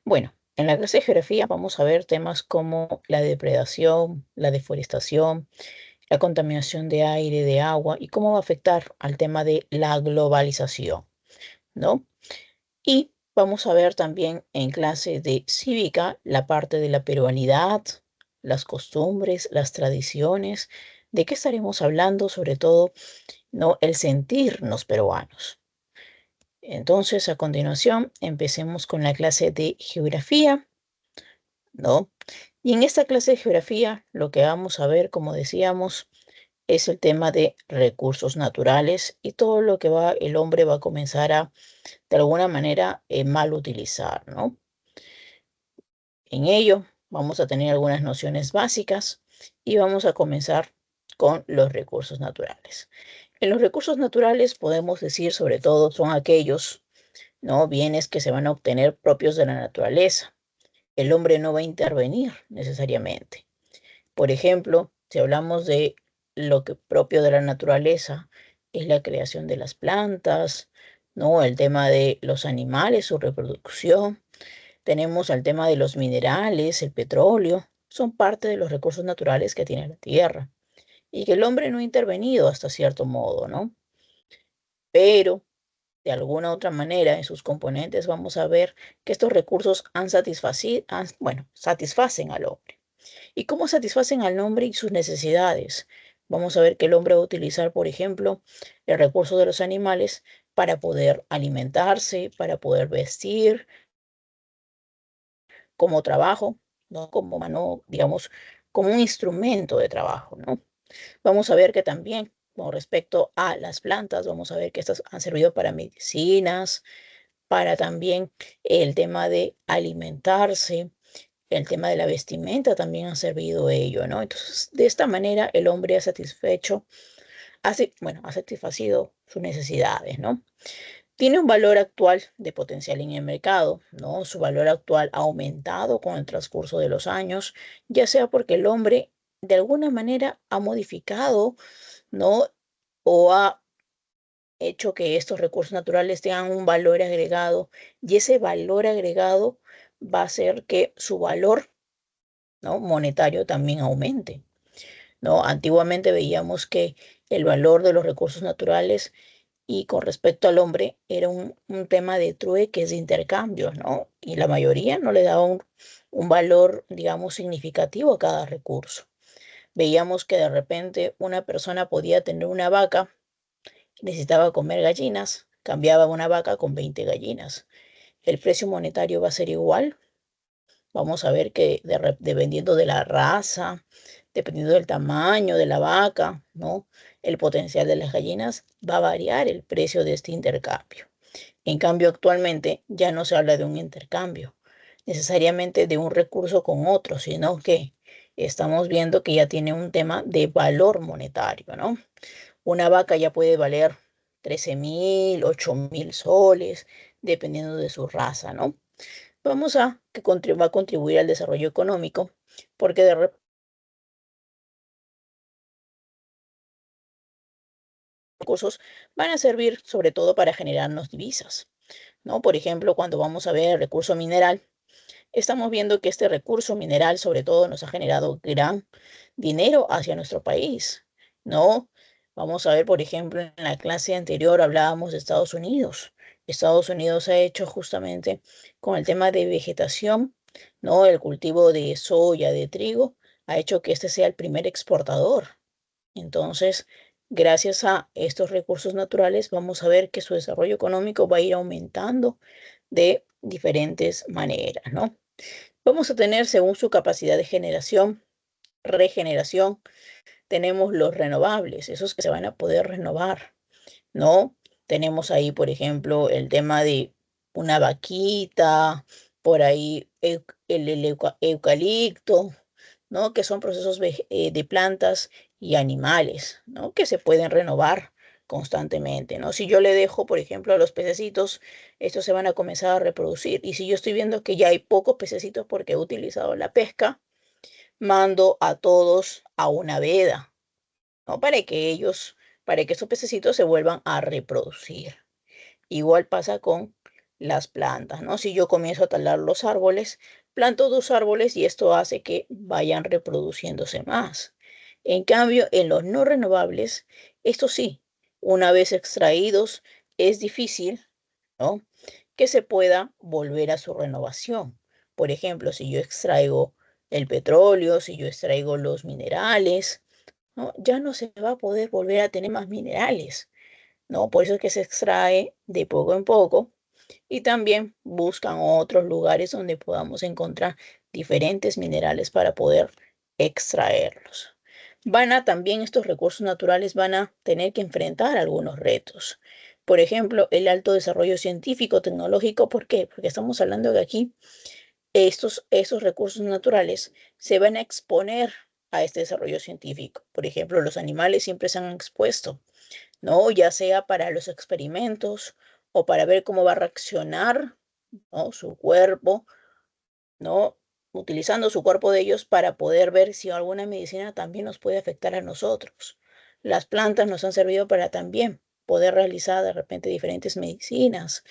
Bueno, en la clase de geografía vamos a ver temas como la depredación, la deforestación, la contaminación de aire, de agua y cómo va a afectar al tema de la globalización, ¿no? Y vamos a ver también en clase de cívica la parte de la peruanidad, las costumbres, las tradiciones, de qué estaremos hablando, sobre todo, ¿no? El sentirnos peruanos. Entonces, a continuación, empecemos con la clase de geografía, ¿no? Y en esta clase de geografía lo que vamos a ver, como decíamos, es el tema de recursos naturales y todo lo que el hombre va a comenzar a, de alguna manera, mal utilizar, ¿no? En ello vamos a tener algunas nociones básicas y vamos a comenzar con los recursos naturales. En los recursos naturales podemos decir, sobre todo, son aquellos, ¿no? Bienes que se van a obtener propios de la naturaleza. El hombre no va a intervenir necesariamente. Por ejemplo, si hablamos de lo que propio de la naturaleza es la creación de las plantas, ¿no? El tema de los animales, su reproducción. Tenemos el tema de los minerales, el petróleo. Son parte de los recursos naturales que tiene la tierra y que el hombre no ha intervenido hasta cierto modo, ¿no? Pero de alguna otra manera en sus componentes vamos a ver que estos recursos satisfacen al hombre. ¿Y cómo satisfacen al hombre y sus necesidades? Vamos a ver que el hombre va a utilizar, por ejemplo, el recurso de los animales para poder alimentarse, para poder vestir, como trabajo, no como mano, digamos, como un instrumento de trabajo, ¿no? Vamos a ver que también, con respecto a las plantas, vamos a ver que estas han servido para medicinas, para también el tema de alimentarse, el tema de la vestimenta también ha servido ello, ¿no? Entonces, de esta manera el hombre ha satisfecho, ha satisfacido sus necesidades, ¿no? Tiene un valor actual de potencial en el mercado, ¿no? Su valor actual ha aumentado con el transcurso de los años, ya sea porque el hombre de alguna manera ha modificado, ¿no? O ha hecho que estos recursos naturales tengan un valor agregado y ese valor agregado va a hacer que su valor, ¿no? Monetario también aumente, ¿no? Antiguamente veíamos que el valor de los recursos naturales y con respecto al hombre era un tema de trueques, de intercambios, ¿no? Y la mayoría no le daba un valor, digamos, significativo a cada recurso. Veíamos que de repente una persona podía tener una vaca, necesitaba comer gallinas, cambiaba una vaca con 20 gallinas. El precio monetario va a ser igual. Vamos a ver que dependiendo de la raza, dependiendo del tamaño de la vaca, ¿no? El potencial de las gallinas va a variar el precio de este intercambio. En cambio, actualmente ya no se habla de un intercambio, necesariamente de un recurso con otro, sino que estamos viendo que ya tiene un tema de valor monetario, ¿no? Una vaca ya puede valer 13.000, 8.000 soles, dependiendo de su raza, ¿no? Vamos a que va a contribuir al desarrollo económico, porque de recursos van a servir sobre todo para generarnos divisas, ¿no? Por ejemplo, cuando vamos a ver el recurso mineral, estamos viendo que este recurso mineral sobre todo nos ha generado gran dinero hacia nuestro país, ¿no? Vamos a ver, por ejemplo, en la clase anterior hablábamos de Estados Unidos. Estados Unidos ha hecho justamente con el tema de vegetación, ¿no? El cultivo de soya, de trigo, ha hecho que este sea el primer exportador. Entonces, gracias a estos recursos naturales, vamos a ver que su desarrollo económico va a ir aumentando de diferentes maneras, ¿no? Vamos a tener, según su capacidad de generación, regeneración, tenemos los renovables, esos que se van a poder renovar, ¿no? Tenemos ahí, por ejemplo, el tema de una vaquita, por ahí eucalipto, ¿no? Que son procesos de plantas y animales, ¿no? Que se pueden renovar constantemente, ¿no? Si yo le dejo, por ejemplo, a los pececitos, estos se van a comenzar a reproducir. Y si yo estoy viendo que ya hay pocos pececitos porque he utilizado la pesca, mando a todos a una veda, ¿no? Para que esos pececitos se vuelvan a reproducir. Igual pasa con las plantas, ¿no? Si yo comienzo a talar los árboles, planto 2 árboles y esto hace que vayan reproduciéndose más. En cambio, en los no renovables, esto sí, una vez extraídos, es difícil, ¿no? Que se pueda volver a su renovación. Por ejemplo, si yo extraigo el petróleo, si yo extraigo los minerales, ¿no? Ya no se va a poder volver a tener más minerales, ¿no? Por eso es que se extrae de poco en poco y también buscan otros lugares donde podamos encontrar diferentes minerales para poder extraerlos. También estos recursos naturales van a tener que enfrentar algunos retos. Por ejemplo, el alto desarrollo científico, tecnológico. ¿Por qué? Porque estamos hablando de aquí, estos recursos naturales se van a exponer a este desarrollo científico. Por ejemplo, los animales siempre se han expuesto, ¿no? Ya sea para los experimentos o para ver cómo va a reaccionar, ¿no? Su cuerpo, ¿no? Utilizando su cuerpo de ellos para poder ver si alguna medicina también nos puede afectar a nosotros. Las plantas nos han servido para también poder realizar de repente diferentes medicinas,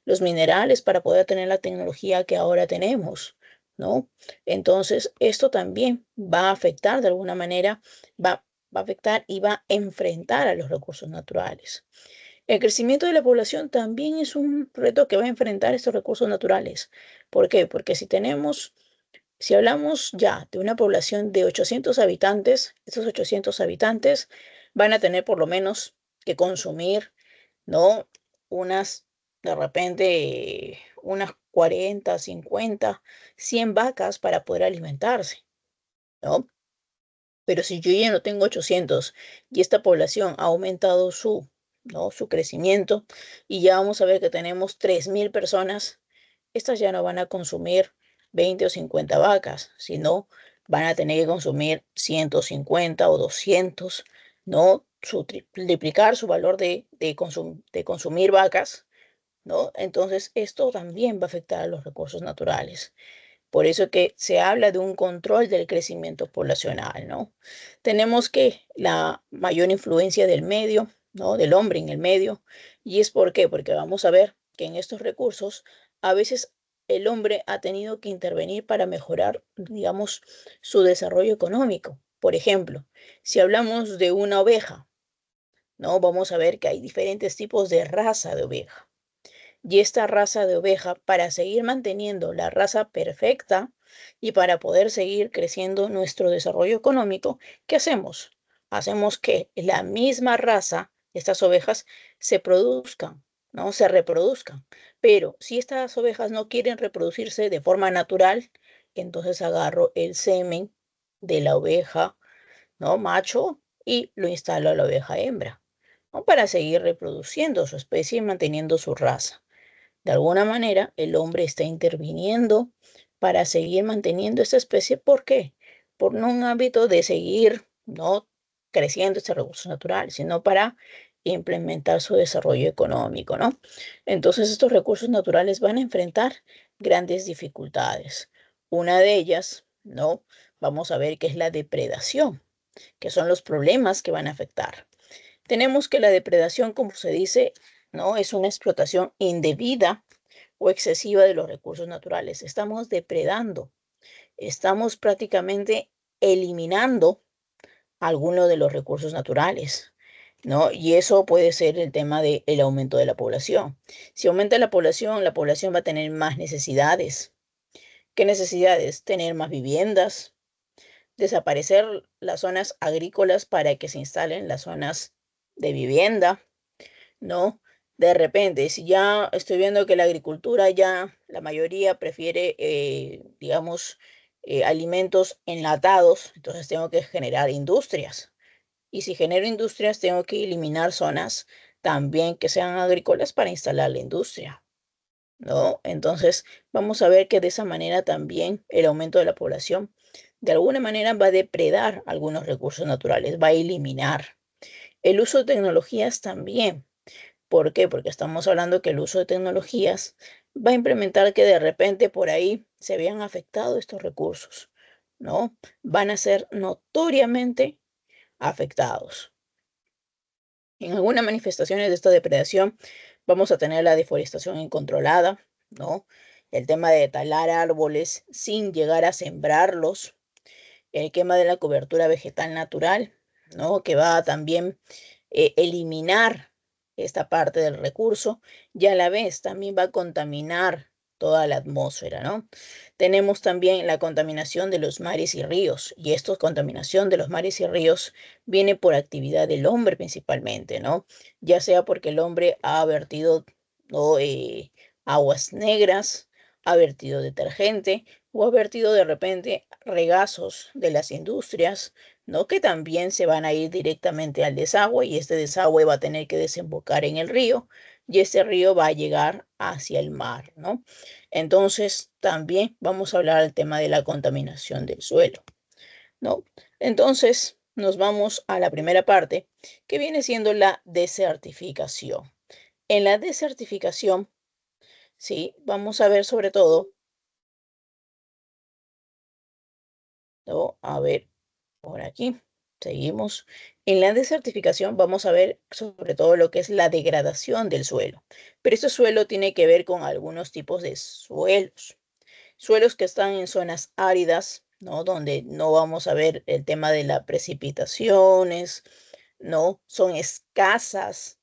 los minerales para poder tener la tecnología que ahora tenemos, ¿no? Entonces, esto también va a afectar de alguna manera, va a afectar y va a enfrentar a los recursos naturales. El crecimiento de la población también es un reto que va a enfrentar estos recursos naturales. ¿Por qué? Porque si hablamos ya de una población de 800 habitantes, estos 800 habitantes van a tener por lo menos que consumir, ¿no? Unas, de repente, unas 40, 50, 100 vacas para poder alimentarse, ¿no? Pero si yo ya no tengo 800 y esta población ha aumentado ¿no? su crecimiento y ya vamos a ver que tenemos 3000 personas, estas ya no van a consumir 20 o 50 vacas, sino van a tener que consumir 150 o 200, ¿no? Triplicar su valor de consumir vacas, ¿no? Entonces, esto también va a afectar a los recursos naturales. Por eso que se habla de un control del crecimiento poblacional, ¿no? Tenemos que la mayor influencia del medio, ¿no? Del hombre en el medio. ¿Y es por qué? Porque vamos a ver que en estos recursos a veces el hombre ha tenido que intervenir para mejorar, digamos, su desarrollo económico. Por ejemplo, si hablamos de una oveja, ¿no? Vamos a ver que hay diferentes tipos de raza de oveja. Y esta raza de oveja, para seguir manteniendo la raza perfecta y para poder seguir creciendo nuestro desarrollo económico, ¿qué hacemos? Hacemos que la misma raza, estas ovejas, se produzcan, ¿no? Se reproduzcan. Pero si estas ovejas no quieren reproducirse de forma natural, entonces agarro el semen de la oveja, ¿no? Macho y lo instalo a la oveja hembra, ¿no? Para seguir reproduciendo su especie y manteniendo su raza. De alguna manera, el hombre está interviniendo para seguir manteniendo esta especie. ¿Por qué? Por no un hábito de seguir no creciendo este recurso natural, sino para implementar su desarrollo económico, ¿no? Entonces, estos recursos naturales van a enfrentar grandes dificultades. Una de ellas, ¿no? Vamos a ver que es la depredación, que son los problemas que van a afectar. Tenemos que la depredación, como se dice, ¿no? Es una explotación indebida o excesiva de los recursos naturales. Estamos depredando, estamos prácticamente eliminando algunos de los recursos naturales, ¿no? Y eso puede ser el tema del aumento de la población. Si aumenta la población va a tener más necesidades. ¿Qué necesidades? Tener más viviendas, desaparecer las zonas agrícolas para que se instalen las zonas de vivienda, ¿no? De repente, si ya estoy viendo que la agricultura ya, la mayoría prefiere, digamos, alimentos enlatados, entonces tengo que generar industrias. Y si genero industrias, tengo que eliminar zonas también que sean agrícolas para instalar la industria, ¿no? Entonces, vamos a ver que de esa manera también el aumento de la población, de alguna manera, va a depredar algunos recursos naturales, va a eliminar. El uso de tecnologías también. ¿Por qué? Porque estamos hablando que el uso de tecnologías va a implementar que de repente por ahí se vean afectados estos recursos, ¿no? Van a ser notoriamente afectados. En algunas manifestaciones de esta depredación Vamos a tener la deforestación incontrolada, ¿no? El tema de talar árboles sin llegar a sembrarlos, el quema de la cobertura vegetal natural, ¿no? Que va a también eliminar esta parte del recurso y a la vez también va a contaminar toda la atmósfera, ¿no? Tenemos también la contaminación de los mares y ríos, y esta contaminación de los mares y ríos viene por actividad del hombre principalmente, ¿no? Ya sea porque el hombre ha vertido, ¿no? Aguas negras, ha vertido detergente o ha vertido de repente regazos de las industrias, ¿no? Que también se van a ir directamente al desagüe y este desagüe va a tener que desembocar en el río y este río va a llegar hacia el mar, ¿no? Entonces, también vamos a hablar del tema de la contaminación del suelo, ¿no? Entonces, nos vamos a la primera parte, que viene siendo la desertificación. En la desertificación, sí, vamos a ver sobre todo, ¿no? A ver, por aquí, seguimos. En la desertificación vamos a ver sobre todo lo que es la degradación del suelo. Pero este suelo tiene que ver con algunos tipos de suelos. Suelos que están en zonas áridas, ¿no? Donde no vamos a ver el tema de las precipitaciones, ¿no? Son escasas,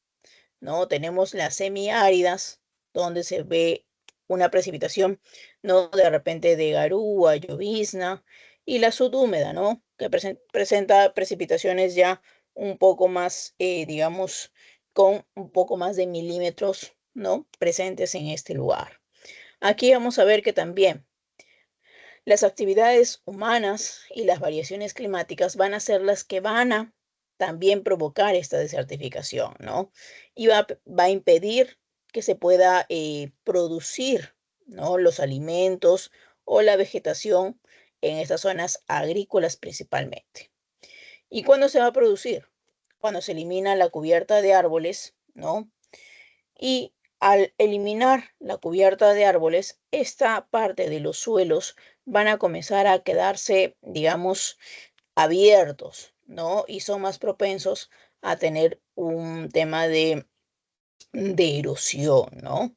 ¿no? Tenemos las semiáridas, donde se ve una precipitación, ¿no? De repente de garúa, llovizna, y la subhúmeda, ¿no? Que presenta precipitaciones ya un poco más, digamos, con un poco más de milímetros, ¿no? Presentes en este lugar. Aquí vamos a ver que también las actividades humanas y las variaciones climáticas van a ser las que van a también provocar esta desertificación, ¿no? Y va a impedir que se pueda producir, ¿no? Los alimentos o la vegetación en estas zonas agrícolas principalmente. ¿Y cuándo se va a producir? Cuando se elimina la cubierta de árboles, ¿no? Y al eliminar la cubierta de árboles, esta parte de los suelos van a comenzar a quedarse, digamos, abiertos, ¿no? Y son más propensos a tener un tema de erosión, ¿no?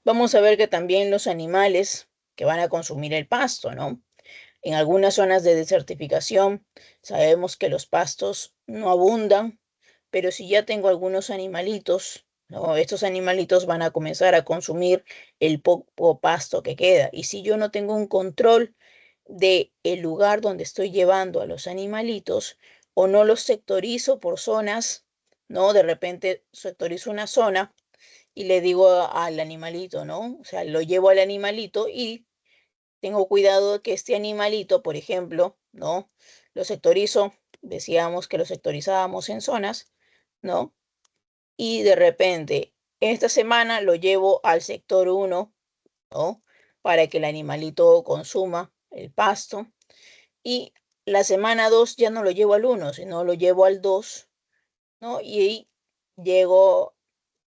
Vamos a ver que también los animales que van a consumir el pasto, ¿no? En algunas zonas de desertificación sabemos que los pastos no abundan, pero si ya tengo algunos animalitos, ¿no? Estos animalitos van a comenzar a consumir el poco pasto que queda. Y si yo no tengo un control de el lugar donde estoy llevando a los animalitos o no los sectorizo por zonas, ¿no? De repente sectorizo una zona y le digo al animalito, ¿no? O sea, lo llevo al animalito y tengo cuidado de que este animalito, por ejemplo, ¿no? Lo sectorizo, decíamos que lo sectorizábamos en zonas, ¿no? Y de repente, esta semana lo llevo al sector uno, ¿no? Para que el animalito consuma el pasto. Y la semana 2 ya no lo llevo al uno, sino lo llevo al 2, ¿no? Y ahí llego,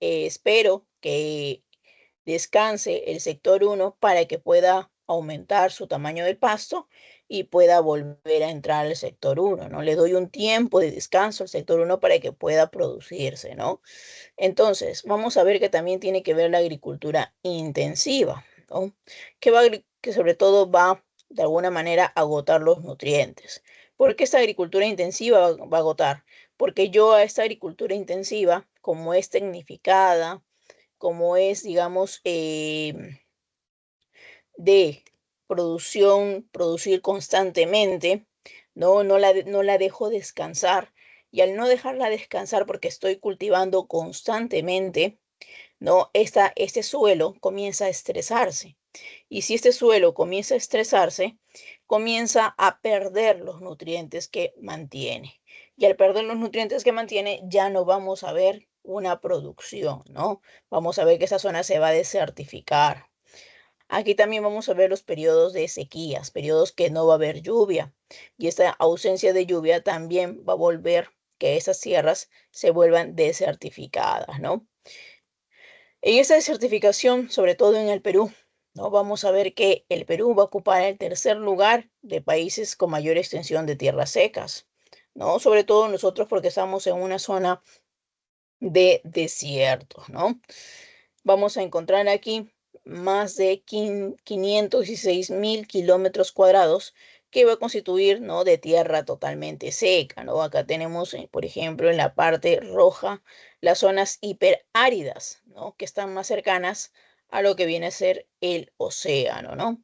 espero que descanse el sector uno para que pueda aumentar su tamaño del pasto y pueda volver a entrar al sector uno, ¿no? Le doy un tiempo de descanso al sector uno para que pueda producirse, ¿no? Entonces, vamos a ver que también tiene que ver la agricultura intensiva, ¿no? Que sobre todo va de alguna manera a agotar los nutrientes. ¿Por qué esta agricultura intensiva va a agotar? Porque yo a esta agricultura intensiva, como es tecnificada, como es, digamos, de producción, producir constantemente, ¿no? No la dejo descansar. Y al no dejarla descansar porque estoy cultivando constantemente, ¿no? Este suelo comienza a estresarse. Y si este suelo comienza a estresarse, comienza a perder los nutrientes que mantiene. Y al perder los nutrientes que mantiene, ya no vamos a ver una producción, ¿no? Vamos a ver que esa zona se va a desertificar. Aquí también vamos a ver los periodos de sequías, periodos que no va a haber lluvia. Y esta ausencia de lluvia también va a volver que esas tierras se vuelvan desertificadas, ¿no? En esta desertificación, sobre todo en el Perú, ¿no? Vamos a ver que el Perú va a ocupar el tercer lugar de países con mayor extensión de tierras secas, ¿no? Sobre todo nosotros porque estamos en una zona de desierto, ¿no? vamos a encontrar aquí más de 516.000 kilómetros cuadrados que va a constituir, ¿no?, de tierra totalmente seca, ¿no? Acá tenemos, por ejemplo, en la parte roja, las zonas hiperáridas, ¿no?, que están más cercanas a lo que viene a ser el océano, ¿no?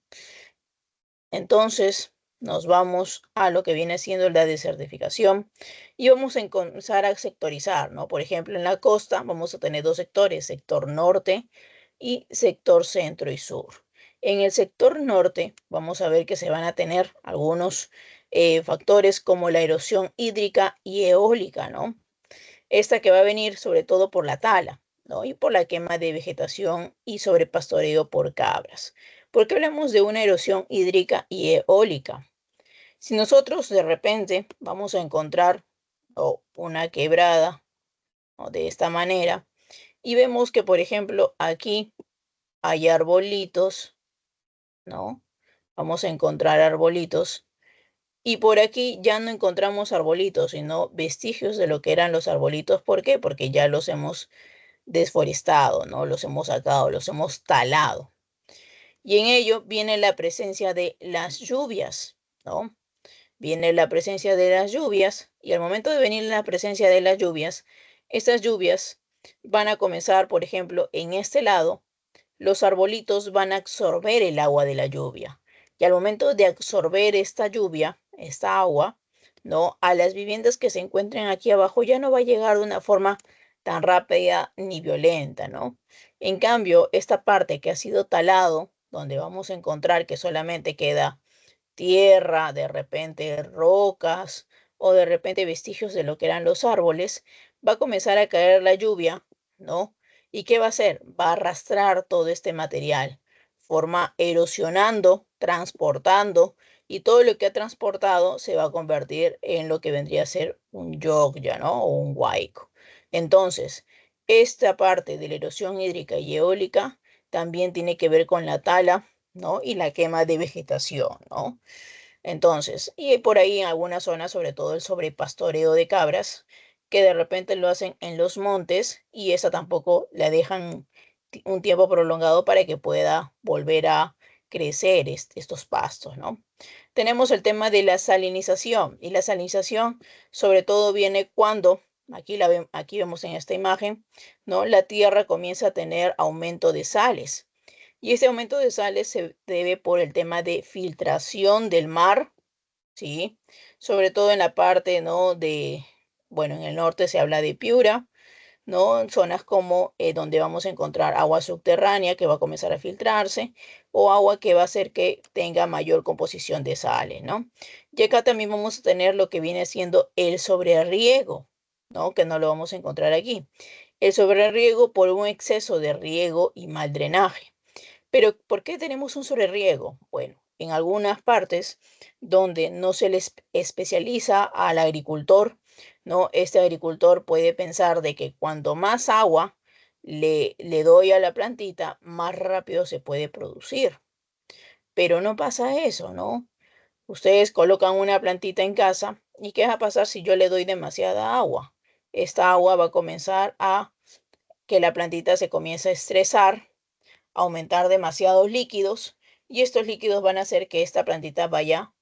Entonces, nos vamos a lo que viene siendo la desertificación y vamos a comenzar a sectorizar, ¿no? Por ejemplo, en la costa vamos a tener dos sectores, sector norte y sector centro y sur. En el sector norte vamos a ver que se van a tener algunos factores como la erosión hídrica y eólica, ¿no? Esta que va a venir sobre todo por la tala, ¿no?, y por la quema de vegetación y sobrepastoreo por cabras. ¿Por qué hablamos de una erosión hídrica y eólica? Si nosotros de repente vamos a encontrar una quebrada, ¿no?, de esta manera, y vemos que, por ejemplo, aquí hay arbolitos, ¿no? Vamos a encontrar arbolitos. Y por aquí ya no encontramos arbolitos, sino vestigios de lo que eran los arbolitos. ¿Por qué? Porque ya los hemos desforestado, ¿no? Los hemos sacado, los hemos talado. Y en ello viene la presencia de las lluvias, ¿no? Viene la presencia de las lluvias y al momento de venir la presencia de las lluvias, estas lluvias van a comenzar, por ejemplo, en este lado, los arbolitos van a absorber el agua de la lluvia. Y al momento de absorber esta lluvia, esta agua, ¿no?, a las viviendas que se encuentren aquí abajo ya no va a llegar de una forma tan rápida ni violenta, ¿no? En cambio, esta parte que ha sido talado, donde vamos a encontrar que solamente queda tierra, de repente rocas o de repente vestigios de lo que eran los árboles, va a comenzar a caer la lluvia, ¿no? ¿Y qué va a hacer? Va a arrastrar todo este material, forma erosionando, transportando, y todo lo que ha transportado se va a convertir en lo que vendría a ser un yogya, ¿no?, o un huaico. Entonces, esta parte de la erosión hídrica y eólica también tiene que ver con la tala, ¿no?, y la quema de vegetación, ¿no? Entonces, y por ahí en algunas zonas, sobre todo el sobrepastoreo de cabras, que de repente lo hacen en los montes y esa tampoco la dejan un tiempo prolongado para que pueda volver a crecer estos pastos, ¿no? Tenemos el tema de la salinización y la salinización sobre todo viene cuando, aquí vemos en esta imagen, ¿no?, la tierra comienza a tener aumento de sales. Y ese aumento de sales se debe por el tema de filtración del mar, ¿sí? Sobre todo en la parte, ¿no?, bueno, en el norte se habla de Piura, ¿no? En zonas como donde vamos a encontrar agua subterránea que va a comenzar a filtrarse o agua que va a hacer que tenga mayor composición de sales, ¿no? Y acá también vamos a tener lo que viene siendo el sobreriego, ¿no?, que no lo vamos a encontrar aquí. El sobreriego por un exceso de riego y mal drenaje. Pero ¿por qué tenemos un sobreriego? Bueno, en algunas partes donde no se les especializa al agricultor, ¿no? Este agricultor puede pensar de que cuanto más agua le doy a la plantita, más rápido se puede producir. Pero no pasa eso, ¿no? Ustedes colocan una plantita en casa y ¿qué va a pasar si yo le doy demasiada agua? Esta agua va a comenzar a que la plantita se comience a estresar, aumentar demasiados líquidos y estos líquidos van a hacer que esta plantita vaya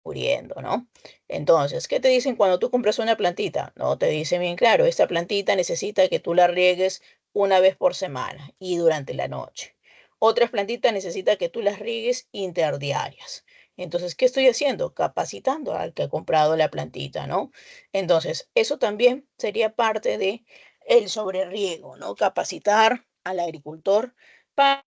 muriendo, ¿no? Entonces, ¿qué te dicen cuando tú compras una plantita? No, te dicen bien claro, esta plantita necesita que tú la riegues una vez por semana y durante la noche. Otras plantitas necesitan que tú las riegues interdiarias. Entonces, ¿qué estoy haciendo? Capacitando al que ha comprado la plantita, ¿no? Entonces, eso también sería parte de el sobreriego, ¿no? Capacitar al agricultor para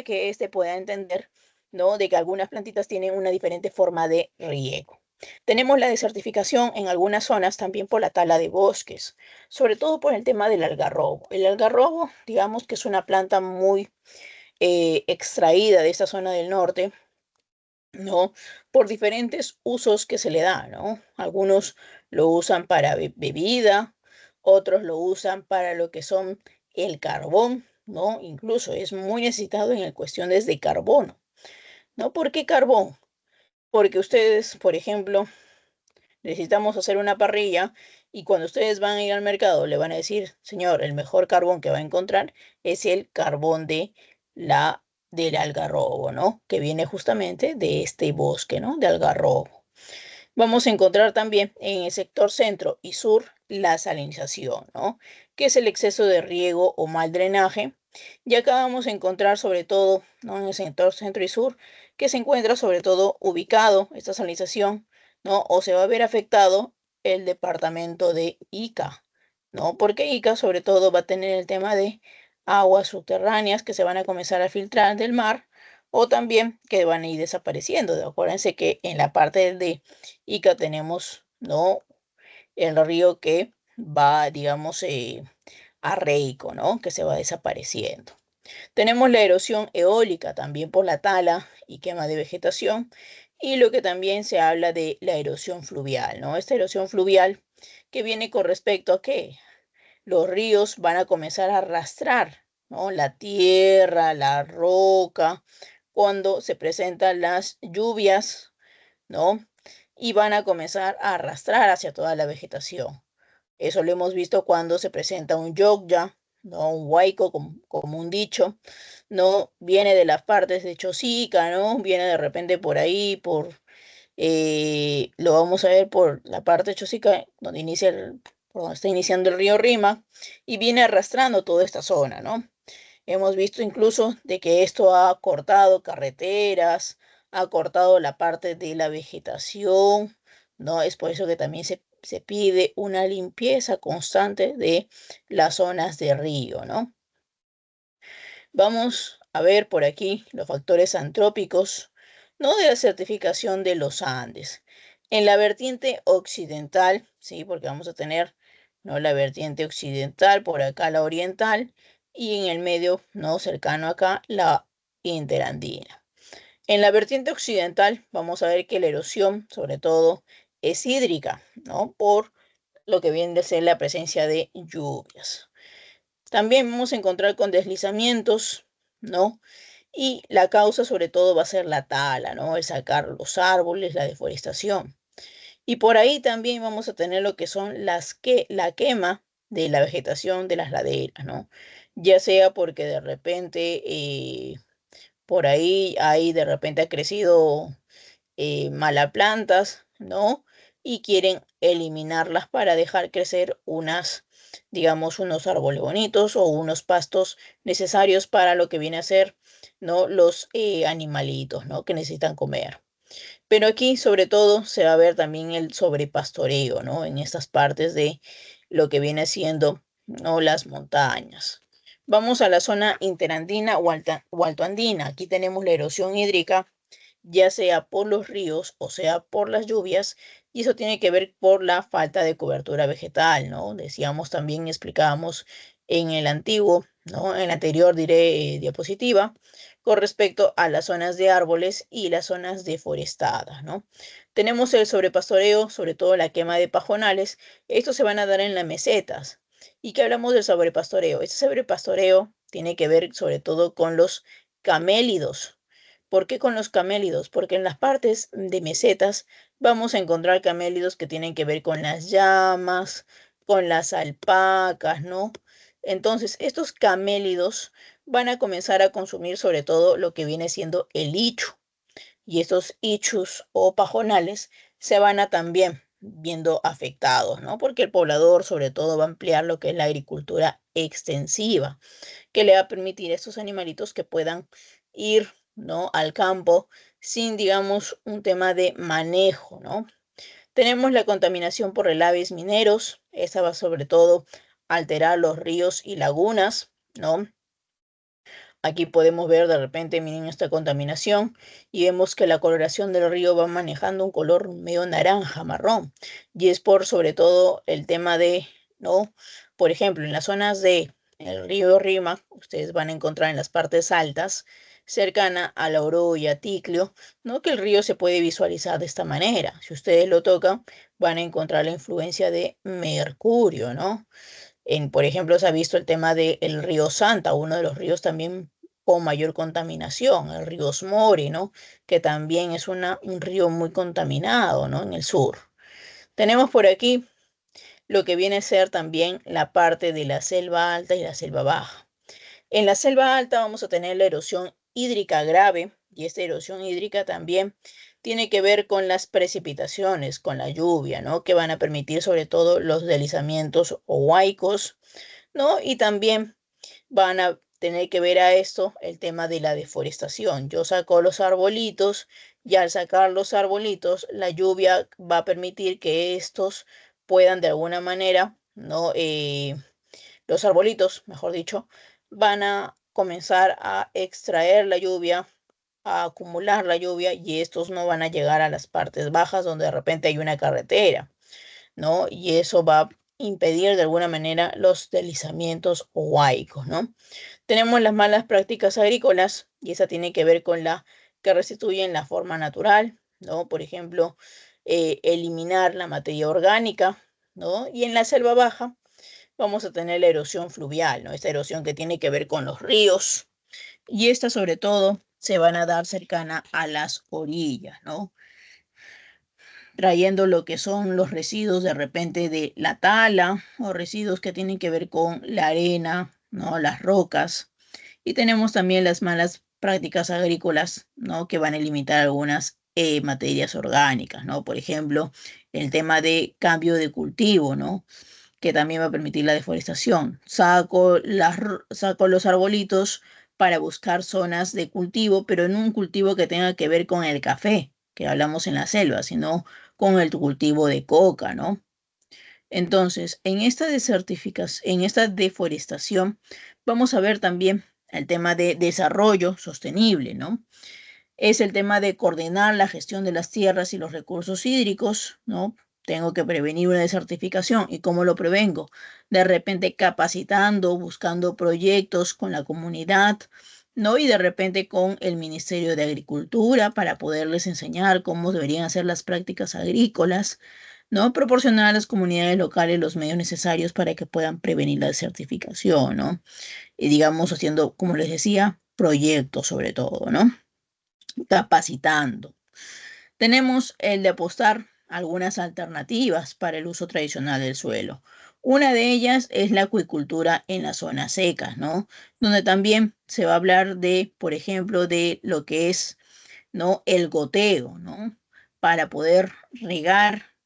que éste pueda entender, ¿no?, de que algunas plantitas tienen una diferente forma de riego. Tenemos la desertificación en algunas zonas también por la tala de bosques, sobre todo por el tema del algarrobo. El algarrobo, digamos que es una planta muy extraída de esta zona del norte, ¿no?, por diferentes usos que se le da, ¿no? Algunos lo usan para bebida, otros lo usan para lo que son el carbón, ¿no? Incluso es muy necesitado en cuestiones de carbono, ¿no? ¿Por qué carbón? Porque ustedes, por ejemplo, necesitamos hacer una parrilla y cuando ustedes van a ir al mercado le van a decir, señor, el mejor carbón que va a encontrar es el carbón del algarrobo, ¿no? Que viene justamente de este bosque, ¿no? De algarrobo. Vamos a encontrar también en el sector centro y sur la salinización, ¿no? Que es el exceso de riego o mal drenaje. Y acá vamos a encontrar sobre todo, ¿no? En el sector centro y sur, que se encuentra sobre todo ubicado esta salinización, ¿no? O se va a ver afectado el departamento de Ica, ¿no? Porque Ica sobre todo va a tener el tema de aguas subterráneas que se van a comenzar a filtrar del mar o también que van a ir desapareciendo. Acuérdense que en la parte de Ica tenemos, ¿no? El río que va, digamos, a Reico, ¿no? Que se va desapareciendo. Tenemos la erosión eólica también por la tala y quema de vegetación y lo que también se habla de la erosión fluvial, ¿no? Esta erosión fluvial que viene con respecto a que los ríos van a comenzar a arrastrar, ¿no? La tierra, la roca, cuando se presentan las lluvias, ¿no? Y van a comenzar a arrastrar hacia toda la vegetación. Eso lo hemos visto cuando se presenta un yogya, ¿no? Un huaico, como un dicho, ¿no? Viene de las partes de Chosica, ¿no? Viene de repente por ahí, lo vamos a ver por la parte de Chosica, donde por donde está iniciando el río Rima, y viene arrastrando toda esta zona, ¿no? Hemos visto incluso de que esto ha cortado carreteras, ha cortado la parte de la vegetación, ¿no? Es por eso que también se pide una limpieza constante de las zonas de río, ¿no? Vamos a ver por aquí los factores antrópicos, ¿no? De la certificación de los Andes. En la vertiente occidental, ¿sí? Porque vamos a tener, ¿no? La vertiente occidental, por acá la oriental, y en el medio, ¿no? Cercano acá, la interandina. En la vertiente occidental vamos a ver que la erosión, sobre todo, es hídrica, ¿no? Por lo que viene a ser la presencia de lluvias. También vamos a encontrar con deslizamientos, ¿no? Y la causa sobre todo va a ser la tala, ¿no? El sacar los árboles, la deforestación. Y por ahí también vamos a tener lo que son la quema de la vegetación de las laderas, ¿no? Ya sea porque de repente por ahí de repente ha crecido malaplantas, ¿no? Y quieren eliminarlas para dejar crecer digamos, unos árboles bonitos o unos pastos necesarios para lo que viene a ser, ¿no? Los animalitos, ¿no? Que necesitan comer. Pero aquí, sobre todo, se va a ver también el sobrepastoreo, ¿no? En estas partes de lo que viene siendo, ¿no? Las montañas. Vamos a la zona interandina o altoandina. Aquí tenemos la erosión hídrica ya sea por los ríos o sea por las lluvias, y eso tiene que ver por la falta de cobertura vegetal, ¿no? Decíamos también, explicábamos en el antiguo, ¿no? En la anterior, diré, diapositiva, con respecto a las zonas de árboles y las zonas deforestadas, ¿no? Tenemos el sobrepastoreo, sobre todo la quema de pajonales. Estos se van a dar en las mesetas. ¿Y qué hablamos del sobrepastoreo? Este sobrepastoreo tiene que ver sobre todo con los camélidos. ¿Por qué con los camélidos? Porque en las partes de mesetas vamos a encontrar camélidos que tienen que ver con las llamas, con las alpacas, ¿no? Entonces, estos camélidos van a comenzar a consumir sobre todo lo que viene siendo el ichu. Y estos ichus o pajonales se van a también viendo afectados, ¿no? Porque el poblador sobre todo va a ampliar lo que es la agricultura extensiva que le va a permitir a estos animalitos que puedan ir, ¿no? Al campo sin, digamos, un tema de manejo, ¿no? Tenemos la contaminación por relaves mineros. Esta va sobre todo a alterar los ríos y lagunas, ¿no? Aquí podemos ver de repente, miren esta contaminación y vemos que la coloración del río va manejando un color medio naranja, marrón. Y es por sobre todo el tema de, ¿no? Por ejemplo, en las zonas de el río Rima, ustedes van a encontrar en las partes altas, cercana a la Oroya, Ticlio, ¿no? Que el río se puede visualizar de esta manera. Si ustedes lo tocan, van a encontrar la influencia de mercurio, ¿no? Por ejemplo, se ha visto el tema del río Santa, uno de los ríos también con mayor contaminación, el río Osmori, ¿no? Que también es un río muy contaminado, ¿no? En el sur. Tenemos por aquí lo que viene a ser también la parte de la selva alta y la selva baja. En la selva alta vamos a tener la erosión hídrica grave y esta erosión hídrica también tiene que ver con las precipitaciones, con la lluvia, ¿no? Que van a permitir sobre todo los deslizamientos huaicos, ¿no? Y también van a tener que ver a esto el tema de la deforestación. Yo saco los arbolitos y al sacar los arbolitos, la lluvia va a permitir que estos puedan de alguna manera, ¿no? Los arbolitos, mejor dicho, van a comenzar a extraer la lluvia, a acumular la lluvia y estos no van a llegar a las partes bajas donde de repente hay una carretera, ¿no? Y eso va a impedir de alguna manera los deslizamientos huaicos, ¿no? Tenemos las malas prácticas agrícolas y esa tiene que ver con la que restituyen la forma natural, ¿no? Por ejemplo, eliminar la materia orgánica, ¿no? Y en la selva baja vamos a tener la erosión fluvial, ¿no? Esta erosión que tiene que ver con los ríos y esta sobre todo se van a dar cercana a las orillas, ¿no? Trayendo lo que son los residuos de repente de la tala o residuos que tienen que ver con la arena, ¿no? Las rocas. Y tenemos también las malas prácticas agrícolas, ¿no? Que van a limitar algunas materias orgánicas, ¿no? Por ejemplo, el tema de cambio de cultivo, ¿no? Que también va a permitir la deforestación. Saco los arbolitos para buscar zonas de cultivo, pero en un cultivo que tenga que ver con el café, que hablamos en la selva, sino con el cultivo de coca, ¿no? Entonces, en esta deforestación, vamos a ver también el tema de desarrollo sostenible, ¿no? Es el tema de coordinar la gestión de las tierras y los recursos hídricos, ¿no? Tengo que prevenir una desertificación. ¿Y cómo lo prevengo? De repente capacitando, buscando proyectos con la comunidad, ¿no? Y de repente con el Ministerio de Agricultura para poderles enseñar cómo deberían hacer las prácticas agrícolas, ¿no? Proporcionar a las comunidades locales los medios necesarios para que puedan prevenir la desertificación, ¿no? Y digamos, haciendo, como les decía, proyectos sobre todo, ¿no? Capacitando. Tenemos el de apostar algunas alternativas para el uso tradicional del suelo. Una de ellas es la acuicultura en las zonas secas, ¿no? Donde también se va a hablar de, por ejemplo, de lo que es, ¿no? El goteo, ¿no? Para poder regar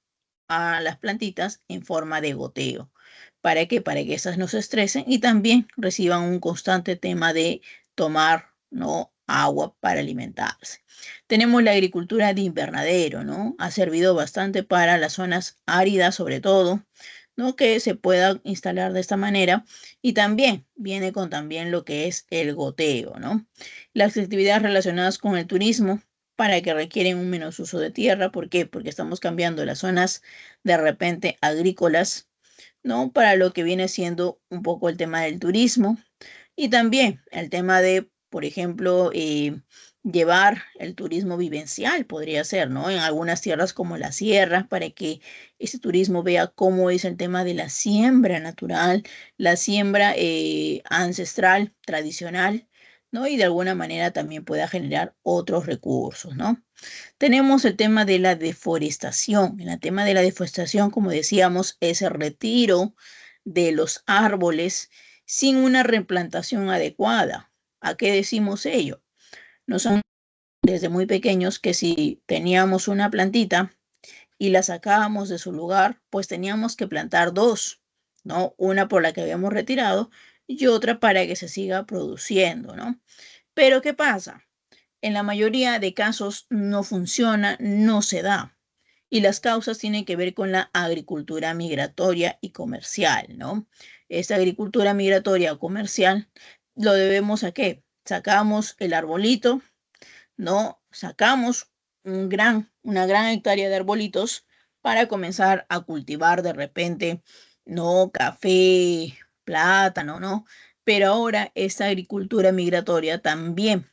a las plantitas en forma de goteo. ¿Para qué? Para que esas no se estresen y también reciban un constante tema de tomar, ¿no? Agua para alimentarse. Tenemos la agricultura de invernadero, ¿no? Ha servido bastante para las zonas áridas, sobre todo, ¿no? Que se pueda instalar de esta manera y también viene con también lo que es el goteo, ¿no? Las actividades relacionadas con el turismo para que requieren un menos uso de tierra. ¿Por qué? Porque estamos cambiando las zonas de repente agrícolas, ¿no? Para lo que viene siendo un poco el tema del turismo y también el tema de, por ejemplo, llevar el turismo vivencial, podría ser, ¿no? En algunas tierras como la sierra, para que ese turismo vea cómo es el tema de la siembra natural, la siembra ancestral, tradicional, ¿no? Y de alguna manera también pueda generar otros recursos, ¿no? Tenemos el tema de la deforestación. En el tema de la deforestación, como decíamos, es el retiro de los árboles sin una replantación adecuada. ¿A qué decimos ello? Nos han desde muy pequeños que si teníamos una plantita y la sacábamos de su lugar, pues teníamos que plantar dos, ¿no? Una por la que habíamos retirado y otra para que se siga produciendo, ¿no? Pero ¿qué pasa? En la mayoría de casos no funciona, no se da. Y las causas tienen que ver con la agricultura migratoria y comercial, ¿no? Esta agricultura migratoria o comercial lo debemos a qué? Sacamos el arbolito, ¿no? Sacamos una gran hectárea de arbolitos para comenzar a cultivar de repente, ¿no? Café, plátano, ¿no? Pero ahora esta agricultura migratoria también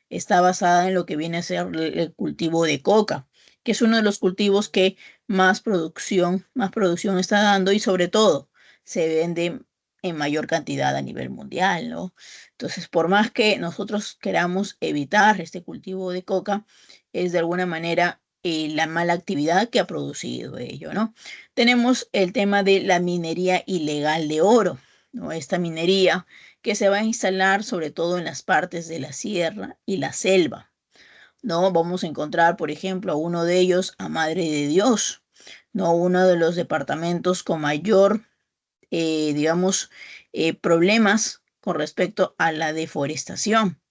está basada en lo que viene a ser el cultivo de coca, que es uno de los cultivos que más producción está dando y sobre todo se vende en mayor cantidad a nivel mundial, ¿no? Entonces, por más que nosotros queramos evitar este cultivo de coca, es de alguna manera la mala actividad que ha producido ello, ¿no? Tenemos el tema de la minería ilegal de oro, ¿no? Esta minería que se va a instalar sobre todo en las partes de la sierra y la selva, ¿no? Vamos a encontrar, por ejemplo, a uno de ellos, a Madre de Dios, ¿no? Uno de los departamentos con mayor, digamos, problemas con respecto a la deforestación,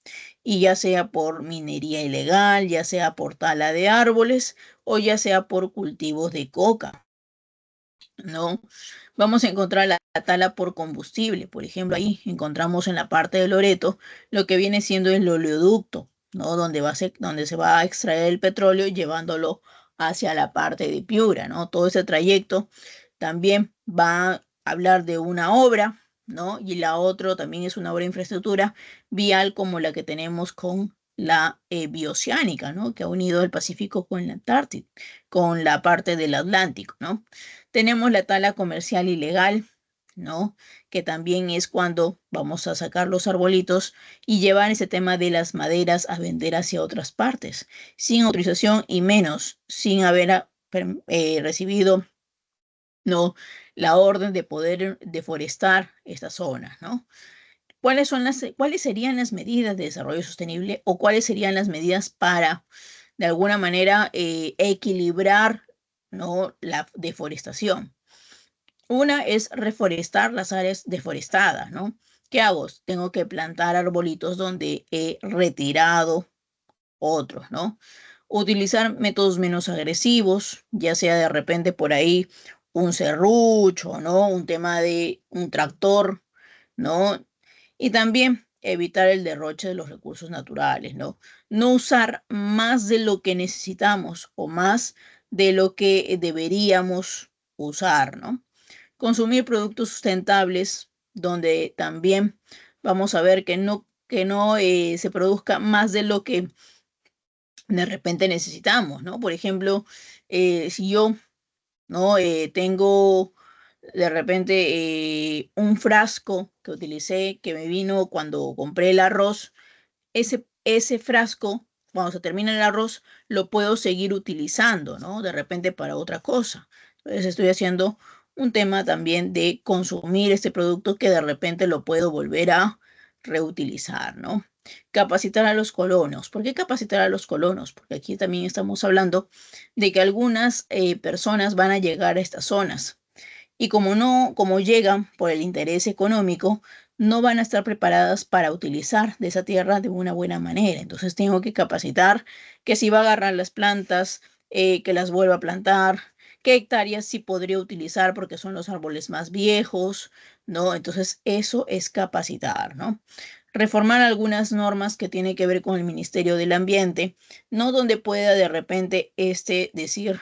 y ya sea por minería ilegal, ya sea por tala de árboles o ya sea por cultivos de coca, ¿no? Vamos a encontrar la tala por combustible. Por ejemplo, ahí encontramos en la parte de Loreto lo que viene siendo el oleoducto, ¿no? Donde se va a extraer el petróleo llevándolo hacia la parte de Piura, ¿no? Todo ese trayecto también va a hablar de una obra, ¿no? Y la otra también es una obra de infraestructura vial como la que tenemos con la bioceánica, ¿no? Que ha unido el Pacífico con la Antártida, con la parte del Atlántico, ¿no? Tenemos la tala comercial ilegal, ¿no? Que también es cuando vamos a sacar los arbolitos y llevar ese tema de las maderas a vender hacia otras partes, sin autorización y menos sin haber recibido, ¿no? La orden de poder deforestar esta zona, ¿no? ¿Cuáles serían las medidas de desarrollo sostenible o cuáles serían las medidas para, de alguna manera, equilibrar, ¿no? La deforestación? Una es reforestar las áreas deforestadas, ¿no? ¿Qué hago? Tengo que plantar arbolitos donde he retirado otros, ¿no? Utilizar métodos menos agresivos, ya sea de repente por ahí un serrucho, ¿no? Un tema de un tractor, ¿no? Y también evitar el derroche de los recursos naturales, ¿no? No usar más de lo que necesitamos o más de lo que deberíamos usar, ¿no? Consumir productos sustentables, donde también vamos a ver que no se produzca más de lo que de repente necesitamos, ¿no? Por ejemplo, si yo, ¿no? Tengo de repente un frasco que utilicé que me vino cuando compré el arroz, ese frasco, cuando se termina el arroz, lo puedo seguir utilizando, ¿no? De repente para otra cosa. Entonces estoy haciendo un tema también de consumir este producto que de repente lo puedo volver a reutilizar, ¿no? Capacitar a los colonos. ¿Por qué capacitar a los colonos? Porque aquí también estamos hablando de que algunas personas van a llegar a estas zonas y como llegan por el interés económico, no van a estar preparadas para utilizar de esa tierra de una buena manera. Entonces tengo que capacitar que si va a agarrar las plantas, que las vuelva a plantar, qué hectáreas sí podría utilizar porque son los árboles más viejos, ¿no? Entonces eso es capacitar, ¿no? Reformar algunas normas que tienen que ver con el Ministerio del Ambiente, no donde pueda de repente decir,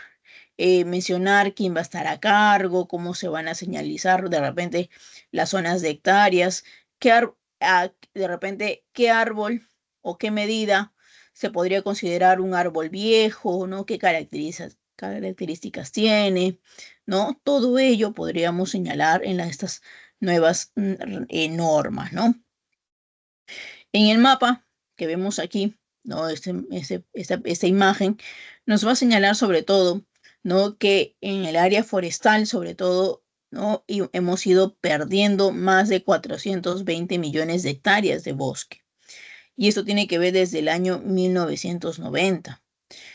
mencionar quién va a estar a cargo, cómo se van a señalizar de repente las zonas de hectáreas, de repente qué árbol o qué medida se podría considerar un árbol viejo, ¿no? ¿Qué características tiene, ¿no? Todo ello podríamos señalar en estas nuevas normas, ¿no? En el mapa que vemos aquí, ¿no? Esta imagen nos va a señalar sobre todo, ¿no? Que en el área forestal, sobre todo, ¿no? Y hemos ido perdiendo más de 420 millones de hectáreas de bosque. Y esto tiene que ver desde el año 1990.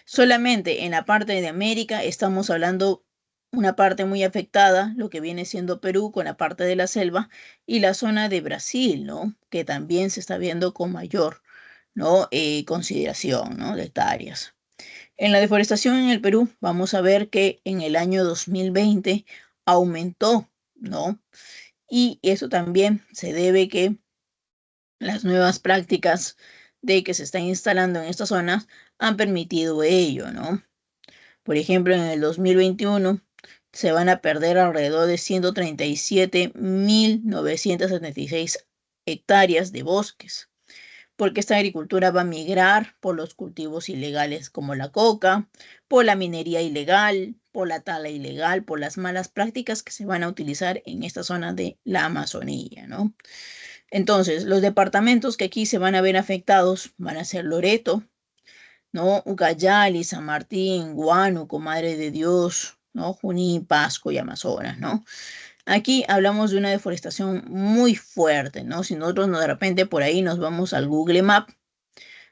Solamente en la parte de América estamos hablando una parte muy afectada, lo que viene siendo Perú con la parte de la selva y la zona de Brasil, ¿no? Que también se está viendo con mayor, ¿no? Consideración, ¿no? De hectáreas. En la deforestación en el Perú, vamos a ver que en el año 2020 aumentó, ¿no? Y eso también se debe que las nuevas prácticas de que se están instalando en estas zonas han permitido ello, ¿no? Por ejemplo, en el 2021 se van a perder alrededor de 137.976 hectáreas de bosques, porque esta agricultura va a migrar por los cultivos ilegales como la coca, por la minería ilegal, por la tala ilegal, por las malas prácticas que se van a utilizar en esta zona de la Amazonía, ¿no? Entonces, los departamentos que aquí se van a ver afectados van a ser Loreto, ¿no? Ucayali, San Martín, Huánuco, Madre de Dios, ¿no? Junín, Pasco y Amazonas, ¿no? Aquí hablamos de una deforestación muy fuerte, ¿no? Si nosotros de repente por ahí nos vamos al Google Map,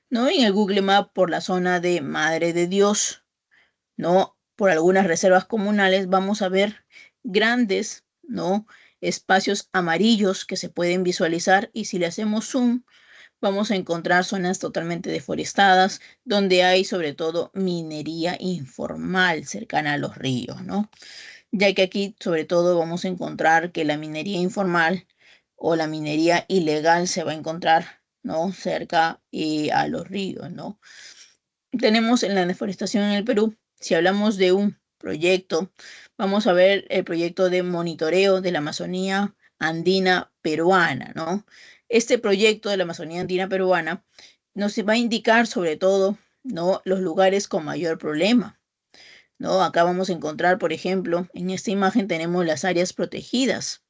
¿no? En el Google Map por la zona de Madre de Dios, ¿no? Por algunas reservas comunales vamos a ver grandes, ¿no? Espacios amarillos que se pueden visualizar y si le hacemos zoom, vamos a encontrar zonas totalmente deforestadas donde hay sobre todo minería informal cercana a los ríos, ¿no? Ya que aquí sobre todo vamos a encontrar que la minería informal o la minería ilegal se va a encontrar, ¿no? Cerca a los ríos, ¿no? Tenemos en la deforestación en el Perú, si hablamos de un proyecto, vamos a ver el proyecto de monitoreo de la Amazonía andina peruana, ¿no? Este proyecto de la Amazonía andina peruana nos va a indicar sobre todo, ¿no? Los lugares con mayor problema, ¿no? Acá vamos a encontrar, por ejemplo, en esta imagen tenemos las áreas protegidas,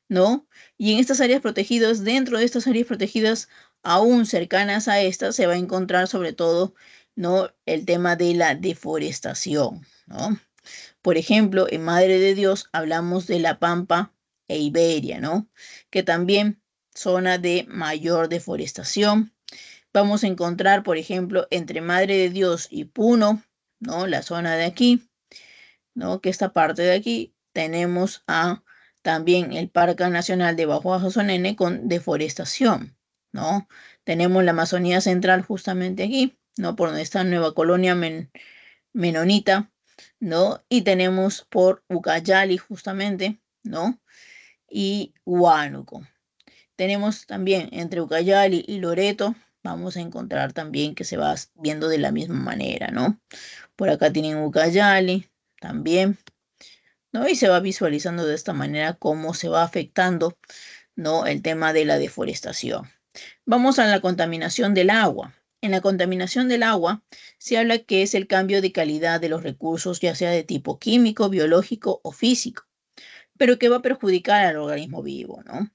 ¿no? Y en estas áreas protegidas, dentro de estas áreas protegidas, aún cercanas a estas, se va a encontrar sobre todo, ¿no? El tema de la deforestación, ¿no? Por ejemplo, en Madre de Dios hablamos de La Pampa e Iberia, ¿no? Que también zona de mayor deforestación. Vamos a encontrar, por ejemplo, entre Madre de Dios y Puno, ¿no? La zona de aquí, ¿no? Que esta parte de aquí tenemos a también el Parque Nacional de Bajo Amazonene con deforestación, ¿no? Tenemos la Amazonía Central justamente aquí, ¿no? Por donde está Nueva Colonia Menonita, ¿no? Y tenemos por Ucayali justamente, ¿no? Y Huánuco. Tenemos también entre Ucayali y Loreto, vamos a encontrar también que se va viendo de la misma manera, ¿no? Por acá tienen Ucayali también, ¿no? Y se va visualizando de esta manera cómo se va afectando, ¿no? El tema de la deforestación. Vamos a la contaminación del agua. En la contaminación del agua se habla que es el cambio de calidad de los recursos, ya sea de tipo químico, biológico o físico, pero que va a perjudicar al organismo vivo, ¿no?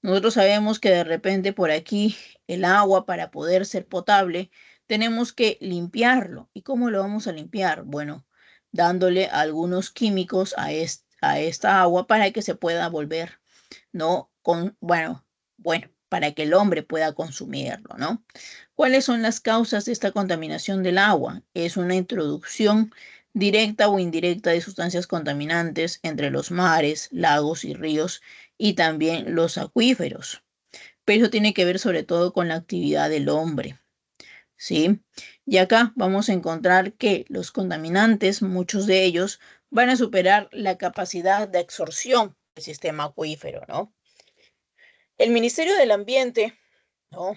Nosotros sabemos que de repente por aquí el agua para poder ser potable tenemos que limpiarlo. ¿Y cómo lo vamos a limpiar? Bueno, dándole algunos químicos a esta agua para que se pueda volver, ¿no? Para que el hombre pueda consumirlo, ¿no? ¿Cuáles son las causas de esta contaminación del agua? Es una introducción directa o indirecta de sustancias contaminantes entre los mares, lagos y ríos y también los acuíferos. Pero eso tiene que ver sobre todo con la actividad del hombre, ¿sí? Y acá vamos a encontrar que los contaminantes, muchos de ellos, van a superar la capacidad de absorción del sistema acuífero, ¿no? El Ministerio del Ambiente, ¿no?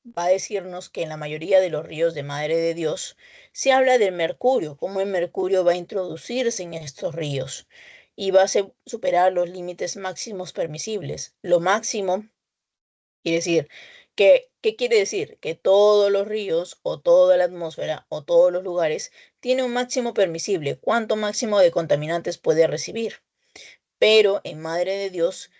Va a decirnos que en la mayoría de los ríos de Madre de Dios se habla del mercurio, cómo el mercurio va a introducirse en estos ríos y va a superar los límites máximos permisibles. Lo máximo quiere decir ¿qué quiere decir? Que todos los ríos o toda la atmósfera o todos los lugares tiene un máximo permisible. ¿Cuánto máximo de contaminantes puede recibir? Pero en Madre de Dios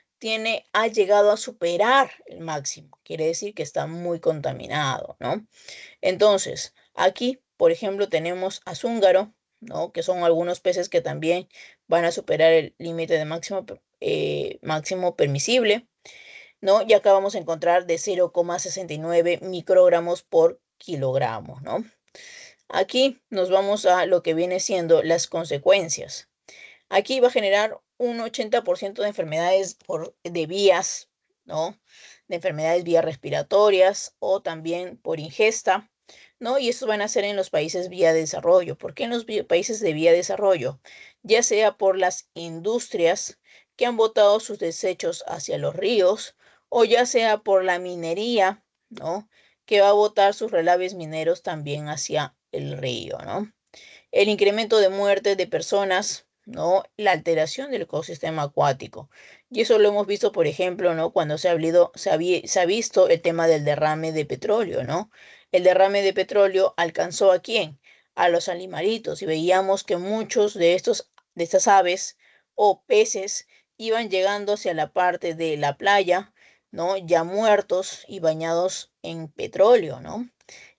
ha llegado a superar el máximo. Quiere decir que está muy contaminado, ¿no? Entonces, aquí, por ejemplo, tenemos azúngaro, ¿no? Que son algunos peces que también van a superar el límite de máximo permisible, ¿no? Y acá vamos a encontrar de 0,69 microgramos por kilogramo, ¿no? Aquí nos vamos a lo que viene siendo las consecuencias. Aquí va a generar un 80% de enfermedades de vías, ¿no? De enfermedades vías respiratorias o también por ingesta, ¿no? Y estos van a ser en los países vía de desarrollo. ¿Por qué en los países de vía de desarrollo? Ya sea por las industrias que han botado sus desechos hacia los ríos o ya sea por la minería, ¿no? Que va a botar sus relaves mineros también hacia el río, ¿no? El incremento de muertes de personas, ¿no? La alteración del ecosistema acuático. Y eso lo hemos visto, por ejemplo, ¿no? Cuando se ha visto el tema del derrame de petróleo, ¿no? El derrame de petróleo alcanzó ¿a quién? A los animalitos y veíamos que muchos de estas aves o peces iban llegando hacia la parte de la playa, ¿no? Ya muertos y bañados en petróleo, ¿no?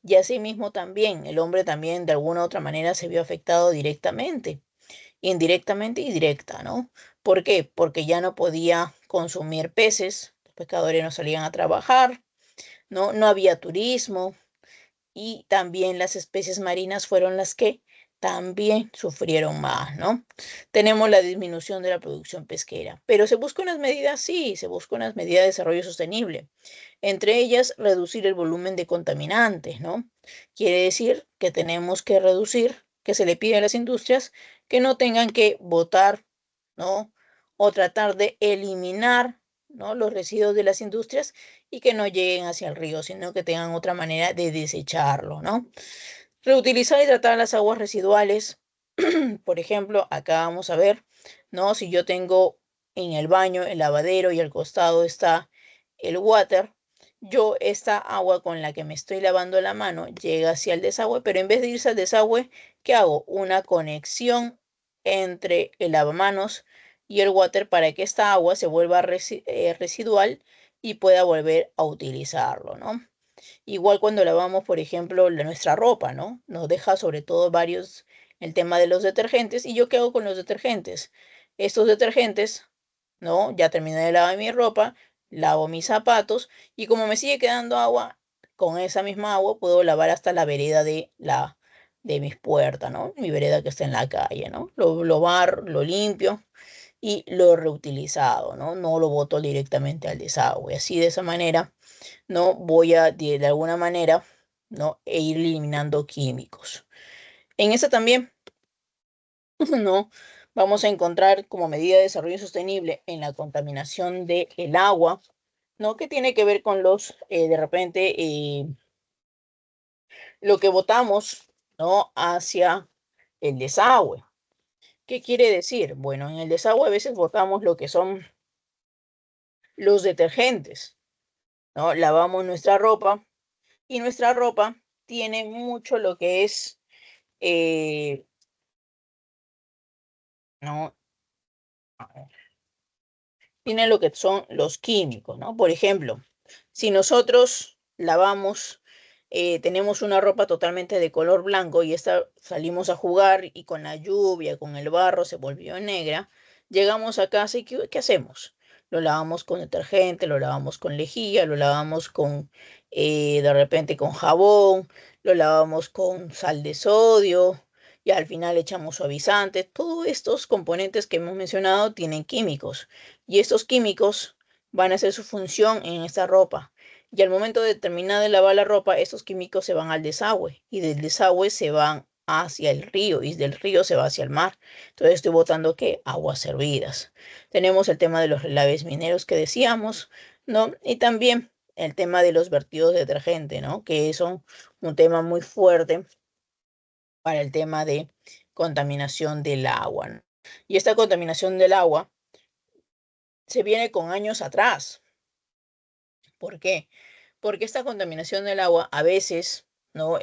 Y asimismo también, el hombre también de alguna u otra manera se vio afectado directamente, indirectamente y directa, ¿no? ¿Por qué? Porque ya no podía consumir peces, los pescadores no salían a trabajar, ¿no? No había turismo, y también las especies marinas fueron las que también sufrieron más, ¿no? Tenemos la disminución de la producción pesquera, pero se busca unas medidas, sí, se busca unas medidas de desarrollo sostenible, entre ellas reducir el volumen de contaminantes, ¿no? Quiere decir que tenemos que reducir, que se le pide a las industrias que no tengan que botar, ¿no? O tratar de eliminar, ¿no? Los residuos de las industrias y que no lleguen hacia el río, sino que tengan otra manera de desecharlo, ¿no? Reutilizar y tratar las aguas residuales. Por ejemplo, acá vamos a ver, ¿no? Si yo tengo en el baño el lavadero y al costado está el water, yo esta agua con la que me estoy lavando la mano llega hacia el desagüe, pero en vez de irse al desagüe, ¿qué hago? Una conexión entre el lavamanos y el water para que esta agua se vuelva residual y pueda volver a utilizarlo, ¿no? Igual cuando lavamos, por ejemplo, nuestra ropa, ¿no? Nos deja sobre todo varios el tema de los detergentes. ¿Y yo qué hago con los detergentes? Estos detergentes, ¿no? Ya terminé de lavar mi ropa, lavo mis zapatos y como me sigue quedando agua, con esa misma agua puedo lavar hasta la vereda de mis puertas, ¿no? Mi vereda que está en la calle, ¿no? Lo limpio y lo reutilizado, ¿no? No lo boto directamente al desagüe. Así de esa manera no voy a, de alguna manera, ¿no? Ir eliminando químicos. En esta también, ¿no? Vamos a encontrar como medida de desarrollo sostenible en la contaminación del agua, ¿no? Que tiene que ver con de repente, lo que botamos, ¿no? Hacia el desagüe. ¿Qué quiere decir? Bueno, en el desagüe a veces botamos lo que son los detergentes, ¿no? Lavamos nuestra ropa y nuestra ropa tiene mucho lo que es eh, ¿no? Tiene lo que son los químicos, ¿no? Por ejemplo, si nosotros lavamos, tenemos una ropa totalmente de color blanco y esta salimos a jugar y con la lluvia, con el barro se volvió negra, llegamos a casa y ¿qué hacemos? Lo lavamos con detergente, lo lavamos con lejía, lo lavamos con, de repente con jabón, lo lavamos con sal de sodio y al final echamos suavizantes. Todos estos componentes que hemos mencionado tienen químicos y estos químicos van a hacer su función en esta ropa. Y al momento de terminar de lavar la ropa, estos químicos se van al desagüe y del desagüe se van hacia el río y del río se va hacia el mar. Entonces estoy botando ¿qué? Aguas hervidas. Tenemos el tema de los relaves mineros que decíamos, ¿no? Y también el tema de los vertidos de detergente, ¿no? Que son un tema muy fuerte para el tema de contaminación del agua, ¿no? Y esta contaminación del agua se viene con años atrás. ¿Por qué? Porque esta contaminación del agua a veces, ¿no?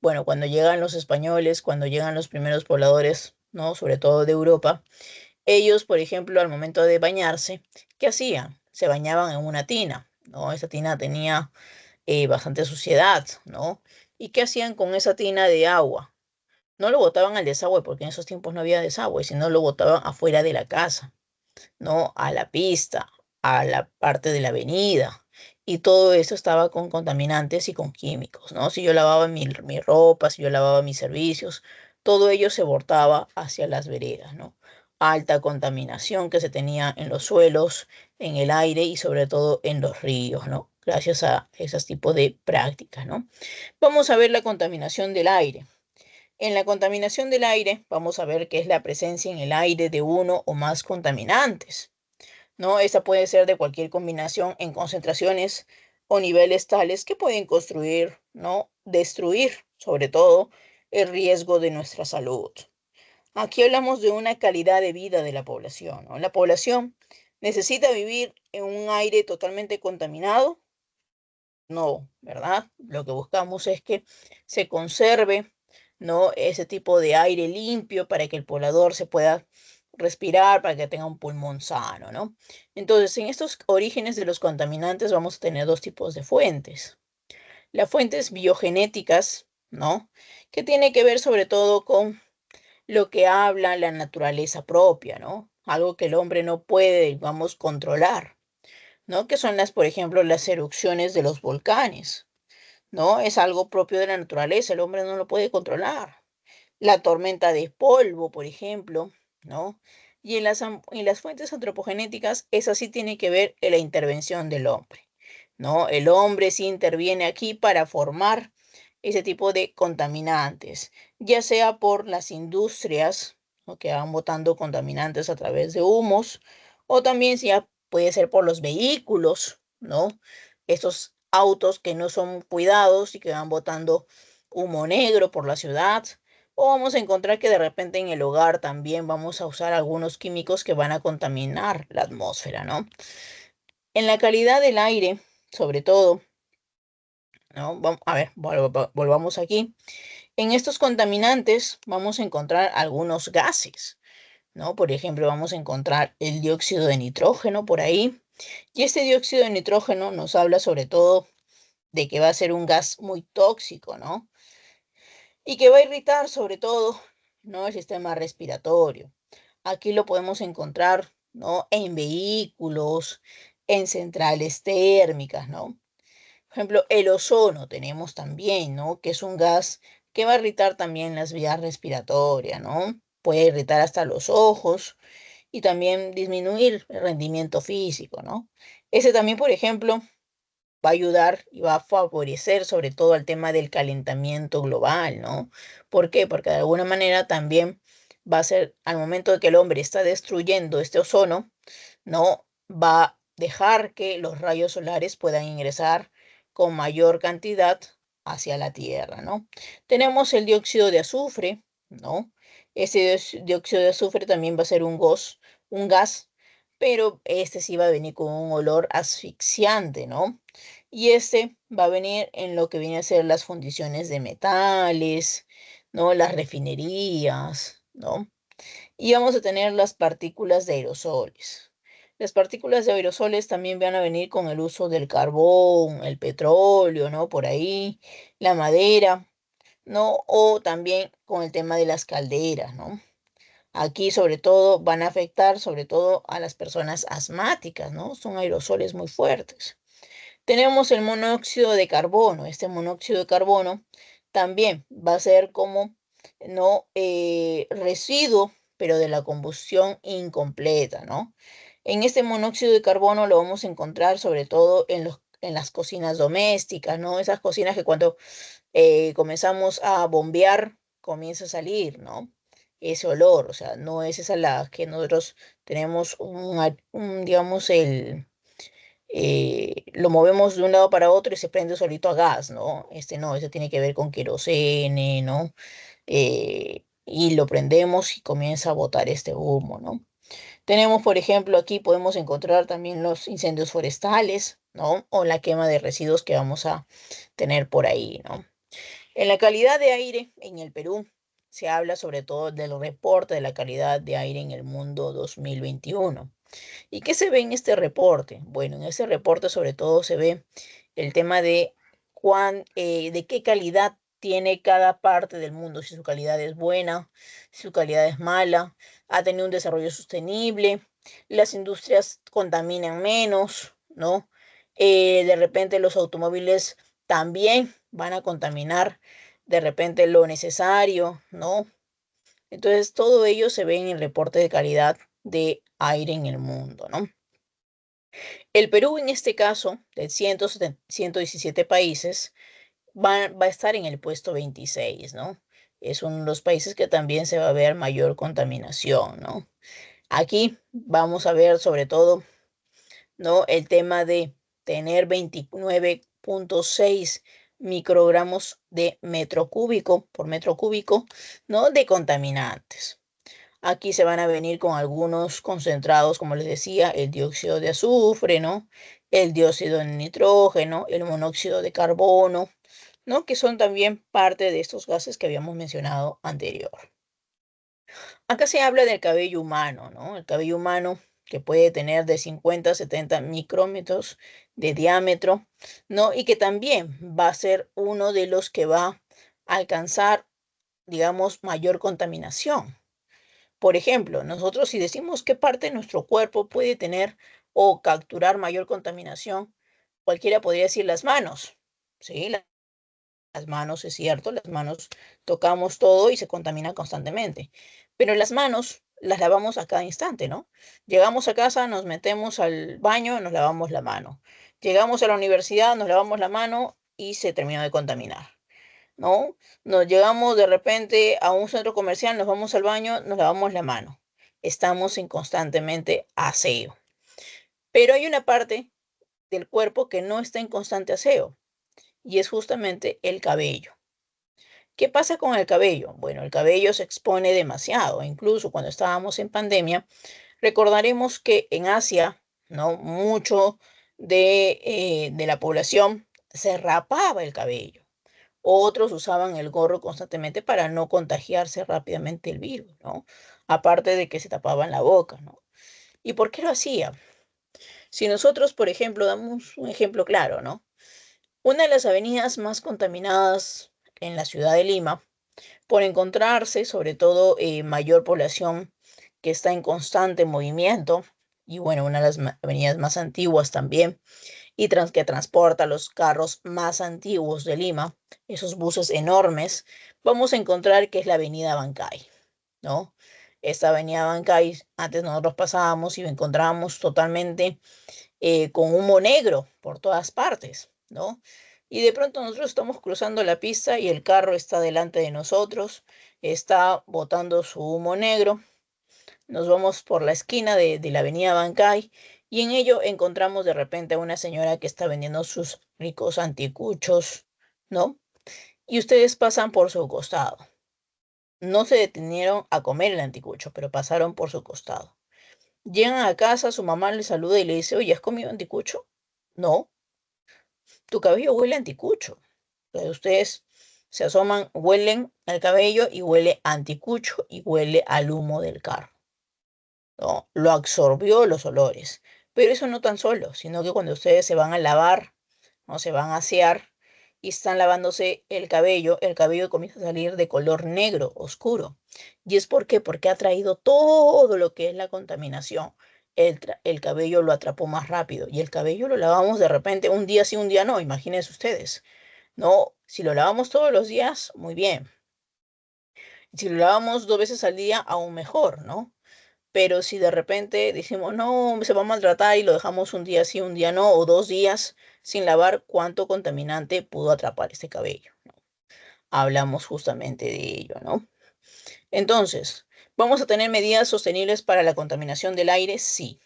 Bueno, cuando llegan los españoles, cuando llegan los primeros pobladores, ¿no? Sobre todo de Europa, ellos, por ejemplo, al momento de bañarse, ¿qué hacían? Se bañaban en una tina, ¿no? Esa tina tenía bastante suciedad, ¿no? ¿Y qué hacían con esa tina de agua? No lo botaban al desagüe porque en esos tiempos no había desagüe, sino lo botaban afuera de la casa, ¿no? A la pista, a la parte de la avenida. Y todo eso estaba con contaminantes y con químicos, ¿no? Si yo lavaba mi ropa, si yo lavaba mis servicios, todo ello se botaba hacia las veredas, ¿no? Alta contaminación que se tenía en los suelos, en el aire y sobre todo en los ríos, ¿no? Gracias a esos tipos de prácticas, ¿no? Vamos a ver la contaminación del aire. En la contaminación del aire, vamos a ver qué es la presencia en el aire de uno o más contaminantes, ¿no? Esta puede ser de cualquier combinación en concentraciones o niveles tales que pueden construir, ¿no? Destruir, sobre todo, el riesgo de nuestra salud. Aquí hablamos de una calidad de vida de la población, ¿no? La población necesita vivir en un aire totalmente contaminado. No, ¿verdad? Lo que buscamos es que se conserve, ¿no? Ese tipo de aire limpio para que el poblador se pueda respirar, para que tenga un pulmón sano, ¿no? Entonces, en estos orígenes de los contaminantes vamos a tener dos tipos de fuentes. Las fuentes biogenéticas, ¿no? Que tiene que ver sobre todo con lo que habla la naturaleza propia, ¿no? Algo que el hombre no puede, digamos, controlar, ¿no? Que son las, por ejemplo, las erupciones de los volcanes, ¿no? Es algo propio de la naturaleza, el hombre no lo puede controlar. La tormenta de polvo, por ejemplo, ¿no? Y en las fuentes antropogenéticas, esa sí tiene que ver en la intervención del hombre, ¿no? El hombre sí interviene aquí para formar ese tipo de contaminantes, ya sea por las industrias, ¿no? Que van botando contaminantes a través de humos, o también si ya puede ser por los vehículos, ¿no? Estos autos que no son cuidados y que van botando humo negro por la ciudad, o vamos a encontrar que de repente en el hogar también vamos a usar algunos químicos que van a contaminar la atmósfera, ¿no? En la calidad del aire, sobre todo, ¿no? A ver, volvamos aquí. En estos contaminantes vamos a encontrar algunos gases, ¿no? Por ejemplo, vamos a encontrar el dióxido de nitrógeno por ahí. Y este dióxido de nitrógeno nos habla sobre todo de que va a ser un gas muy tóxico, ¿no? Y que va a irritar sobre todo, ¿no? El sistema respiratorio. Aquí lo podemos encontrar, ¿no? En vehículos, en centrales térmicas, ¿no? Por ejemplo, el ozono tenemos también, ¿no? Que es un gas que va a irritar también las vías respiratorias, ¿no? Puede irritar hasta los ojos y también disminuir el rendimiento físico, ¿no? Ese también, por ejemplo, va a ayudar y va a favorecer sobre todo el tema del calentamiento global, ¿no? ¿Por qué? Porque de alguna manera también va a ser, al momento de que el hombre está destruyendo este ozono, no va a dejar que los rayos solares puedan ingresar con mayor cantidad hacia la Tierra, ¿no? Tenemos el dióxido de azufre, ¿no? Ese dióxido de azufre también va a ser un gas, pero este sí va a venir con un olor asfixiante, ¿no? Y este va a venir en lo que viene a ser las fundiciones de metales, ¿no? Las refinerías, ¿no? Y vamos a tener las partículas de aerosoles. Las partículas de aerosoles también van a venir con el uso del carbón, el petróleo, ¿no? Por ahí, la madera, ¿no? O también con el tema de las calderas, ¿no? Aquí sobre todo van a afectar sobre todo a las personas asmáticas, ¿no? Son aerosoles muy fuertes. Tenemos el monóxido de carbono. Este monóxido de carbono también va a ser como no residuo, pero de la combustión incompleta, ¿no? En este monóxido de carbono lo vamos a encontrar sobre todo en las cocinas domésticas, ¿no? Esas cocinas que cuando comenzamos a bombear comienza a salir, ¿no? Ese olor, o sea, no es esa la que nosotros tenemos digamos, lo movemos de un lado para otro y se prende solito a gas, ¿no? Este no, este tiene que ver con querosene, ¿no? Y lo prendemos y comienza a botar este humo, ¿no? Tenemos, por ejemplo, aquí podemos encontrar también los incendios forestales, ¿no? O la quema de residuos que vamos a tener por ahí, ¿no? En la calidad de aire en el Perú se habla sobre todo del reporte de la calidad de aire en el mundo 2021. ¿Y qué se ve en este reporte? Bueno, en este reporte sobre todo se ve el tema de de qué calidad tiene cada parte del mundo, si su calidad es buena, si su calidad es mala, ha tenido un desarrollo sostenible, las industrias contaminan menos, ¿no? De repente los automóviles también van a contaminar de repente lo necesario, ¿no? Entonces, todo ello se ve en el reporte de calidad de aire en el mundo, ¿no? El Perú, en este caso, de 117 países, va a estar en el puesto 26, ¿no? Es uno de los países que también se va a ver mayor contaminación, ¿no? Aquí vamos a ver sobre todo, ¿no? El tema de tener 29,6 microgramos de metro cúbico por metro cúbico, ¿no? De contaminantes. Aquí se van a venir con algunos concentrados, como les decía, el dióxido de azufre, ¿no? El dióxido de nitrógeno, el monóxido de carbono, ¿no? Que son también parte de estos gases que habíamos mencionado anterior. Acá se habla del cabello humano, ¿no? El cabello humano que puede tener de 50 a 70 micrómetros de diámetro, ¿no? Y que también va a ser uno de los que va a alcanzar, digamos, mayor contaminación. Por ejemplo, nosotros si decimos qué parte de nuestro cuerpo puede tener o capturar mayor contaminación, cualquiera podría decir las manos. Sí, las manos, es cierto, las manos tocamos todo y se contamina constantemente. Pero las manos las lavamos a cada instante, ¿no? Llegamos a casa, nos metemos al baño, nos lavamos la mano. Llegamos a la universidad, nos lavamos la mano y se terminó de contaminar, ¿no? Nos llegamos de repente a un centro comercial, nos vamos al baño, nos lavamos la mano. Estamos en constantemente aseo. Pero hay una parte del cuerpo que no está en constante aseo y es justamente el cabello. ¿Qué pasa con el cabello? Bueno, el cabello se expone demasiado. Incluso cuando estábamos en pandemia, recordaremos que en Asia, ¿no? Mucho de la población se rapaba el cabello. Otros usaban el gorro constantemente para no contagiarse rápidamente el virus, ¿no? Aparte de que se tapaban la boca, ¿no? ¿Y por qué lo hacían? Si nosotros, por ejemplo, damos un ejemplo claro, ¿no? Una de las avenidas más contaminadas en la ciudad de Lima, por encontrarse sobre todo mayor población que está en constante movimiento, y bueno, una de las avenidas más antiguas también, y que transporta los carros más antiguos de Lima, esos buses enormes, vamos a encontrar que es la avenida Bancay, ¿no? Esta avenida Bancay, antes nosotros pasábamos y encontrábamos totalmente con humo negro por todas partes, ¿no? Y de pronto nosotros estamos cruzando la pista y el carro está delante de nosotros, está botando su humo negro. Nos vamos por la esquina de la avenida Bancay y en ello encontramos de repente a una señora que está vendiendo sus ricos anticuchos, ¿no? Y ustedes pasan por su costado. No se detenieron a comer el anticucho, pero pasaron por su costado. Llegan a casa, su mamá le saluda y le dice, oye, ¿has comido anticucho? No, tu cabello huele a anticucho. Entonces ustedes se asoman, huelen al cabello y huele a anticucho y huele al humo del carro, ¿no? Lo absorbió los olores. Pero eso no tan solo, sino que cuando ustedes se van a lavar, no se van a asear y están lavándose el cabello comienza a salir de color negro, oscuro. ¿Y es por qué? Porque ha traído todo lo que es la contaminación. El cabello lo atrapó más rápido y el cabello lo lavamos de repente un día sí, un día no, imagínense ustedes. No, si lo lavamos todos los días, muy bien. Si lo lavamos 2 veces al día, aún mejor, ¿no? Pero si de repente decimos, no, se va a maltratar y lo dejamos un día sí, un día no, o 2 días sin lavar, ¿cuánto contaminante pudo atrapar este cabello? Hablamos justamente de ello, ¿no? Entonces, ¿vamos a tener medidas sostenibles para la contaminación del aire? Sí.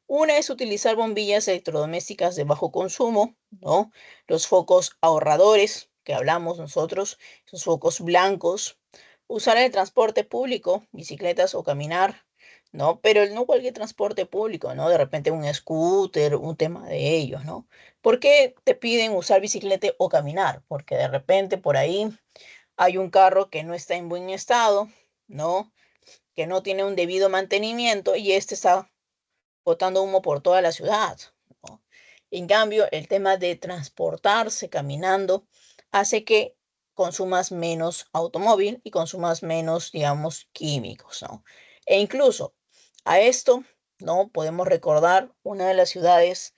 Una es utilizar bombillas electrodomésticas de bajo consumo, ¿no? Los focos ahorradores, que hablamos nosotros, esos focos blancos. Usar el transporte público, bicicletas o caminar, ¿no? Pero no cualquier transporte público, ¿no? De repente un scooter, un tema de ellos, ¿no? ¿Por qué te piden usar bicicleta o caminar? Porque de repente por ahí hay un carro que no está en buen estado, ¿no? Que no tiene un debido mantenimiento y este está botando humo por toda la ciudad, ¿no? En cambio, el tema de transportarse caminando hace que consumas menos automóvil y consumas menos, digamos, químicos, ¿no? E incluso a esto, ¿no? Podemos recordar una de las ciudades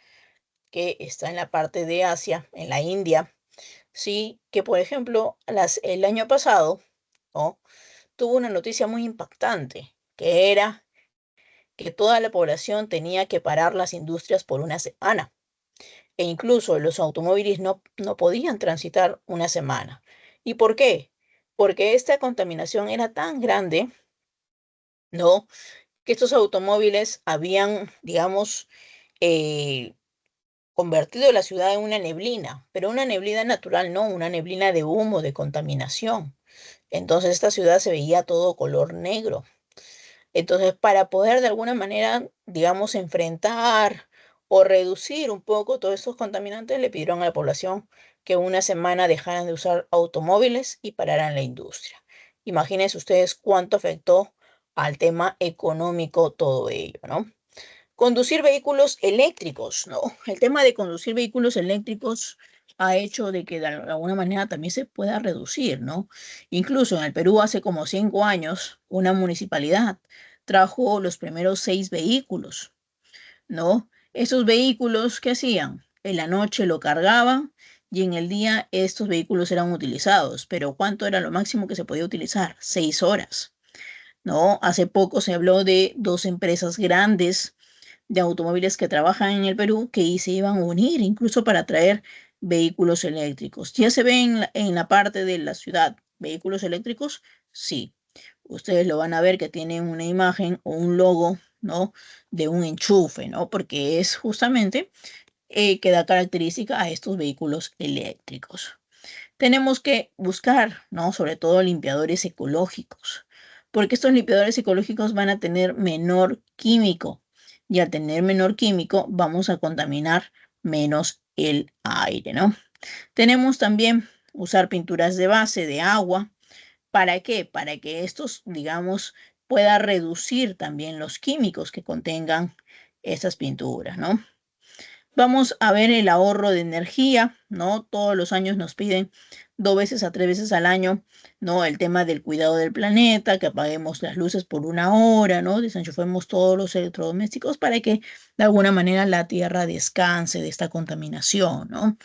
que está en la parte de Asia, en la India, sí, que por ejemplo, el año pasado, ¿no? Tuvo una noticia muy impactante, que era que toda la población tenía que parar las industrias por una semana e incluso los automóviles no podían transitar una semana. ¿Y por qué? Porque esta contaminación era tan grande, ¿no? Que estos automóviles habían, digamos, eh, convertido la ciudad en una neblina, pero una neblina natural, no, una neblina de humo, de contaminación. Entonces esta ciudad se veía todo color negro. Entonces, para poder de alguna manera, digamos, enfrentar o reducir un poco todos estos contaminantes, le pidieron a la población que una semana dejaran de usar automóviles y pararan la industria. Imagínense ustedes cuánto afectó al tema económico todo ello, ¿no? Conducir vehículos eléctricos, ¿no? El tema de conducir vehículos eléctricos ha hecho de que de alguna manera también se pueda reducir, ¿no? Incluso en el Perú hace como 5 años, una municipalidad trajo los primeros 6 vehículos, ¿no? Esos vehículos, ¿qué hacían? En la noche lo cargaban y en el día estos vehículos eran utilizados, pero ¿cuánto era lo máximo que se podía utilizar? 6 horas, ¿no? Hace poco se habló de 2 empresas grandes de automóviles que trabajan en el Perú que se iban a unir incluso para traer vehículos eléctricos. ¿Ya se ven en la parte de la ciudad vehículos eléctricos? Sí. Ustedes lo van a ver que tienen una imagen o un logo, ¿no? De un enchufe, ¿no? Porque es justamente que da característica a estos vehículos eléctricos. Tenemos que buscar, ¿no? Sobre todo limpiadores ecológicos, porque estos limpiadores ecológicos van a tener menor químico y al tener menor químico vamos a contaminar menos el aire, ¿no? Tenemos también usar pinturas de base de agua. ¿Para qué? Para que estos, digamos, pueda reducir también los químicos que contengan estas pinturas, ¿no? Vamos a ver el ahorro de energía, ¿no? Todos los años nos piden 2 veces a 3 veces al año, ¿no? El tema del cuidado del planeta, que apaguemos las luces por una hora, ¿no? Desenchufemos todos los electrodomésticos para que de alguna manera la Tierra descanse de esta contaminación, ¿no?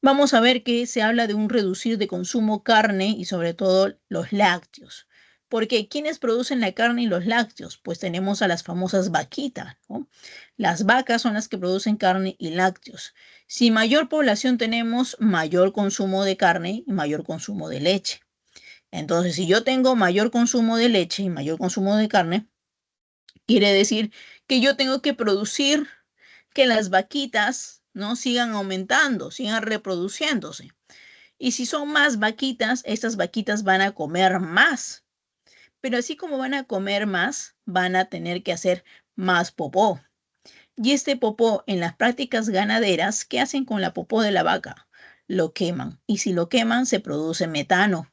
Vamos a ver que se habla de un reducir de consumo carne y sobre todo los lácteos. Porque ¿quiénes producen la carne y los lácteos? Pues tenemos a las famosas vaquitas, ¿no? Las vacas son las que producen carne y lácteos. Si mayor población tenemos, mayor consumo de carne y mayor consumo de leche. Entonces, si yo tengo mayor consumo de leche y mayor consumo de carne, quiere decir que yo tengo que producir que las vaquitas no sigan aumentando, sigan reproduciéndose. Y si son más vaquitas, estas vaquitas van a comer más. Pero así como van a comer más, van a tener que hacer más popó. Y este popó en las prácticas ganaderas, ¿qué hacen con la popó de la vaca? Lo queman. Y si lo queman, se produce metano.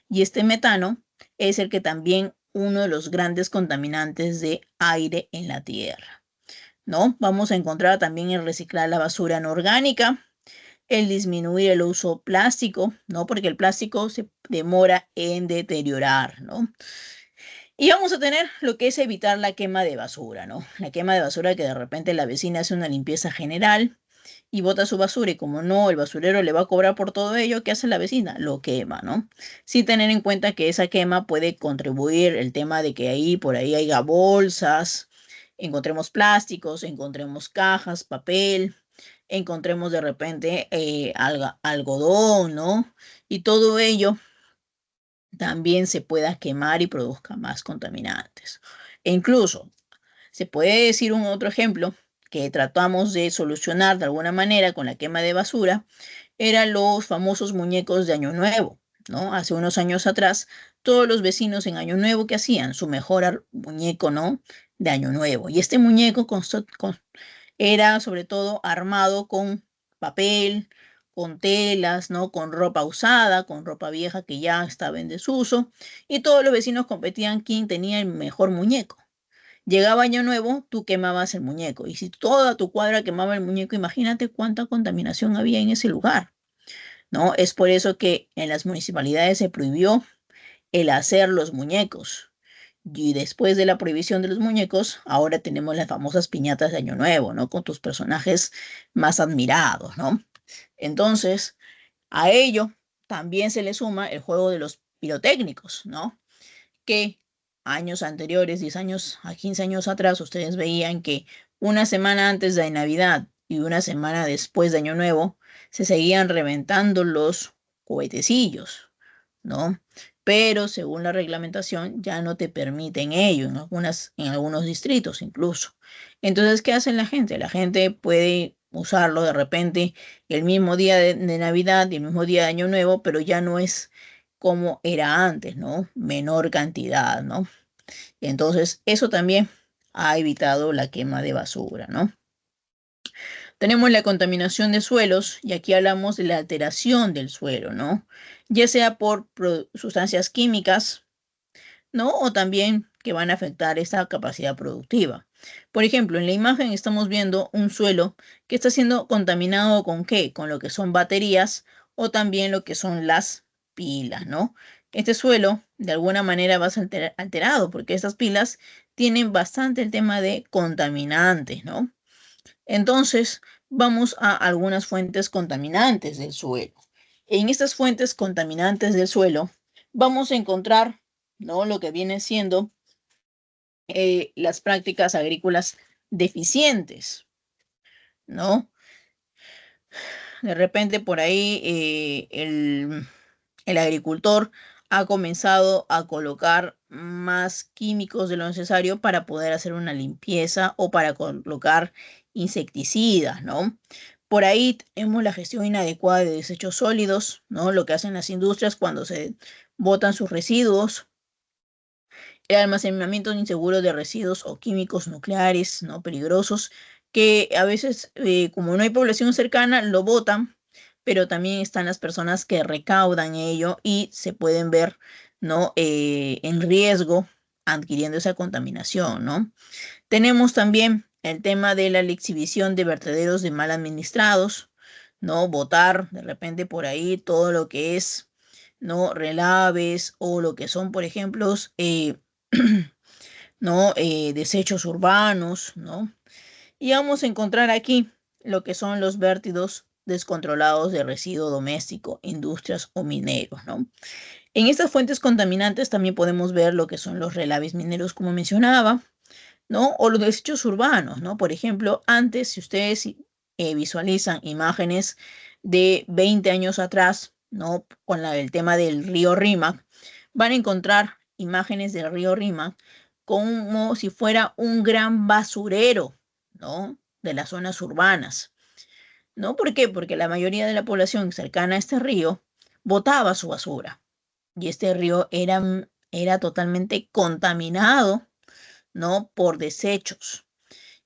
Y este metano es el que también uno de los grandes contaminantes de aire en la tierra, ¿no? Vamos a encontrar también el reciclar la basura no orgánica, el disminuir el uso plástico, ¿no? Porque el plástico se demora en deteriorar, ¿no? Y vamos a tener lo que es evitar la quema de basura, ¿no? La quema de basura que de repente la vecina hace una limpieza general y bota su basura y como no, el basurero le va a cobrar por todo ello, ¿qué hace la vecina? Lo quema, ¿no? Sin tener en cuenta que esa quema puede contribuir el tema de que ahí, por ahí haya bolsas, encontremos plásticos, encontremos cajas, papel, encontremos de repente algodón, ¿no? Y todo ello también se pueda quemar y produzca más contaminantes. E incluso se puede decir un otro ejemplo que tratamos de solucionar de alguna manera con la quema de basura, eran los famosos muñecos de Año Nuevo, ¿no? Hace unos años atrás, todos los vecinos en Año Nuevo, ¿qué hacían? Su mejor muñeco, ¿no? De Año Nuevo. Y este muñeco era sobre todo armado con papel, con telas, ¿no? Con ropa usada, con ropa vieja que ya estaba en desuso, y todos los vecinos competían quién tenía el mejor muñeco. Llegaba Año Nuevo, tú quemabas el muñeco, y si toda tu cuadra quemaba el muñeco, imagínate cuánta contaminación había en ese lugar, ¿no? Es por eso que en las municipalidades se prohibió el hacer los muñecos. Y después de la prohibición de los muñecos, ahora tenemos las famosas piñatas de Año Nuevo, ¿no? Con tus personajes más admirados, ¿no? Entonces, a ello también se le suma el juego de los pirotécnicos, ¿no? Que años anteriores, 10 años a 15 años atrás, ustedes veían que una semana antes de Navidad y una semana después de Año Nuevo, se seguían reventando los cohetecillos, ¿no? Pero según la reglamentación ya no te permiten ello en algunos distritos incluso. Entonces, ¿qué hace la gente? La gente puede usarlo de repente el mismo día de Navidad y el mismo día de Año Nuevo, pero ya no es como era antes, ¿no? Menor cantidad, ¿no? Entonces, eso también ha evitado la quema de basura, ¿no? Tenemos la contaminación de suelos y aquí hablamos de la alteración del suelo, ¿no? Ya sea por sustancias químicas, ¿no? O también que van a afectar esa capacidad productiva. Por ejemplo, en la imagen estamos viendo un suelo que está siendo contaminado con ¿qué? Con lo que son baterías o también lo que son las pilas, ¿no? Este suelo de alguna manera va a ser alterado porque estas pilas tienen bastante el tema de contaminantes, ¿no? Entonces, vamos a algunas fuentes contaminantes del suelo. En estas fuentes contaminantes del suelo vamos a encontrar, ¿no? Lo que viene siendo las prácticas agrícolas deficientes, ¿no? De repente por ahí el agricultor ha comenzado a colocar más químicos de lo necesario para poder hacer una limpieza o para colocar insecticidas, ¿no? Por ahí tenemos la gestión inadecuada de desechos sólidos, ¿no? Lo que hacen las industrias cuando se botan sus residuos, el almacenamiento inseguro de residuos o químicos nucleares, ¿no? Peligrosos, que a veces, como no hay población cercana, lo botan, pero también están las personas que recaudan ello y se pueden ver, ¿no? En riesgo adquiriendo esa contaminación, ¿no? Tenemos también el tema de la exhibición de vertederos de mal administrados, ¿no? Botar de repente por ahí todo lo que es, ¿no? Relaves o lo que son, por ejemplo, ¿no? Desechos urbanos, ¿no? Y vamos a encontrar aquí lo que son los vértidos descontrolados de residuo doméstico, industrias o mineros, ¿no? En estas fuentes contaminantes también podemos ver lo que son los relaves mineros, como mencionaba, ¿no? O los desechos urbanos, ¿no? Por ejemplo, antes, si ustedes visualizan imágenes de 20 años atrás, ¿no? Con el tema del río Rímac, van a encontrar imágenes del río Rímac como si fuera un gran basurero, ¿no? De las zonas urbanas, ¿no? ¿Por qué? Porque la mayoría de la población cercana a este río botaba su basura y este río era totalmente contaminado, ¿no? Por desechos.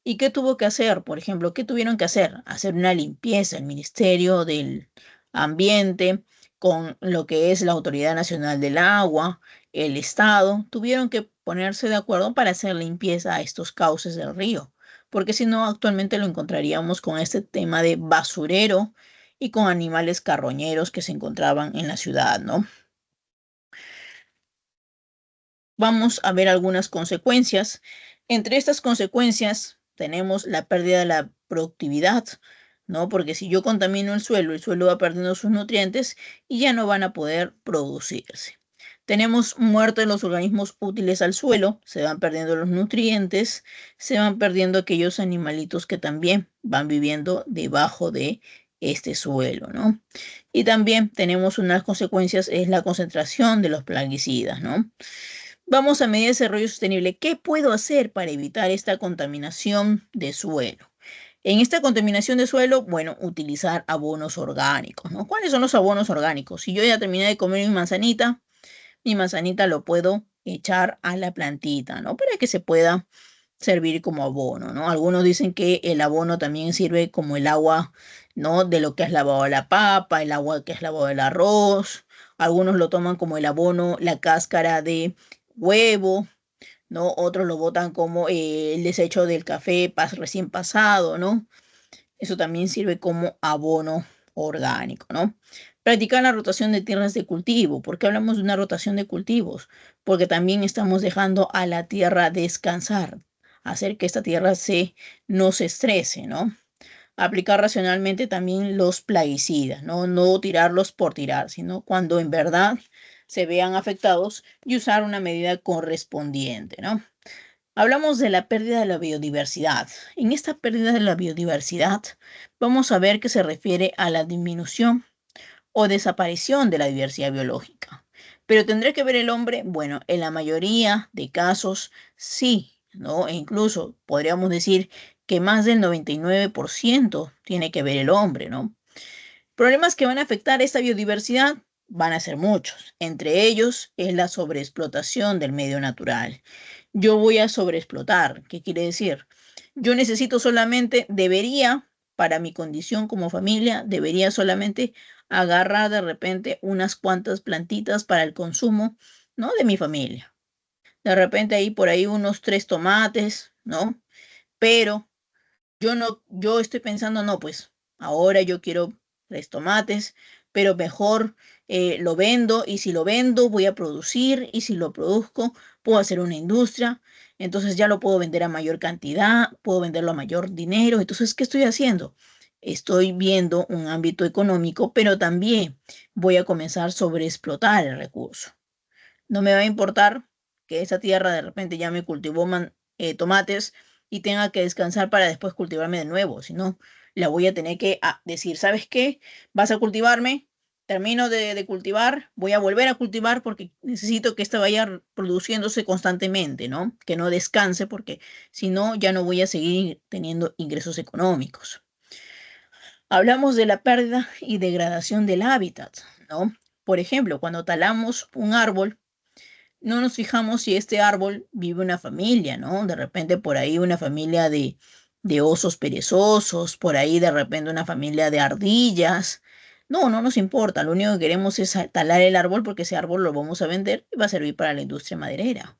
¿Y qué tuvo que hacer? Por ejemplo, ¿qué tuvieron que hacer? Hacer una limpieza, el Ministerio del Ambiente, con lo que es la Autoridad Nacional del Agua, el Estado, tuvieron que ponerse de acuerdo para hacer limpieza a estos cauces del río, porque si no, actualmente lo encontraríamos con este tema de basurero y con animales carroñeros que se encontraban en la ciudad, ¿no? Vamos a ver algunas consecuencias. Entre estas consecuencias tenemos la pérdida de la productividad, ¿no? Porque si yo contamino el suelo va perdiendo sus nutrientes y ya no van a poder producirse. Tenemos muerte de los organismos útiles al suelo, se van perdiendo los nutrientes, se van perdiendo aquellos animalitos que también van viviendo debajo de este suelo, ¿no? Y también tenemos unas consecuencias, es la concentración de los plaguicidas, ¿no? Vamos a medir el desarrollo sostenible. ¿Qué puedo hacer para evitar esta contaminación de suelo? En esta contaminación de suelo, bueno, utilizar abonos orgánicos, ¿no? ¿Cuáles son los abonos orgánicos? Si yo ya terminé de comer mi manzanita lo puedo echar a la plantita, ¿no? Para que se pueda servir como abono, ¿no? Algunos dicen que el abono también sirve como el agua, ¿no? De lo que has lavado la papa, el agua que has lavado el arroz. Algunos lo toman como el abono, la cáscara de huevo, ¿no? Otros lo botan como el desecho del café recién pasado, ¿no? Eso también sirve como abono orgánico, ¿no? Practicar la rotación de tierras de cultivo. ¿Por qué hablamos de una rotación de cultivos? Porque también estamos dejando a la tierra descansar, hacer que esta tierra no se estrese, ¿no? Aplicar racionalmente también los plaguicidas, ¿no? No tirarlos por tirar, sino cuando en verdad se vean afectados y usar una medida correspondiente, ¿no? Hablamos de la pérdida de la biodiversidad. En esta pérdida de la biodiversidad vamos a ver que se refiere a la disminución o desaparición de la diversidad biológica. Pero ¿tendrá que ver el hombre? Bueno, en la mayoría de casos sí, ¿no? E incluso podríamos decir que más del 99% tiene que ver el hombre, ¿no? Problemas que van a afectar esta biodiversidad van a ser muchos. Entre ellos es la sobreexplotación del medio natural. Yo voy a sobreexplotar. ¿Qué quiere decir? Yo necesito solamente, para mi condición como familia, debería solamente agarrar de repente unas cuantas plantitas para el consumo, ¿no? De mi familia. De repente ahí por ahí unos 3 tomates, ¿no? pero yo estoy pensando, no, pues ahora yo quiero 3 tomates, pero mejor lo vendo y si lo vendo voy a producir y si lo produzco puedo hacer una industria, entonces ya lo puedo vender a mayor cantidad, puedo venderlo a mayor dinero. Entonces, ¿qué estoy haciendo? Estoy viendo un ámbito económico, pero también voy a comenzar a sobreexplotar el recurso. No me va a importar que esa tierra de repente ya me cultivó tomates y tenga que descansar para después cultivarme de nuevo, sino la voy a tener que decir, ¿sabes qué? Vas a cultivarme, termino de cultivar, voy a volver a cultivar porque necesito que esta vaya produciéndose constantemente, ¿no? Que no descanse porque si no, ya no voy a seguir teniendo ingresos económicos. Hablamos de la pérdida y degradación del hábitat, ¿no? Por ejemplo, cuando talamos un árbol, no nos fijamos si este árbol vive una familia, ¿no? De repente por ahí una familia de osos perezosos, por ahí de repente una familia de ardillas. No, no nos importa, lo único que queremos es talar el árbol porque ese árbol lo vamos a vender y va a servir para la industria maderera.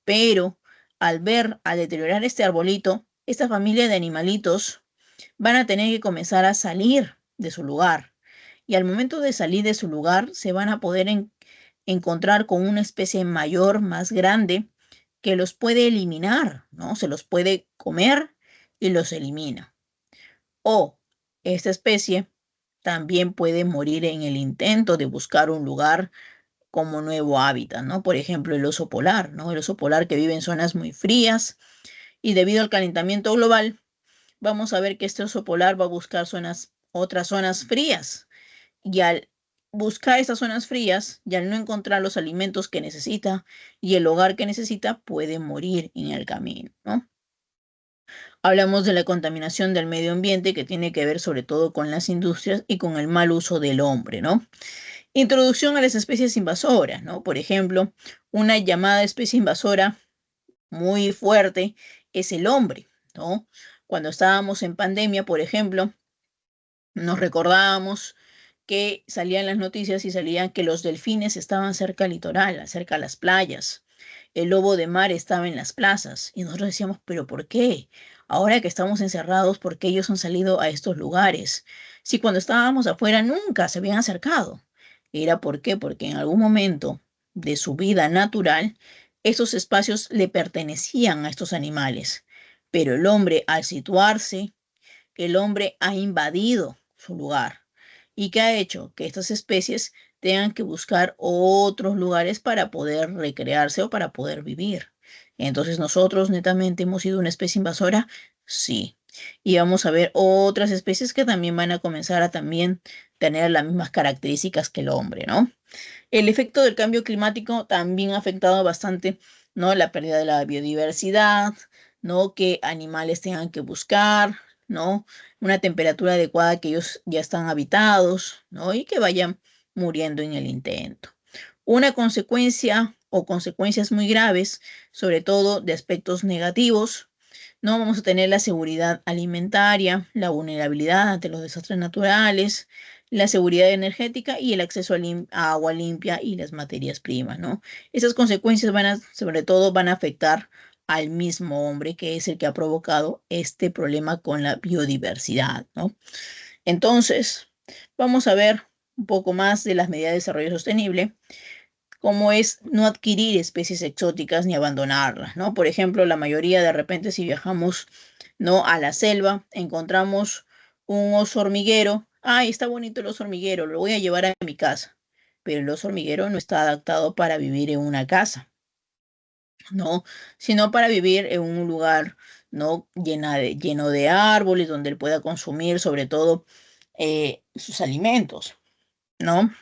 Pero al deteriorar este arbolito, esta familia de animalitos van a tener que comenzar a salir de su lugar. Y al momento de salir de su lugar, se van a poder encontrar con una especie mayor, más grande, que los puede eliminar, ¿no? Se los puede comer y los elimina. O esta especie también puede morir en el intento de buscar un lugar como nuevo hábitat, ¿no? Por ejemplo, el oso polar, ¿no? El oso polar que vive en zonas muy frías y debido al calentamiento global, vamos a ver que este oso polar va a buscar otras zonas frías. Y al buscar estas zonas frías y al no encontrar los alimentos que necesita y el hogar que necesita, puede morir en el camino, ¿no? Hablamos de la contaminación del medio ambiente que tiene que ver sobre todo con las industrias y con el mal uso del hombre, ¿no? Introducción a las especies invasoras, ¿no? Por ejemplo, una llamada especie invasora muy fuerte es el hombre, ¿no? Cuando estábamos en pandemia, por ejemplo, nos recordábamos que salían las noticias y salían que los delfines estaban cerca al litoral, cerca a las playas. El lobo de mar estaba en las plazas y nosotros decíamos, ¿pero por qué? Ahora que estamos encerrados, ¿por qué ellos han salido a estos lugares? Si cuando estábamos afuera nunca se habían acercado. Era ¿por qué? Porque en algún momento de su vida natural, esos espacios le pertenecían a estos animales. Pero el hombre, al situarse, el hombre ha invadido su lugar y que ha hecho que estas especies tengan que buscar otros lugares para poder recrearse o para poder vivir. Entonces nosotros netamente hemos sido una especie invasora, sí. Y vamos a ver otras especies que también van a comenzar a también tener las mismas características que el hombre, ¿no? El efecto del cambio climático también ha afectado bastante, ¿no? La pérdida de la biodiversidad, ¿no? Que animales tengan que buscar, ¿no? Una temperatura adecuada que ellos ya están habitados, ¿no? Y que vayan muriendo en el intento. Una consecuencia o consecuencias muy graves, sobre todo de aspectos negativos, no vamos a tener la seguridad alimentaria, la vulnerabilidad ante los desastres naturales, la seguridad energética y el acceso a agua limpia y las materias primas, ¿no? Esas consecuencias sobre todo, van a afectar al mismo hombre que es el que ha provocado este problema con la biodiversidad, ¿no? Entonces, vamos a ver un poco más de las medidas de desarrollo sostenible como es no adquirir especies exóticas ni abandonarlas, ¿no? Por ejemplo, la mayoría de repente si viajamos, ¿no? A la selva, encontramos un oso hormiguero. Ay, está bonito el oso hormiguero, lo voy a llevar a mi casa. Pero el oso hormiguero no está adaptado para vivir en una casa, ¿no? Sino para vivir en un lugar, ¿no? Lleno de árboles, donde él pueda consumir sobre todo sus alimentos, ¿no?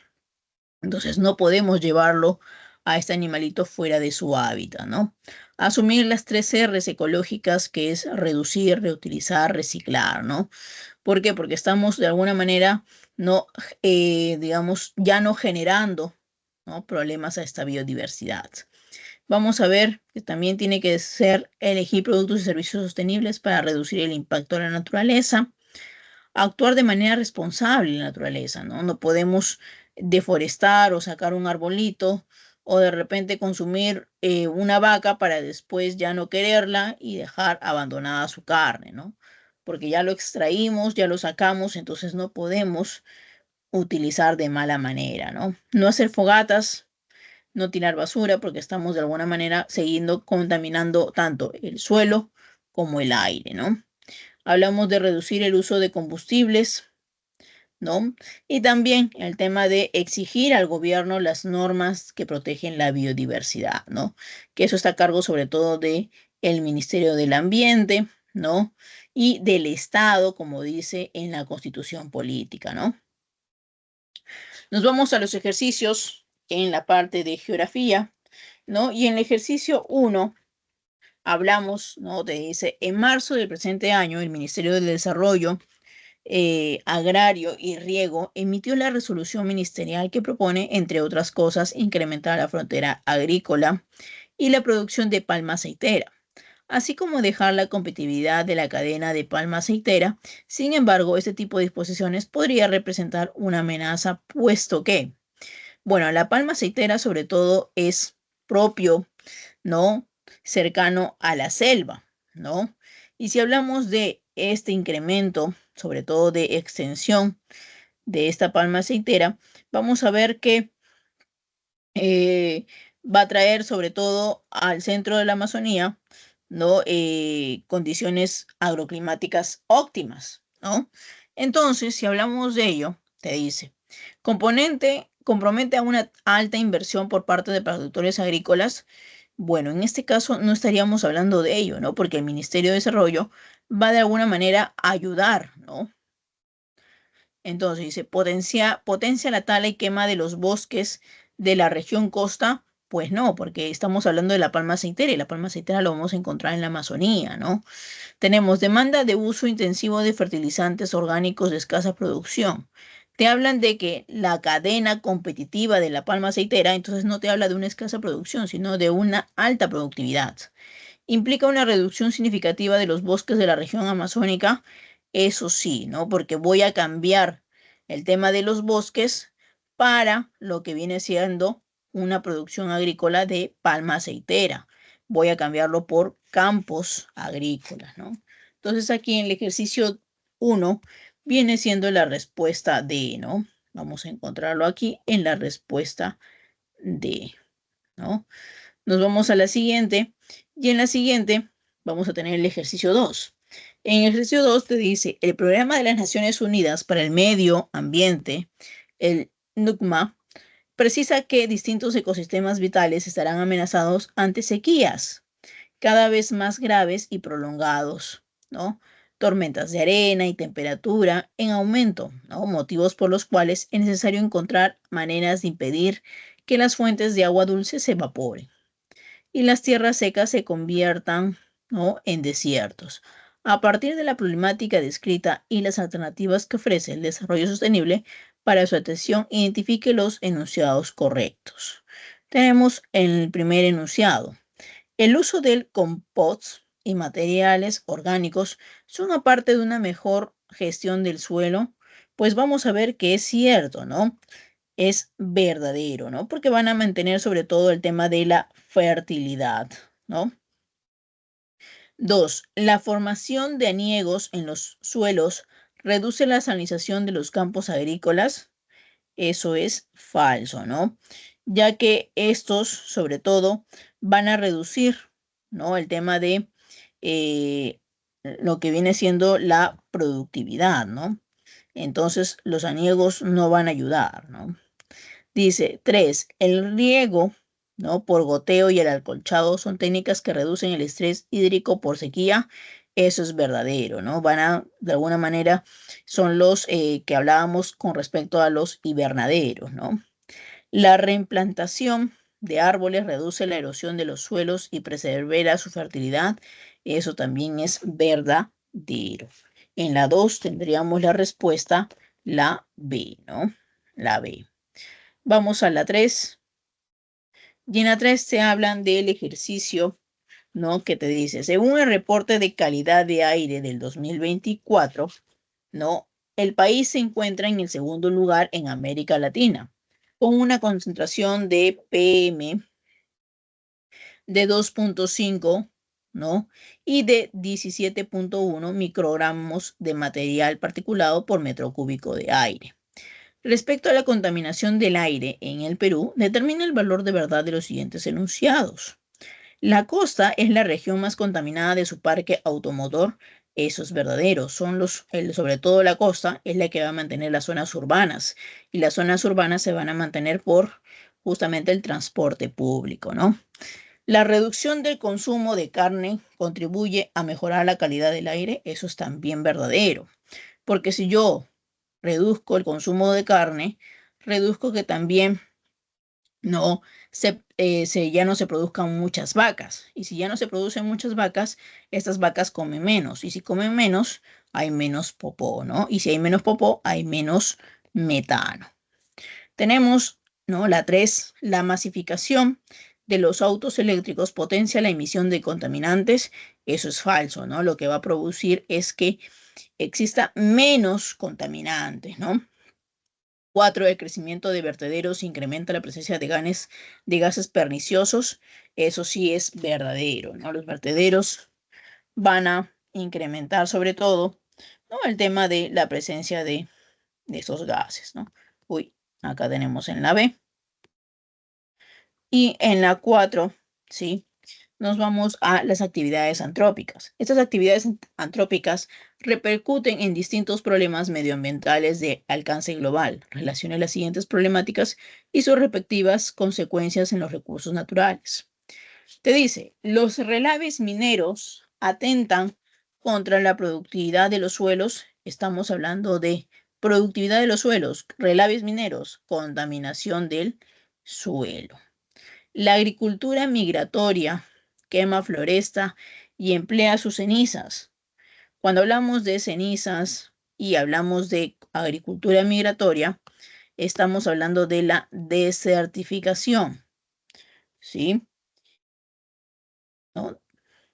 Entonces no podemos llevarlo a este animalito fuera de su hábitat, ¿no? Asumir las 3 R's ecológicas que es reducir, reutilizar, reciclar, ¿no? ¿Por qué? Porque estamos de alguna manera, no, digamos, ya no generando, ¿no? Problemas a esta biodiversidad. Vamos a ver que también tiene que ser elegir productos y servicios sostenibles para reducir el impacto de la naturaleza, actuar de manera responsable en la naturaleza, ¿no? No podemos deforestar o sacar un arbolito, o de repente consumir una vaca para después ya no quererla y dejar abandonada su carne, ¿no? Porque ya lo extraímos, ya lo sacamos, entonces no podemos utilizar de mala manera, ¿no? No hacer fogatas, no tirar basura, porque estamos de alguna manera siguiendo contaminando tanto el suelo como el aire, ¿no? Hablamos de reducir el uso de combustibles, ¿no? Y también el tema de exigir al gobierno las normas que protegen la biodiversidad, ¿no? Que eso está a cargo sobre todo de el Ministerio del Ambiente, ¿no? Y del Estado, como dice en la Constitución Política, ¿no? Nos vamos a los ejercicios en la parte de geografía, ¿no? Y en el ejercicio 1 hablamos, ¿no? Te dice, en marzo del presente año, el Ministerio del Desarrollo Agrario y Riego emitió la resolución ministerial que propone, entre otras cosas, incrementar la frontera agrícola y la producción de palma aceitera, así como dejar la competitividad de la cadena de palma aceitera. Sin embargo, este tipo de disposiciones podría representar una amenaza, puesto que, bueno, la palma aceitera sobre todo es propio, ¿no? Cercano a la selva, ¿no? Y si hablamos de este incremento, sobre todo de extensión de esta palma aceitera, vamos a ver que eh, va a traer sobre todo al centro de la Amazonía, ¿no? Condiciones agroclimáticas óptimas, ¿no? Entonces, si hablamos de ello, te dice, compromete a una alta inversión por parte de productores agrícolas. Bueno, en este caso no estaríamos hablando de ello, ¿no? Porque el Ministerio de Desarrollo va de alguna manera a ayudar, ¿no? Entonces dice, potencia la tala y quema de los bosques de la región costa. Pues no, porque estamos hablando de la palma aceitera y la palma aceitera lo vamos a encontrar en la Amazonía, ¿no? Tenemos demanda de uso intensivo de fertilizantes orgánicos de escasa producción. Te hablan de que la cadena competitiva de la palma aceitera, entonces no te habla de una escasa producción, sino de una alta productividad. Implica una reducción significativa de los bosques de la región amazónica, eso sí, ¿no? Porque voy a cambiar el tema de los bosques para lo que viene siendo una producción agrícola de palma aceitera. Voy a cambiarlo por campos agrícolas, ¿no? Entonces aquí en el ejercicio 1 viene siendo la respuesta D, ¿no? Vamos a encontrarlo aquí en la respuesta D, ¿no? Nos vamos a la siguiente y en la siguiente vamos a tener el ejercicio 2. En el ejercicio 2 te dice, el Programa de las Naciones Unidas para el Medio Ambiente, el NUCMA, precisa que distintos ecosistemas vitales estarán amenazados ante sequías cada vez más graves y prolongados, ¿no? Tormentas de arena y temperatura en aumento, ¿no? Motivos por los cuales es necesario encontrar maneras de impedir que las fuentes de agua dulce se evaporen y las tierras secas se conviertan, ¿no? En desiertos. A partir de la problemática descrita y las alternativas que ofrece el desarrollo sostenible, para su atención identifique los enunciados correctos. Tenemos el primer enunciado. El uso del compost y materiales orgánicos son aparte de una mejor gestión del suelo, pues vamos a ver que es cierto, ¿no? Es verdadero, ¿no? Porque van a mantener sobre todo el tema de la fertilidad, ¿no? Dos, la formación de aniegos en los suelos reduce la salinización de los campos agrícolas. Eso es falso, ¿no? Ya que estos, sobre todo, van a reducir, ¿no? El tema de lo que viene siendo la productividad, ¿no? Entonces, los aniegos no van a ayudar, ¿no? Dice, 3, el riego, ¿no? Por goteo y el acolchado son técnicas que reducen el estrés hídrico por sequía. Eso es verdadero, ¿no? Van a, de alguna manera, son los que hablábamos con respecto a los invernaderos, ¿no? La reimplantación de árboles reduce la erosión de los suelos y preserva su fertilidad. Eso también es verdadero. En la 2 tendríamos la respuesta, la B, ¿no? La B. Vamos a la 3. Y en la 3 te hablan del ejercicio, ¿no? Que te dice, según el reporte de calidad de aire del 2024, ¿no? El país se encuentra en el segundo lugar en América Latina, con una concentración de PM de 2.5, ¿no? Y de 17.1 microgramos de material particulado por metro cúbico de aire. Respecto a la contaminación del aire en el Perú, determina el valor de verdad de los siguientes enunciados. La costa es la región más contaminada de su parque automotor. Eso es verdadero. Sobre todo la costa es la que va a mantener las zonas urbanas. Y las zonas urbanas se van a mantener por justamente el transporte público, ¿no? La reducción del consumo de carne contribuye a mejorar la calidad del aire. Eso es también verdadero. Porque si yo reduzco el consumo de carne, reduzco que también no ya no se produzcan muchas vacas. Y si ya no se producen muchas vacas, estas vacas comen menos. Y si comen menos, hay menos popó, ¿no? Y si hay menos popó, hay menos metano. Tenemos, ¿no? La 3, la masificación de los autos eléctricos potencia la emisión de contaminantes. Eso es falso, ¿no? Lo que va a producir es que exista menos contaminantes, ¿no? 4, el crecimiento de vertederos incrementa la presencia de gases perniciosos. Eso sí es verdadero, ¿no? Los vertederos van a incrementar sobre todo, ¿no? El tema de la presencia de esos gases, ¿no? Uy, acá tenemos en la B. Y en la 4, ¿sí? Nos vamos a las actividades antrópicas. Estas actividades antrópicas repercuten en distintos problemas medioambientales de alcance global. Relaciona las siguientes problemáticas y sus respectivas consecuencias en los recursos naturales. Te dice, los relaves mineros atentan contra la productividad de los suelos. Estamos hablando de productividad de los suelos, relaves mineros, contaminación del suelo. La agricultura migratoria quema floresta y emplea sus cenizas. Cuando hablamos de cenizas y hablamos de agricultura migratoria, estamos hablando de la desertificación, ¿sí? ¿No?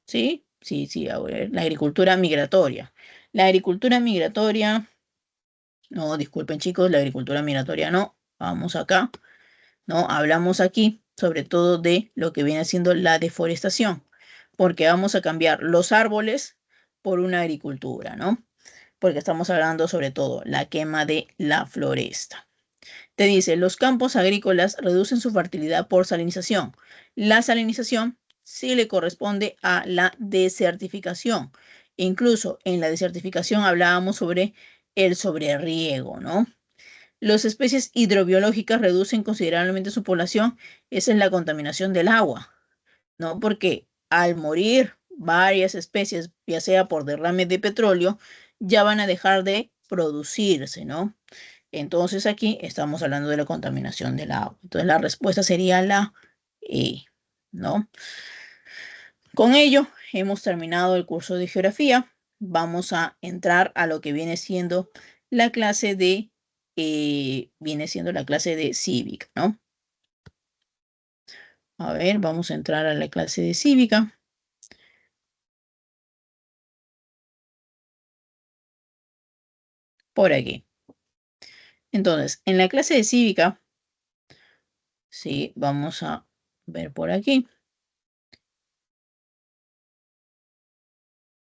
¿Sí? Sí, sí, a ver, la agricultura migratoria. La agricultura migratoria, no, disculpen chicos, la agricultura migratoria no, vamos acá, ¿no? Hablamos aquí sobre todo de lo que viene siendo la deforestación, porque vamos a cambiar los árboles por una agricultura, ¿no? Porque estamos hablando sobre todo la quema de la floresta. Te dice, los campos agrícolas reducen su fertilidad por salinización. La salinización sí le corresponde a la desertificación. Incluso en la desertificación hablábamos sobre el sobreriego, ¿no? Las especies hidrobiológicas reducen considerablemente su población. Esa es la contaminación del agua, ¿no? Porque al morir varias especies, ya sea por derrame de petróleo, ya van a dejar de producirse, ¿no? Entonces aquí estamos hablando de la contaminación del agua. Entonces la respuesta sería la E, ¿no? Con ello hemos terminado el curso de geografía. Vamos a entrar a lo que viene siendo la clase de cívica, ¿no? A ver, vamos a entrar a la clase de cívica. Por aquí. Entonces, en la clase de cívica, sí, vamos a ver por aquí.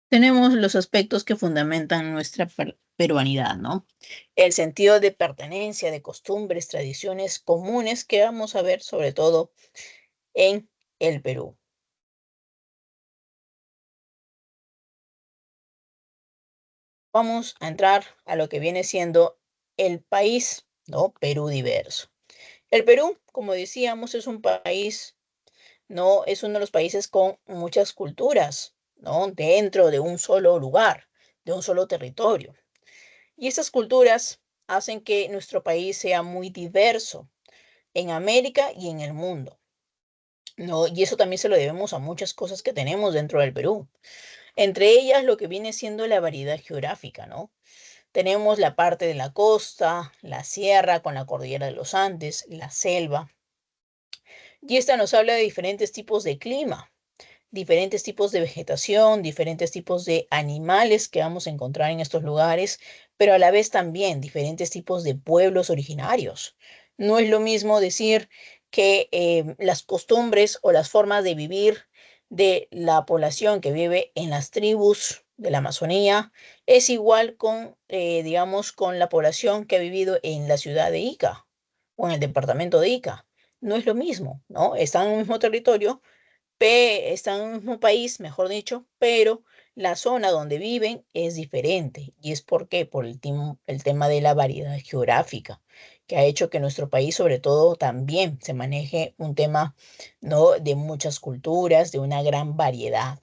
Tenemos los aspectos que fundamentan nuestra peruanidad, ¿no? El sentido de pertenencia, de costumbres, tradiciones comunes que vamos a ver sobre todo en el Perú. Vamos a entrar a lo que viene siendo el país, ¿no? Perú diverso. El Perú, como decíamos, es un país, ¿no? Es uno de los países con muchas culturas, ¿no? Dentro de un solo lugar, de un solo territorio. Y estas culturas hacen que nuestro país sea muy diverso en América y en el mundo, ¿no? Y eso también se lo debemos a muchas cosas que tenemos dentro del Perú. Entre ellas lo que viene siendo la variedad geográfica, ¿no? Tenemos la parte de la costa, la sierra con la cordillera de los Andes, la selva. Y esta nos habla de diferentes tipos de clima, diferentes tipos de vegetación, diferentes tipos de animales que vamos a encontrar en estos lugares, pero a la vez también diferentes tipos de pueblos originarios. No es lo mismo decir que las costumbres o las formas de vivir de la población que vive en las tribus de la Amazonía es igual con, digamos, con la población que ha vivido en la ciudad de Ica o en el departamento de Ica. No es lo mismo, ¿no? Están en un mismo territorio, están en el mismo país, mejor dicho, pero la zona donde viven es diferente. ¿Y es por qué? Por el tema de la variedad geográfica, que ha hecho que nuestro país, sobre todo, también se maneje un tema, ¿no?, de muchas culturas, de una gran variedad.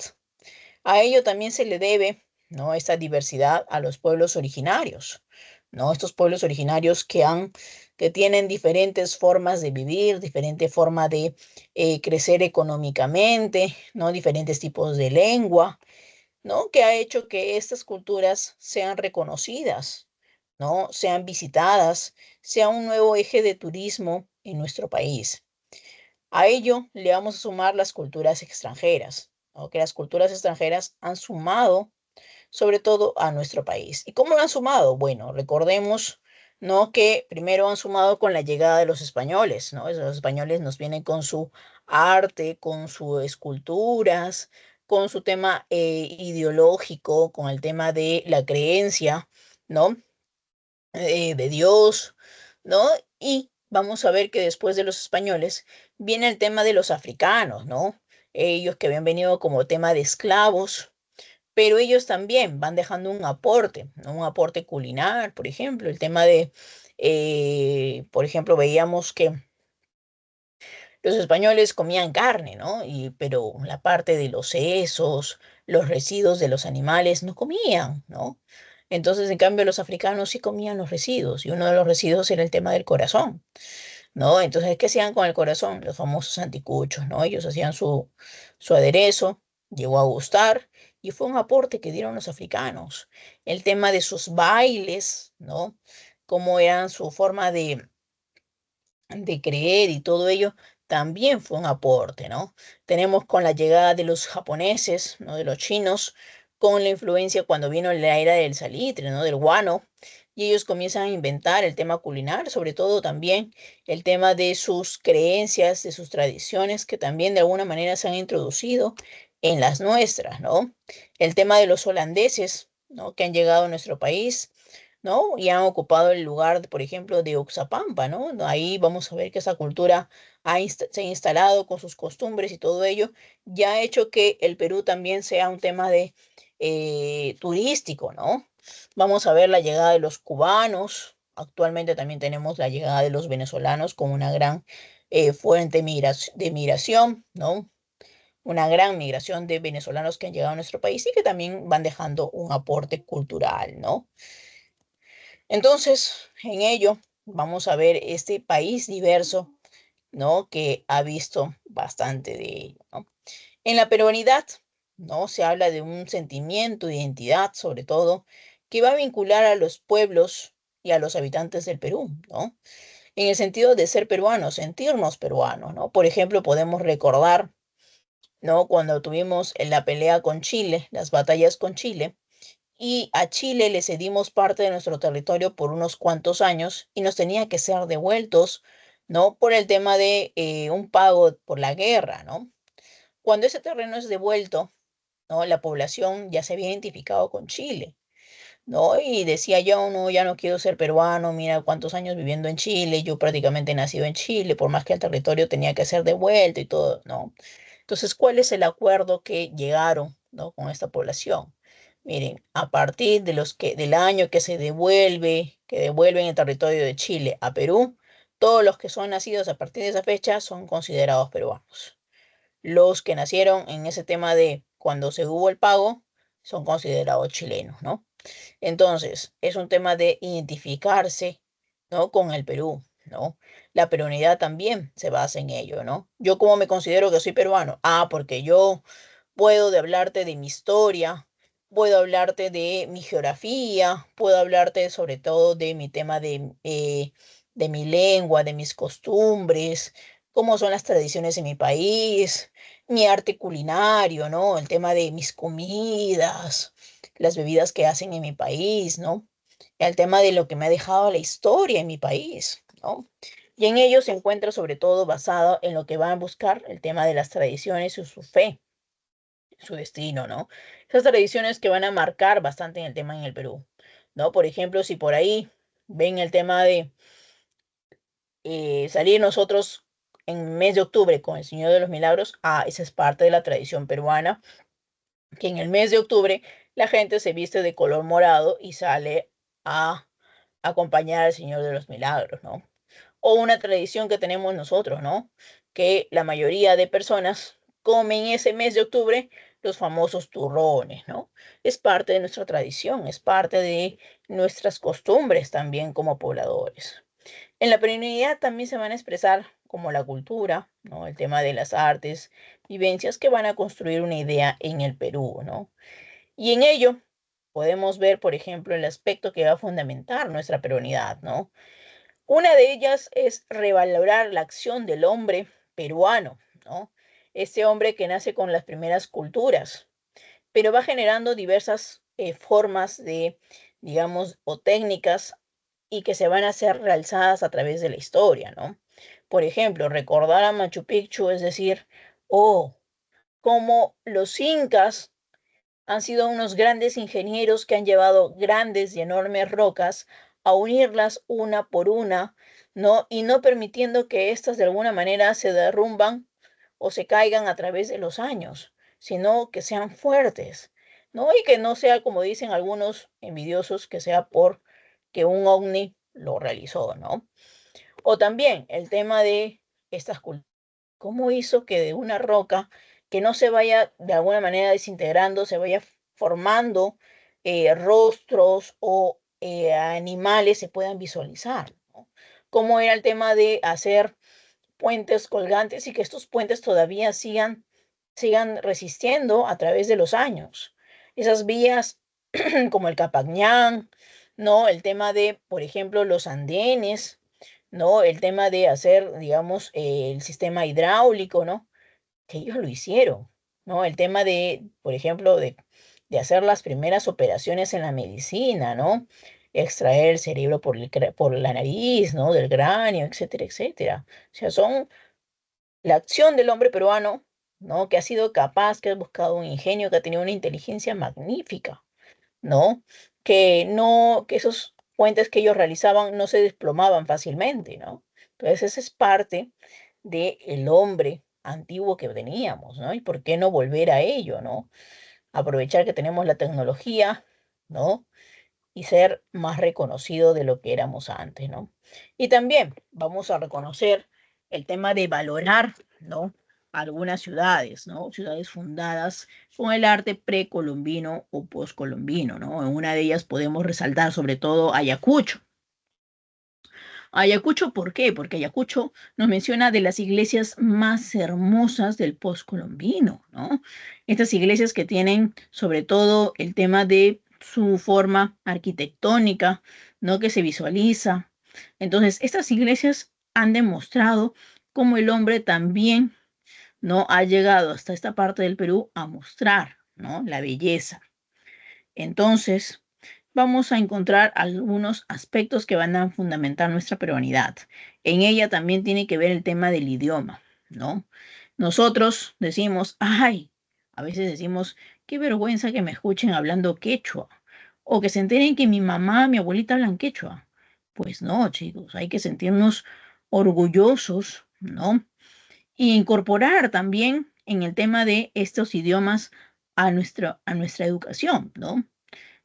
A ello también se le debe, ¿no?, esta diversidad a los pueblos originarios, ¿no? Estos pueblos originarios que tienen diferentes formas de vivir, diferente forma de crecer económicamente, ¿no? Diferentes tipos de lengua, ¿no? Que ha hecho que estas culturas sean reconocidas, ¿no? Sean visitadas, sea un nuevo eje de turismo en nuestro país. A ello le vamos a sumar las culturas extranjeras, ¿no? Que las culturas extranjeras han sumado sobre todo a nuestro país. ¿Y cómo lo han sumado? Bueno, recordemos, ¿no?, que primero han sumado con la llegada de los españoles, ¿no? Los españoles nos vienen con su arte, con sus esculturas, con su tema ideológico, con el tema de la creencia, ¿no? De Dios, ¿no? Y vamos a ver que después de los españoles viene el tema de los africanos, ¿no? Ellos que habían venido como tema de esclavos, pero ellos también van dejando un aporte, ¿no? Un aporte culinario, por ejemplo, el tema de, por ejemplo, veíamos que los españoles comían carne, ¿no? Pero la parte de los sesos, los residuos de los animales no comían, ¿no? Entonces, en cambio, los africanos sí comían los residuos, y uno de los residuos era el tema del corazón, ¿no? Entonces, ¿qué hacían con el corazón? Los famosos anticuchos, ¿no? Ellos hacían su aderezo, llegó a gustar, y fue un aporte que dieron los africanos. El tema de sus bailes, ¿no? Cómo eran su forma de creer y todo ello, también fue un aporte, ¿no? Tenemos con la llegada de los japoneses, ¿no?, de los chinos, con la influencia cuando vino la era del salitre, ¿no?, del guano, y ellos comienzan a inventar el tema culinario, sobre todo también el tema de sus creencias, de sus tradiciones, que también de alguna manera se han introducido en las nuestras, ¿no? El tema de los holandeses, ¿no?, que han llegado a nuestro país, ¿no? Y han ocupado el lugar, por ejemplo, de Oxapampa, ¿no? Ahí vamos a ver que esa cultura se ha instalado con sus costumbres y todo ello, ya ha hecho que el Perú también sea un tema de turístico, ¿no? Vamos a ver la llegada de los cubanos. Actualmente también tenemos la llegada de los venezolanos como una gran fuente de migración, ¿no? Una gran migración de venezolanos que han llegado a nuestro país y que también van dejando un aporte cultural, ¿no? Entonces, en ello vamos a ver este país diverso, ¿no?, que ha visto bastante de ello, ¿no? En la peruanidad, ¿no?, se habla de un sentimiento de identidad, sobre todo, que va a vincular a los pueblos y a los habitantes del Perú, ¿no? En el sentido de ser peruanos, sentirnos peruanos, ¿no? Por ejemplo, podemos recordar, ¿no?, cuando tuvimos en la pelea con Chile, las batallas con Chile, y a Chile le cedimos parte de nuestro territorio por unos cuantos años y nos tenía que ser devueltos, ¿no?, por el tema de un pago por la guerra, ¿no? Cuando ese terreno es devuelto, ¿no?, la población ya se había identificado con Chile, ¿no? Y decía yo, no, ya no quiero ser peruano, mira cuántos años viviendo en Chile, yo prácticamente he nacido en Chile, por más que el territorio tenía que ser devuelto y todo, ¿no? Entonces, ¿cuál es el acuerdo que llegaron, ¿no?, con esta población? Miren, a partir del año que que devuelven el territorio de Chile a Perú, todos los que son nacidos a partir de esa fecha son considerados peruanos. Los que nacieron en ese tema de cuando se hubo el pago son considerados chilenos, ¿no? Entonces, es un tema de identificarse, ¿no?, con el Perú, ¿no? La peruanidad también se basa en ello, ¿no? Yo cómo me considero que soy peruano. Ah, porque yo puedo hablarte de mi historia, puedo hablarte de mi geografía, puedo hablarte sobre todo de mi tema de mi lengua, de mis costumbres, cómo son las tradiciones en mi país, mi arte culinario, ¿no? El tema de mis comidas, las bebidas que hacen en mi país, ¿no? El tema de lo que me ha dejado la historia en mi país, ¿no? Y en ello se encuentra sobre todo basado en lo que van a buscar el tema de las tradiciones y su fe, su destino, ¿no? Esas tradiciones que van a marcar bastante en el tema en el Perú, ¿no? Por ejemplo, si por ahí ven el tema de salir nosotros en mes de octubre con el Señor de los Milagros, esa es parte de la tradición peruana, que en el mes de octubre la gente se viste de color morado y sale a acompañar al Señor de los Milagros, ¿no? O una tradición que tenemos nosotros, ¿no? Que la mayoría de personas comen ese mes de octubre los famosos turrones, ¿no? Es parte de nuestra tradición, es parte de nuestras costumbres también como pobladores. En la perenidad también se van a expresar como la cultura, ¿no? El tema de las artes, vivencias que van a construir una idea en el Perú, ¿no? Y en ello podemos ver, por ejemplo, el aspecto que va a fundamentar nuestra peronidad, ¿no? Una de ellas es revalorar la acción del hombre peruano, ¿no? Este hombre que nace con las primeras culturas, pero va generando diversas formas de, digamos, o técnicas y que se van a ser realzadas a través de la historia, ¿no? Por ejemplo, recordar a Machu Picchu, es decir, oh, como los incas han sido unos grandes ingenieros que han llevado grandes y enormes rocas a unirlas una por una, ¿no? Y no permitiendo que éstas de alguna manera se derrumban o se caigan a través de los años, sino que sean fuertes, ¿no? Y que no sea, como dicen algunos envidiosos, que sea por que un ovni lo realizó, ¿no? O también el tema de estas culturas. ¿Cómo hizo que de una roca que no se vaya de alguna manera desintegrando, se vaya formando rostros o animales se puedan visualizar, ¿no? ¿Cómo era el tema de hacer puentes colgantes y que estos puentes todavía sigan resistiendo a través de los años? Esas vías como el Capañán, ¿no? El tema de, por ejemplo, los andenes, ¿no? El tema de hacer, digamos, el sistema hidráulico, ¿no? Que ellos lo hicieron, ¿no? El tema de, por ejemplo, de hacer las primeras operaciones en la medicina, ¿no? Extraer el cerebro por la nariz, ¿no? Del cráneo, etcétera, etcétera. O sea, son la acción del hombre peruano, ¿no? Que ha sido capaz, que ha buscado un ingenio, que ha tenido una inteligencia magnífica, ¿no? Que esos puentes que ellos realizaban no se desplomaban fácilmente, ¿no? Entonces, esa es parte del hombre antiguo que teníamos, ¿no? Y por qué no volver a ello, ¿no? Aprovechar que tenemos la tecnología, ¿no? Y ser más reconocido de lo que éramos antes, ¿no? Y también vamos a reconocer el tema de valorar, ¿no? Algunas ciudades, ¿no? Ciudades fundadas con el arte precolombino o poscolombino, ¿no? En una de ellas podemos resaltar sobre todo Ayacucho. Ayacucho, ¿por qué? Porque Ayacucho nos menciona de las iglesias más hermosas del poscolombino, ¿no? Estas iglesias que tienen sobre todo el tema de su forma arquitectónica, ¿no? Que se visualiza. Entonces, estas iglesias han demostrado cómo el hombre también, ¿no? Ha llegado hasta esta parte del Perú a mostrar, ¿no? La belleza. Entonces, vamos a encontrar algunos aspectos que van a fundamentar nuestra peruanidad. En ella también tiene que ver el tema del idioma, ¿no? Nosotros decimos, ay, a veces decimos, qué vergüenza que me escuchen hablando quechua, o que se enteren que mi mamá, mi abuelita hablan quechua. Pues no, chicos, hay que sentirnos orgullosos, ¿no? Y incorporar también en el tema de estos idiomas a nuestra educación, ¿no?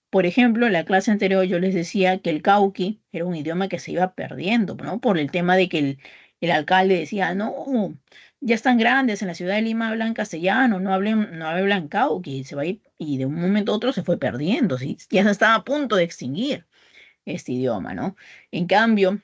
Por ejemplo, en la clase anterior yo les decía que el cauqui era un idioma que se iba perdiendo, ¿no? Por el tema de que el alcalde decía, no, ya están grandes, en la ciudad de Lima hablan castellano, no hablan cauqui, se va a ir, y de un momento a otro se fue perdiendo, ¿sí? Ya se estaba a punto de extinguir este idioma, ¿no? En cambio,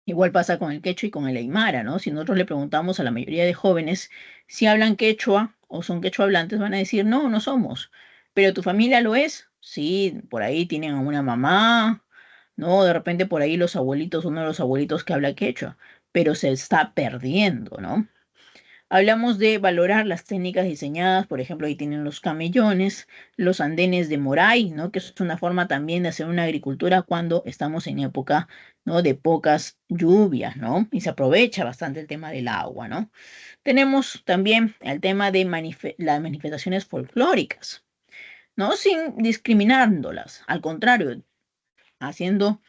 igual pasa con el quechua y con el aymara, ¿no? Si nosotros le preguntamos a la mayoría de jóvenes si hablan quechua o son quechua hablantes, van a decir, no, no somos. ¿Pero tu familia lo es? Sí, por ahí tienen a una mamá, ¿no? De repente por ahí los abuelitos, uno de los abuelitos que habla quechua, pero se está perdiendo, ¿no? Hablamos de valorar las técnicas diseñadas, por ejemplo, ahí tienen los camellones, los andenes de Moray, ¿no? Que es una forma también de hacer una agricultura cuando estamos en época, ¿no? De pocas lluvias, ¿no? Y se aprovecha bastante el tema del agua, ¿no? Tenemos también el tema de las manifestaciones folclóricas, ¿no? Sin discriminándolas, al contrario, haciendo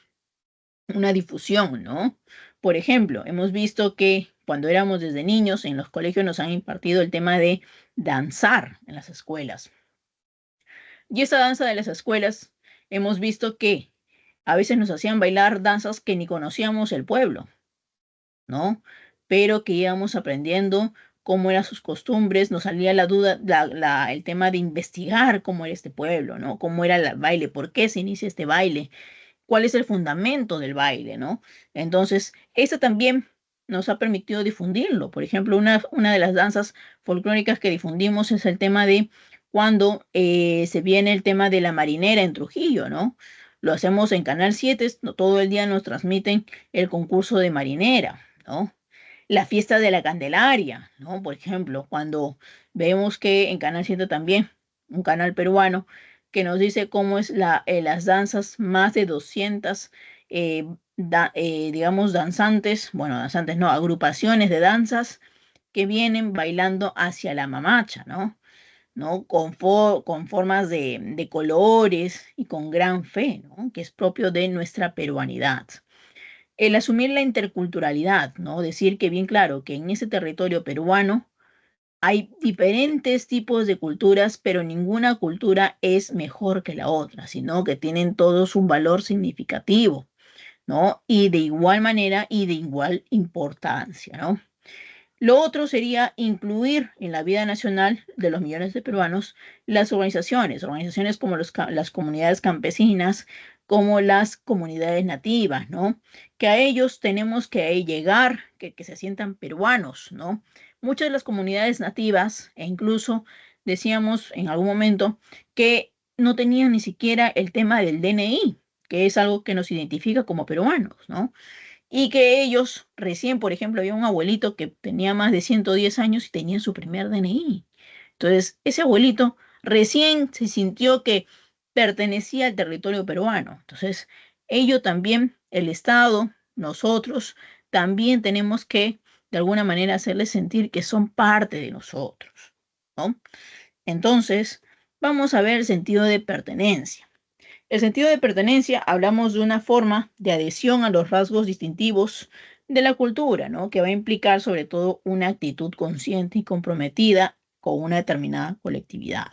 una difusión, ¿no? Por ejemplo, hemos visto que cuando éramos desde niños en los colegios nos han impartido el tema de danzar en las escuelas. Y esa danza de las escuelas hemos visto que a veces nos hacían bailar danzas que ni conocíamos el pueblo, ¿no? Pero que íbamos aprendiendo cómo eran sus costumbres, nos salía la duda, el tema de investigar cómo era este pueblo, ¿no? Cómo era el baile, por qué se inicia este baile, cuál es el fundamento del baile, ¿no? Entonces, eso también nos ha permitido difundirlo. Por ejemplo, una de las danzas folclóricas que difundimos es el tema de cuando se viene el tema de la marinera en Trujillo, ¿no? Lo hacemos en Canal 7, todo el día nos transmiten el concurso de marinera, ¿no? La fiesta de la Candelaria, ¿no? Por ejemplo, cuando vemos que en Canal 7 también, un canal peruano, que nos dice cómo es las danzas, más de 200, digamos, danzantes, bueno, danzantes no, agrupaciones de danzas que vienen bailando hacia la mamacha, ¿no? ¿No? Con formas de colores y con gran fe, ¿no? Que es propio de nuestra peruanidad. El asumir la interculturalidad, ¿no? Decir que bien claro que en ese territorio peruano hay diferentes tipos de culturas, pero ninguna cultura es mejor que la otra, sino que tienen todos un valor significativo, ¿no? Y de igual manera y de igual importancia, ¿no? Lo otro sería incluir en la vida nacional de los millones de peruanos las organizaciones como las comunidades campesinas, como las comunidades nativas, ¿no? Que a ellos tenemos que llegar, que se sientan peruanos, ¿no? Muchas de las comunidades nativas, e incluso decíamos en algún momento, que no tenían ni siquiera el tema del DNI, que es algo que nos identifica como peruanos, ¿no? Y que ellos recién, por ejemplo, había un abuelito que tenía más de 110 años y tenía su primer DNI. Entonces, ese abuelito recién se sintió que pertenecía al territorio peruano. Entonces, ello también, el Estado, nosotros, también tenemos que, de alguna manera, hacerles sentir que son parte de nosotros, ¿no? Entonces, vamos a ver el sentido de pertenencia. El sentido de pertenencia, hablamos de una forma de adhesión a los rasgos distintivos de la cultura, ¿no? Que va a implicar sobre todo una actitud consciente y comprometida con una determinada colectividad.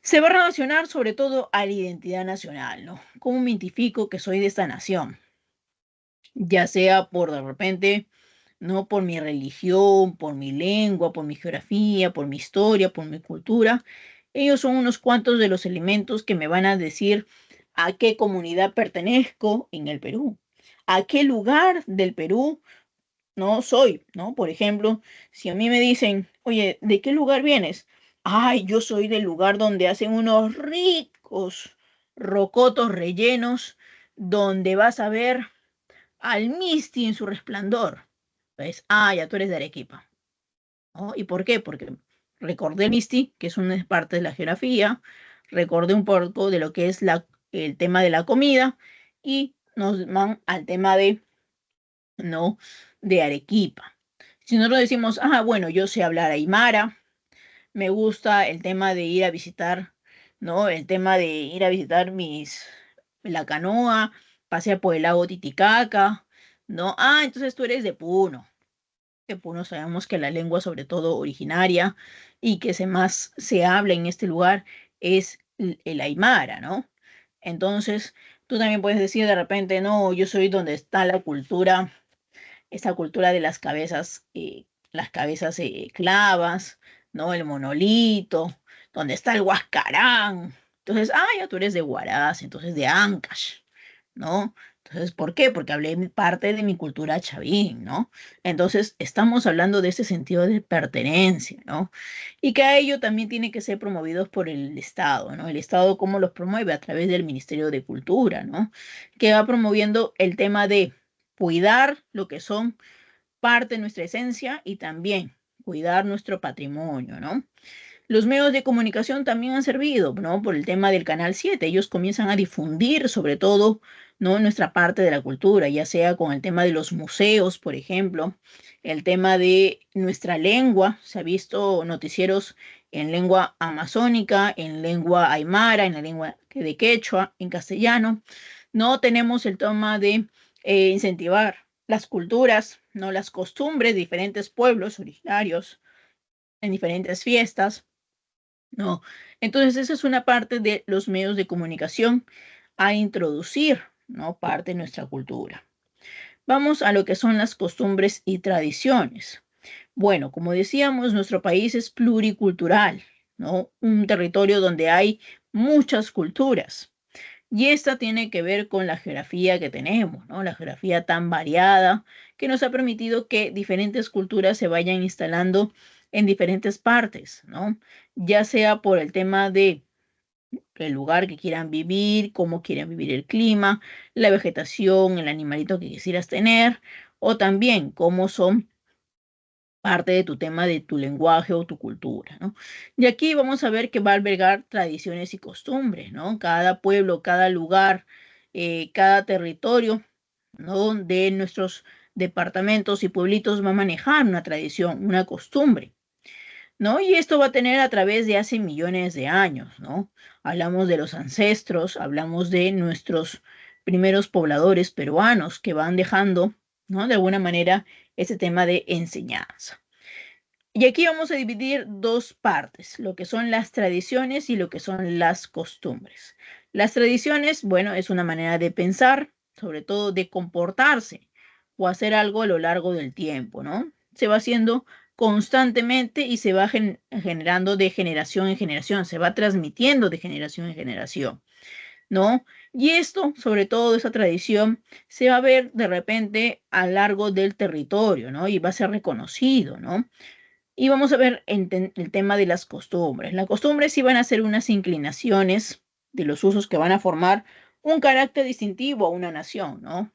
Se va a relacionar sobre todo a la identidad nacional, ¿no? ¿Cómo me identifico que soy de esta nación? Ya sea por de repente, no por mi religión, por mi lengua, por mi geografía, por mi historia, por mi cultura. Ellos son unos cuantos de los elementos que me van a decir a qué comunidad pertenezco en el Perú, a qué lugar del Perú no soy, ¿no? Por ejemplo, si a mí me dicen, oye, ¿de qué lugar vienes? Ay, yo soy del lugar donde hacen unos ricos rocotos rellenos, donde vas a ver al Misti en su resplandor. Pues, ya tú eres de Arequipa, ¿no? ¿Y por qué? Porque recordé el Misti, que es una parte de la geografía, recordé un poco de lo que es el tema de la comida y nos van al tema ¿no? De Arequipa. Si nosotros decimos, bueno, yo sé hablar aymara, me gusta el tema de ir a visitar, ¿no? El tema de ir a visitar la canoa, pasear por el lago Titicaca, ¿no? Entonces tú eres de Puno. De Puno sabemos que la lengua, sobre todo originaria, y que más se habla en este lugar es el aymara, ¿no? Entonces, tú también puedes decir de repente, no, yo soy donde está la cultura, esta cultura de las cabezas clavas, ¿no? El monolito, donde está el Huascarán. Entonces, ya tú eres de Huaraz, entonces de Ancash, ¿no? Entonces, ¿por qué? Porque hablé parte de mi cultura chavín, ¿no? Entonces, estamos hablando de ese sentido de pertenencia, ¿no? Y que a ello también tiene que ser promovidos por el Estado, ¿no? El Estado, ¿cómo los promueve? A través del Ministerio de Cultura, ¿no? Que va promoviendo el tema de cuidar lo que son parte de nuestra esencia y también cuidar nuestro patrimonio, ¿no? Los medios de comunicación también han servido, ¿no? Por el tema del Canal 7. Ellos comienzan a difundir, sobre todo, ¿no? Nuestra parte de la cultura, ya sea con el tema de los museos, por ejemplo, el tema de nuestra lengua. Se ha visto noticieros en lengua amazónica, en lengua aymara, en la lengua de quechua, en castellano. No tenemos el tema de incentivar las culturas, ¿no? Las costumbres de diferentes pueblos originarios en diferentes fiestas, ¿no? Entonces, esa es una parte de los medios de comunicación a introducir, ¿no? Parte de nuestra cultura. Vamos a lo que son las costumbres y tradiciones. Bueno, como decíamos, nuestro país es pluricultural, ¿no? Un territorio donde hay muchas culturas. Y esta tiene que ver con la geografía que tenemos, ¿no? La geografía tan variada que nos ha permitido que diferentes culturas se vayan instalando en diferentes partes, ¿no? Ya sea por el tema de el lugar que quieran vivir, cómo quieren vivir el clima, la vegetación, el animalito que quisieras tener, o también cómo son parte de tu tema de tu lenguaje o tu cultura, ¿no? Y aquí vamos a ver que va a albergar tradiciones y costumbres, ¿no? Cada pueblo, cada lugar, cada territorio, ¿no? De nuestros departamentos y pueblitos va a manejar una tradición, una costumbre, ¿no? Y esto va a tener a través de hace millones de años, ¿no? Hablamos de los ancestros, hablamos de nuestros primeros pobladores peruanos que van dejando, ¿no? De alguna manera ese tema de enseñanza. Y aquí vamos a dividir dos partes, lo que son las tradiciones y lo que son las costumbres. Las tradiciones, bueno, es una manera de pensar, sobre todo de comportarse o hacer algo a lo largo del tiempo, ¿no? Se va haciendo constantemente y se va generando de generación en generación, se va transmitiendo de generación en generación, ¿no? Y esto, sobre todo esa tradición, se va a ver de repente a lo largo del territorio, ¿no? Y va a ser reconocido, ¿no? Y vamos a ver el tema de las costumbres. Las costumbres sí van a ser unas inclinaciones de los usos que van a formar un carácter distintivo a una nación, ¿no?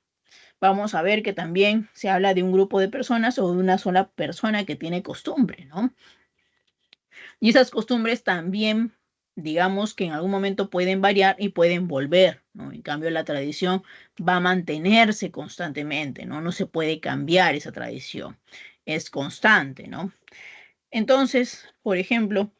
Vamos a ver que también se habla de un grupo de personas o de una sola persona que tiene costumbre, ¿no? Y esas costumbres también, digamos que en algún momento pueden variar y pueden volver, ¿no? En cambio, la tradición va a mantenerse constantemente, ¿no? No se puede cambiar esa tradición, es constante, ¿no? Entonces, por ejemplo,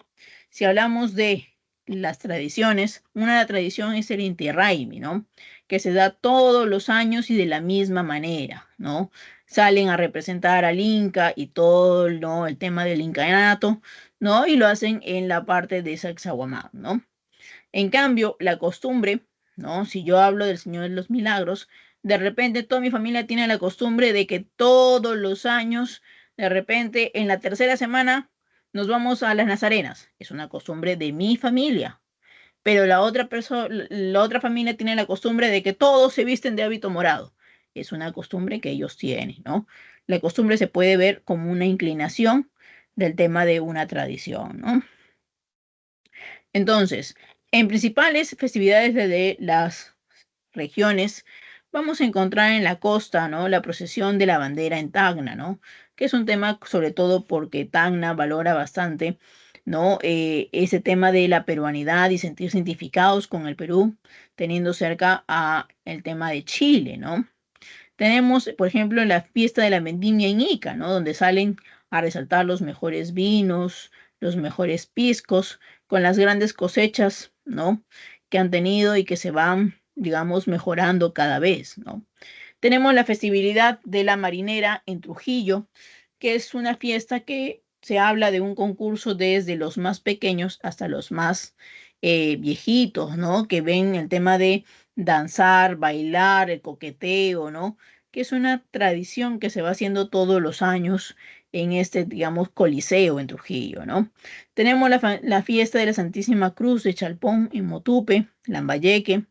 si hablamos de las tradiciones, una tradición es el Inti Raymi, ¿no? Que se da todos los años y de la misma manera, ¿no? Salen a representar al Inca y todo, ¿no? El tema del incanato, ¿no? Y lo hacen en la parte de Sacsayhuamán, ¿no? En cambio, la costumbre, ¿no? Si yo hablo del Señor de los Milagros, de repente toda mi familia tiene la costumbre de que todos los años, de repente en la tercera semana, nos vamos a las Nazarenas. Es una costumbre de mi familia. Pero la otra familia tiene la costumbre de que todos se visten de hábito morado. Es una costumbre que ellos tienen, ¿no? La costumbre se puede ver como una inclinación del tema de una tradición, ¿no? Entonces, en principales festividades de las regiones, vamos a encontrar en la costa, ¿no? La procesión de la bandera en Tacna, ¿no? Que es un tema sobre todo porque Tacna valora bastante, ¿no? Ese tema de la peruanidad y sentirse identificados con el Perú, teniendo cerca a el tema de Chile, ¿no? Tenemos, por ejemplo, la fiesta de la vendimia en Ica, ¿no? Donde salen a resaltar los mejores vinos, los mejores piscos, con las grandes cosechas, ¿no? Que han tenido y que se van, digamos, mejorando cada vez, ¿no? Tenemos la festividad de la marinera en Trujillo, que es una fiesta que se habla de un concurso desde los más pequeños hasta los más viejitos, ¿no? Que ven el tema de danzar, bailar, el coqueteo, ¿no? Que es una tradición que se va haciendo todos los años en este, digamos, coliseo en Trujillo, ¿no? Tenemos la fiesta de la Santísima Cruz de Chalpón en Motupe, Lambayeque,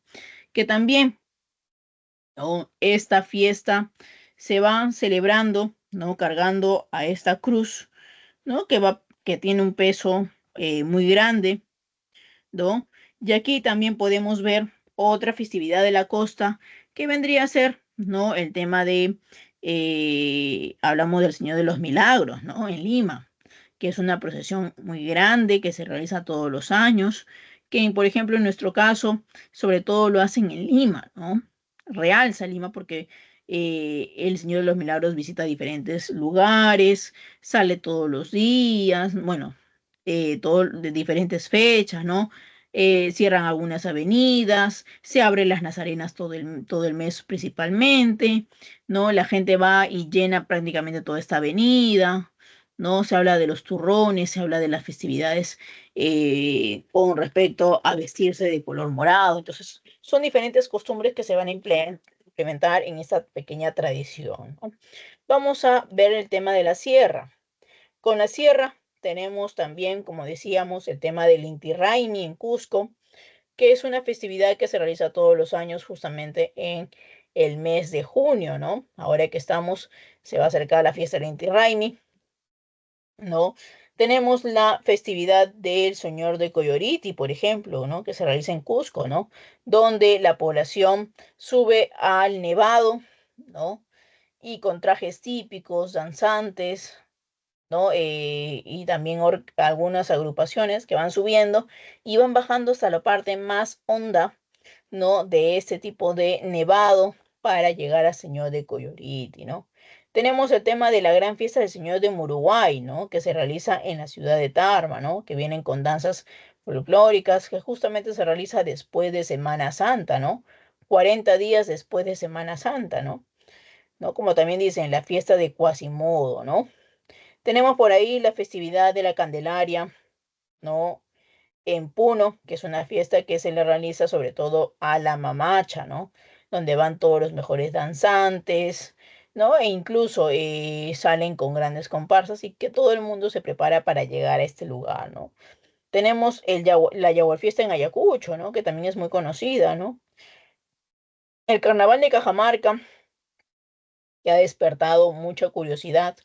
que también, ¿no? Esta fiesta se va celebrando, ¿no? Cargando a esta cruz, ¿no? Que tiene un peso muy grande, ¿no? Y aquí también podemos ver otra festividad de la costa que vendría a ser, ¿no? El tema de hablamos del Señor de los Milagros, ¿no? En Lima, que es una procesión muy grande que se realiza todos los años, que por ejemplo en nuestro caso, sobre todo lo hacen en Lima, ¿no? Realza Lima porque el Señor de los Milagros visita diferentes lugares, sale todos los días, bueno, de diferentes fechas, ¿no? Cierran algunas avenidas, se abren las nazarenas todo el mes principalmente, ¿no? La gente va y llena prácticamente toda esta avenida, ¿no? Se habla de los turrones, se habla de las festividades con respecto a vestirse de color morado. Entonces, son diferentes costumbres que se van a implementar en esta pequeña tradición, ¿no? Vamos a ver el tema de la sierra. Con la sierra tenemos también, como decíamos, el tema del Inti Raymi en Cusco, que es una festividad que se realiza todos los años justamente en el mes de junio, ¿no? Ahora que estamos, se va a acercar la fiesta del Inti Raymi, ¿no? Tenemos la festividad del Señor de Coyoriti, por ejemplo, ¿no? Que se realiza en Cusco, ¿no? Donde la población sube al nevado, ¿no? Y con trajes típicos, danzantes, ¿no? Y también algunas agrupaciones que van subiendo y van bajando hasta la parte más honda, ¿no? De este tipo de nevado para llegar al Señor de Coyoriti, ¿no? Tenemos el tema de la gran fiesta del Señor de Muruguay, ¿no? Que se realiza en la ciudad de Tarma, ¿no? Que vienen con danzas folclóricas, que justamente se realiza después de Semana Santa, ¿no? 40 días después de Semana Santa, ¿no? ¿No? Como también dicen, la fiesta de Quasimodo, ¿no? Tenemos por ahí la festividad de la Candelaria, ¿no? En Puno, que es una fiesta que se le realiza sobre todo a la mamacha, ¿no? Donde van todos los mejores danzantes, ¿no? E incluso salen con grandes comparsas y que todo el mundo se prepara para llegar a este lugar, ¿no? Tenemos la Yaguar Fiesta en Ayacucho, ¿no? Que también es muy conocida, ¿no? El Carnaval de Cajamarca, que ha despertado mucha curiosidad,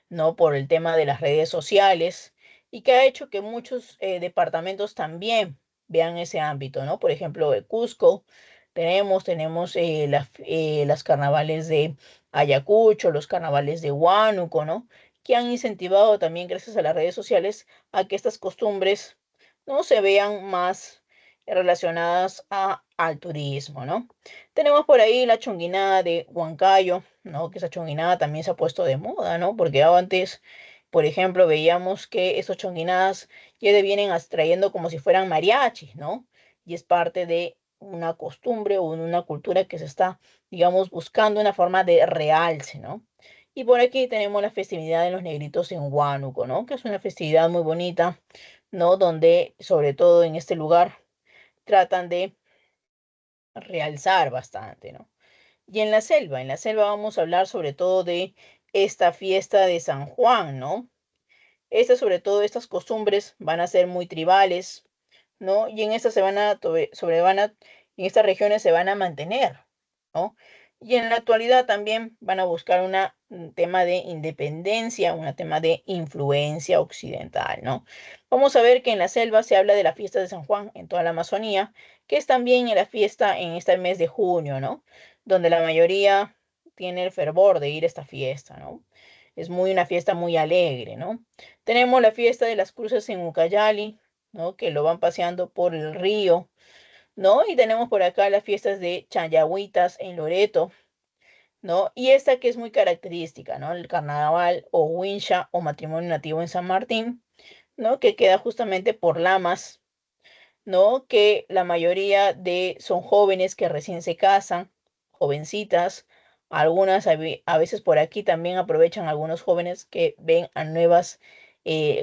¿no? Por el tema de las redes sociales y que ha hecho que muchos departamentos también vean ese ámbito, ¿no? Por ejemplo, Cusco, tenemos las carnavales de Ayacucho, los carnavales de Huánuco, ¿no? Que han incentivado también, gracias a las redes sociales, a que estas costumbres no se vean más relacionadas al turismo, ¿no? Tenemos por ahí la chonguinada de Huancayo, ¿no? Que esa chonguinada también se ha puesto de moda, ¿no? Porque antes, por ejemplo, veíamos que esos chonguinadas ya vienen trayendo como si fueran mariachis, ¿no? Y es parte de una costumbre o una cultura que se está, digamos, buscando una forma de realce, ¿no? Y por aquí tenemos la festividad de los negritos en Huánuco, ¿no? Que es una festividad muy bonita, ¿no? Donde, sobre todo en este lugar, tratan de realzar bastante, ¿no? Y en la selva vamos a hablar sobre todo de esta fiesta de San Juan, ¿no? Sobre todo estas costumbres van a ser muy tribales, ¿no? Y en estas en estas regiones se van a mantener, ¿no? Y en la actualidad también van a buscar un tema de independencia, un tema de influencia occidental, ¿no? Vamos a ver que en la selva se habla de la fiesta de San Juan en toda la Amazonía, que es también en la fiesta en este mes de junio, ¿no? Donde la mayoría tiene el fervor de ir a esta fiesta, ¿no? Es una fiesta muy alegre, ¿no? Tenemos la fiesta de las cruces en Ucayali, ¿no? Que lo van paseando por el río, ¿no? Y tenemos por acá las fiestas de Chayahuitas en Loreto, ¿no? Y esta que es muy característica, ¿no? El carnaval o Huincha o matrimonio nativo en San Martín, ¿no? Que queda justamente por Lamas, ¿no? Que la mayoría son jóvenes que recién se casan, jovencitas. Algunas a veces por aquí también aprovechan algunos jóvenes que ven a nuevas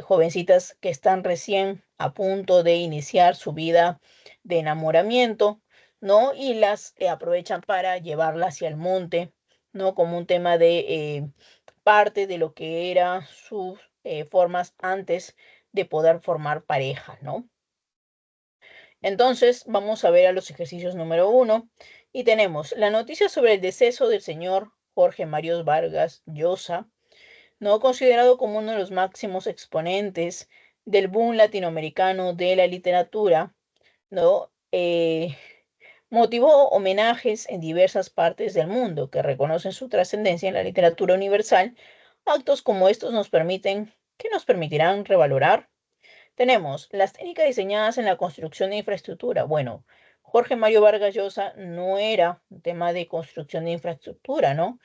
jovencitas que están recién a punto de iniciar su vida de enamoramiento, ¿no? Y las aprovechan para llevarlas hacia el monte, ¿no? Como un tema de parte de lo que eran sus formas antes de poder formar pareja, ¿no? Entonces, vamos a ver a los ejercicios número 1 y tenemos la noticia sobre el deceso del señor Jorge Mario Vargas Llosa, no considerado como uno de los máximos exponentes del boom latinoamericano de la literatura, ¿no? Motivó homenajes en diversas partes del mundo que reconocen su trascendencia en la literatura universal. Actos como estos nos permitirán revalorar. Tenemos las técnicas diseñadas en la construcción de infraestructura. Bueno, Jorge Mario Vargas Llosa no era un tema de construcción de infraestructura, ¿no?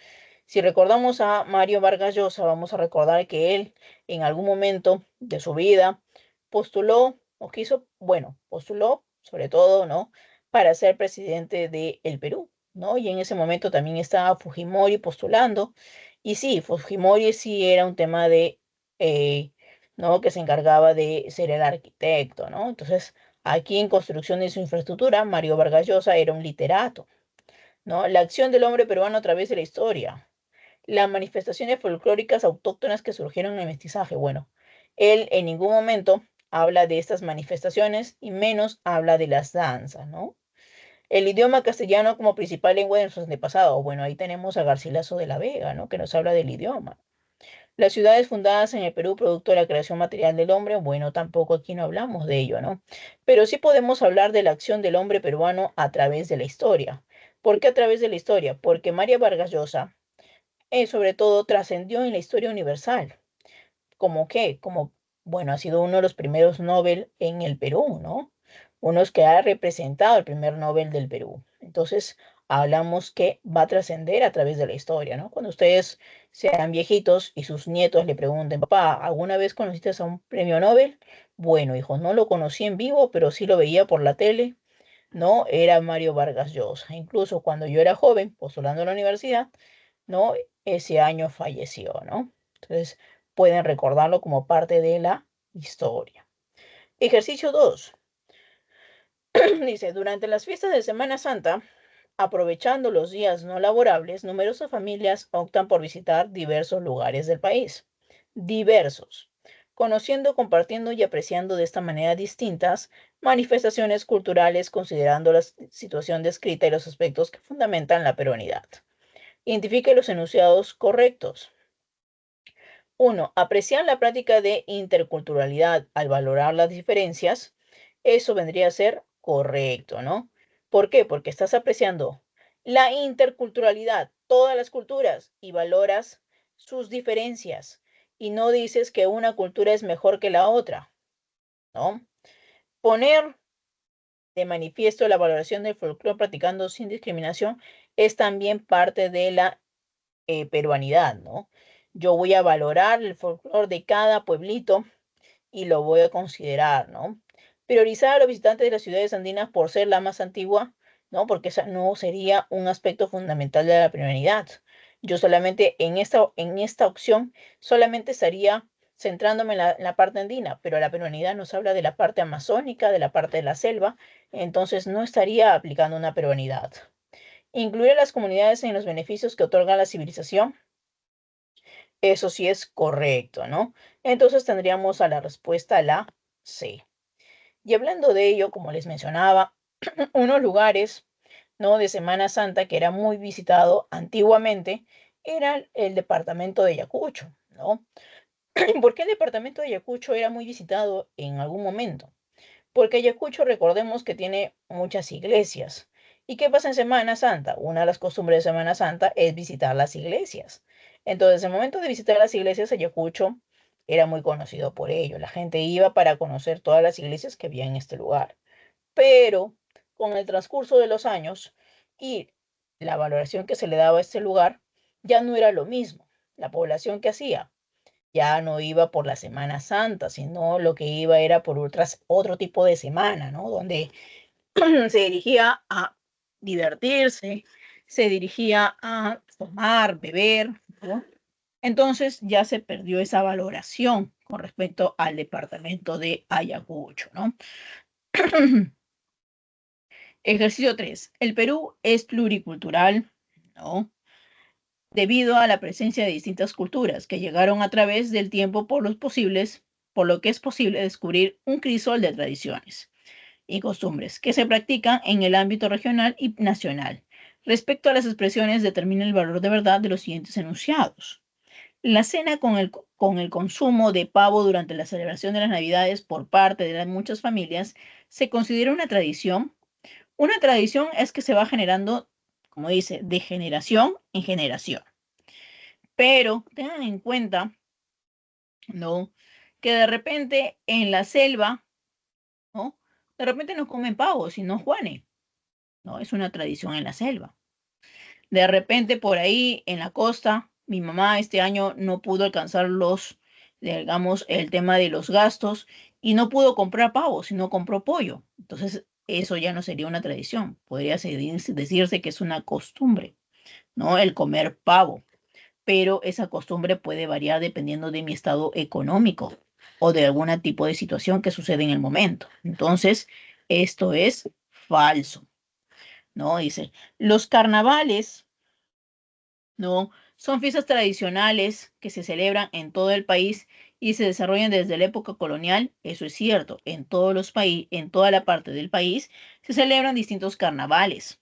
Si recordamos a Mario Vargas Llosa, vamos a recordar que él en algún momento de su vida postuló o quiso, bueno, postuló sobre todo, ¿no? Para ser presidente del Perú, ¿no? Y en ese momento también estaba Fujimori postulando. Y sí, Fujimori sí era un tema de, eh, ¿no? Que se encargaba de ser el arquitecto, ¿no? Entonces, aquí en construcción de su infraestructura, Mario Vargas Llosa era un literato, ¿no? La acción del hombre peruano a través de la historia, las manifestaciones folclóricas autóctonas que surgieron en el mestizaje. Bueno, él en ningún momento habla de estas manifestaciones y menos habla de las danzas, ¿no? El idioma castellano como principal lengua de nuestros antepasados. Bueno, ahí tenemos a Garcilaso de la Vega, ¿no? Que nos habla del idioma. Las ciudades fundadas en el Perú, producto de la creación material del hombre, bueno, tampoco aquí no hablamos de ello, ¿no? Pero sí podemos hablar de la acción del hombre peruano a través de la historia. ¿Por qué a través de la historia? Porque María Vargas Llosa, sobre todo, trascendió en la historia universal. ¿Cómo qué? Como, bueno, ha sido uno de los primeros Nobel en el Perú, ¿no? Unos que ha representado el primer Nobel del Perú. Entonces, hablamos que va a trascender a través de la historia, ¿no? Cuando ustedes sean viejitos y sus nietos le pregunten, papá, ¿alguna vez conociste a un premio Nobel? Bueno, hijo, no lo conocí en vivo, pero sí lo veía por la tele, ¿no? Era Mario Vargas Llosa. Incluso cuando yo era joven, postulando a la universidad, ¿no? Ese año falleció, ¿no? Entonces, pueden recordarlo como parte de la historia. Ejercicio 2. Dice, durante las fiestas de Semana Santa, aprovechando los días no laborables, numerosas familias optan por visitar diversos lugares del país. Diversos. Conociendo, compartiendo y apreciando de esta manera distintas manifestaciones culturales, considerando la situación descrita y los aspectos que fundamentan la peruanidad. Identifique los enunciados correctos. 1. Apreciar la práctica de interculturalidad al valorar las diferencias. Eso vendría a ser correcto, ¿no? ¿Por qué? Porque estás apreciando la interculturalidad, todas las culturas, y valoras sus diferencias. Y no dices que una cultura es mejor que la otra, ¿no? Poner de manifiesto la valoración del folclore practicando sin discriminación es también parte de la peruanidad, ¿no? Yo voy a valorar el folclore de cada pueblito y lo voy a considerar, ¿no? Priorizar a los visitantes de las ciudades andinas por ser la más antigua, ¿no? Porque esa no sería un aspecto fundamental de la peruanidad. Yo solamente en esta opción solamente estaría centrándome en la parte andina, pero la peruanidad nos habla de la parte amazónica, de la parte de la selva, entonces no estaría aplicando una peruanidad. Incluir a las comunidades en los beneficios que otorga la civilización. Eso sí es correcto, ¿no? Entonces tendríamos a la respuesta la C. Y hablando de ello, como les mencionaba, unos lugares, ¿no? De Semana Santa que era muy visitado antiguamente era el departamento de Ayacucho, ¿no? ¿Por qué el departamento de Ayacucho era muy visitado en algún momento? Porque Ayacucho, recordemos que tiene muchas iglesias. ¿Y qué pasa en Semana Santa? Una de las costumbres de Semana Santa es visitar las iglesias. Entonces, en el momento de visitar las iglesias, Ayacucho era muy conocido por ello. La gente iba para conocer todas las iglesias que había en este lugar. Pero con el transcurso de los años y la valoración que se le daba a este lugar, ya no era lo mismo. La población que hacía ya no iba por la Semana Santa, sino lo que iba era por otro tipo de semana, ¿no? Donde se dirigía a divertirse, se dirigía a tomar, beber, ¿no? Entonces ya se perdió esa valoración con respecto al departamento de Ayacucho, ¿no? Ejercicio 3. El Perú es pluricultural, ¿no? Debido a la presencia de distintas culturas que llegaron a través del tiempo por lo que es posible descubrir un crisol de tradiciones y costumbres que se practican en el ámbito regional y nacional. Respecto a las expresiones, determina el valor de verdad de los siguientes enunciados. La cena con el consumo de pavo durante la celebración de las Navidades por parte de muchas familias se considera una tradición. Una tradición es que se va generando, como dice, de generación en generación. Pero tengan en cuenta, ¿no? Que de repente en la selva, ¿no? De repente no comen pavo, sino juanes, ¿no? Es una tradición en la selva. De repente por ahí en la costa, mi mamá este año no pudo alcanzar digamos, el tema de los gastos y no pudo comprar pavo, sino compró pollo. Entonces, eso ya no sería una tradición. Podría decirse que es una costumbre, ¿no? El comer pavo. Pero esa costumbre puede variar dependiendo de mi estado económico o de algún tipo de situación que sucede en el momento. Entonces, esto es falso, ¿no? Dice, los carnavales, ¿no? Son fiestas tradicionales que se celebran en todo el país y se desarrollan desde la época colonial. Eso es cierto, en todos los países, en toda la parte del país se celebran distintos carnavales.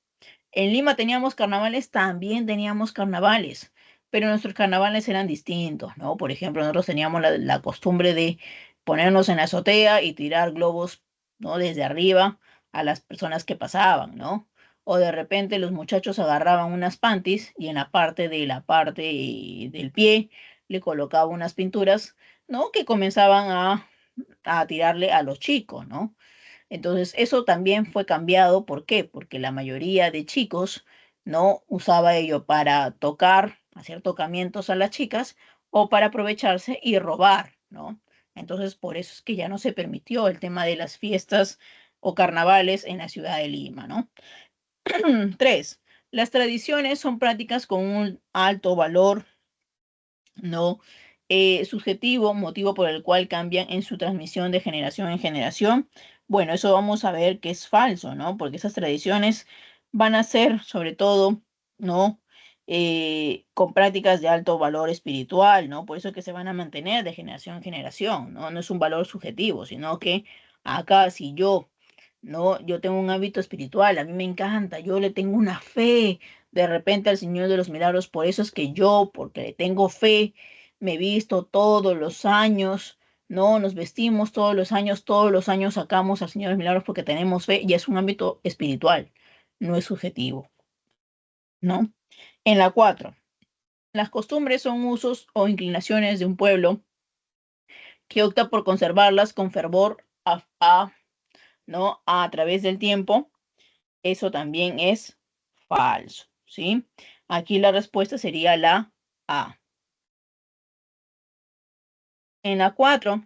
En Lima teníamos carnavales, también teníamos carnavales, pero nuestros carnavales eran distintos, ¿no? Por ejemplo, nosotros teníamos la costumbre de ponernos en la azotea y tirar globos, ¿no? Desde arriba a las personas que pasaban, ¿no? O de repente los muchachos agarraban unas panties y en la parte del pie le colocaban unas pinturas, ¿no? Que comenzaban a tirarle a los chicos, ¿no? Entonces, eso también fue cambiado. ¿Por qué? Porque la mayoría de chicos no usaba ello para tocar, hacer tocamientos a las chicas o para aprovecharse y robar, ¿no? Entonces, por eso es que ya no se permitió el tema de las fiestas o carnavales en la ciudad de Lima, ¿no? 3. Las tradiciones son prácticas con un alto valor, ¿no? Subjetivo, motivo por el cual cambian en su transmisión de generación en generación. Bueno, eso vamos a ver que es falso, ¿no? Porque esas tradiciones van a ser, sobre todo, ¿no? Con prácticas de alto valor espiritual, ¿no? Por eso es que se van a mantener de generación en generación, ¿no? No es un valor subjetivo, sino que acá si yo, ¿no? Yo tengo un hábito espiritual, a mí me encanta, yo le tengo una fe de repente al Señor de los Milagros, por eso es que yo, porque le tengo fe, me visto todos los años, ¿no? Nos vestimos todos los años sacamos al Señor de los Milagros porque tenemos fe y es un ámbito espiritual, no es subjetivo, ¿no? En la 4, las costumbres son usos o inclinaciones de un pueblo que opta por conservarlas con fervor ¿no? A través del tiempo. Eso también es falso, ¿sí? Aquí la respuesta sería la A. En la 4,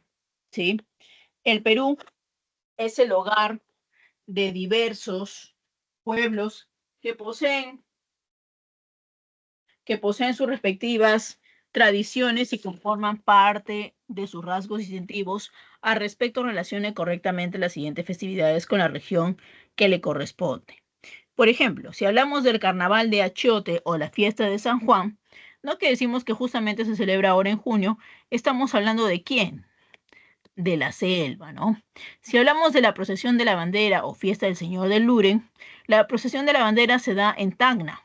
¿sí? El Perú es el hogar de diversos pueblos que poseen, que poseen sus respectivas tradiciones y conforman parte de sus rasgos distintivos. Al respecto, relacione correctamente las siguientes festividades con la región que le corresponde. Por ejemplo, si hablamos del carnaval de Achiote o la fiesta de San Juan, no que decimos que justamente se celebra ahora en junio, estamos hablando de quién, de la selva, ¿no? Si hablamos de la procesión de la bandera o fiesta del Señor del Luren, la procesión de la bandera se da en Tacna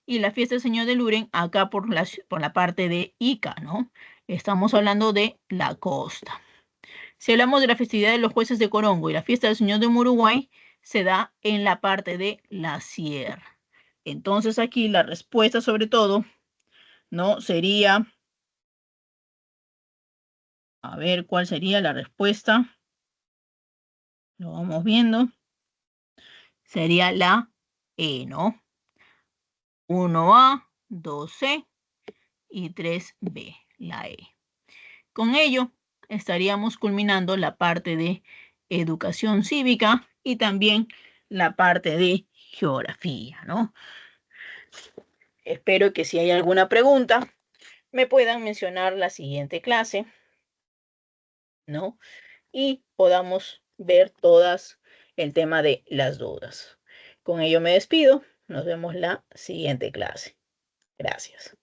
y la fiesta del Señor del Luren acá por la parte de Ica, ¿no? Estamos hablando de la costa. Si hablamos de la festividad de los jueces de Corongo y la fiesta del Señor de Uruguay, se da en la parte de la sierra. Entonces aquí la respuesta sobre todo, ¿no? Sería, a ver cuál sería la respuesta. Lo vamos viendo. Sería la E, ¿no? 1A, 2C y 3B, la E. Con ello estaríamos culminando la parte de educación cívica y también la parte de geografía, ¿no? Espero que si hay alguna pregunta me puedan mencionar la siguiente clase, ¿no? Y podamos ver todas el tema de las dudas. Con ello me despido. Nos vemos la siguiente clase. Gracias.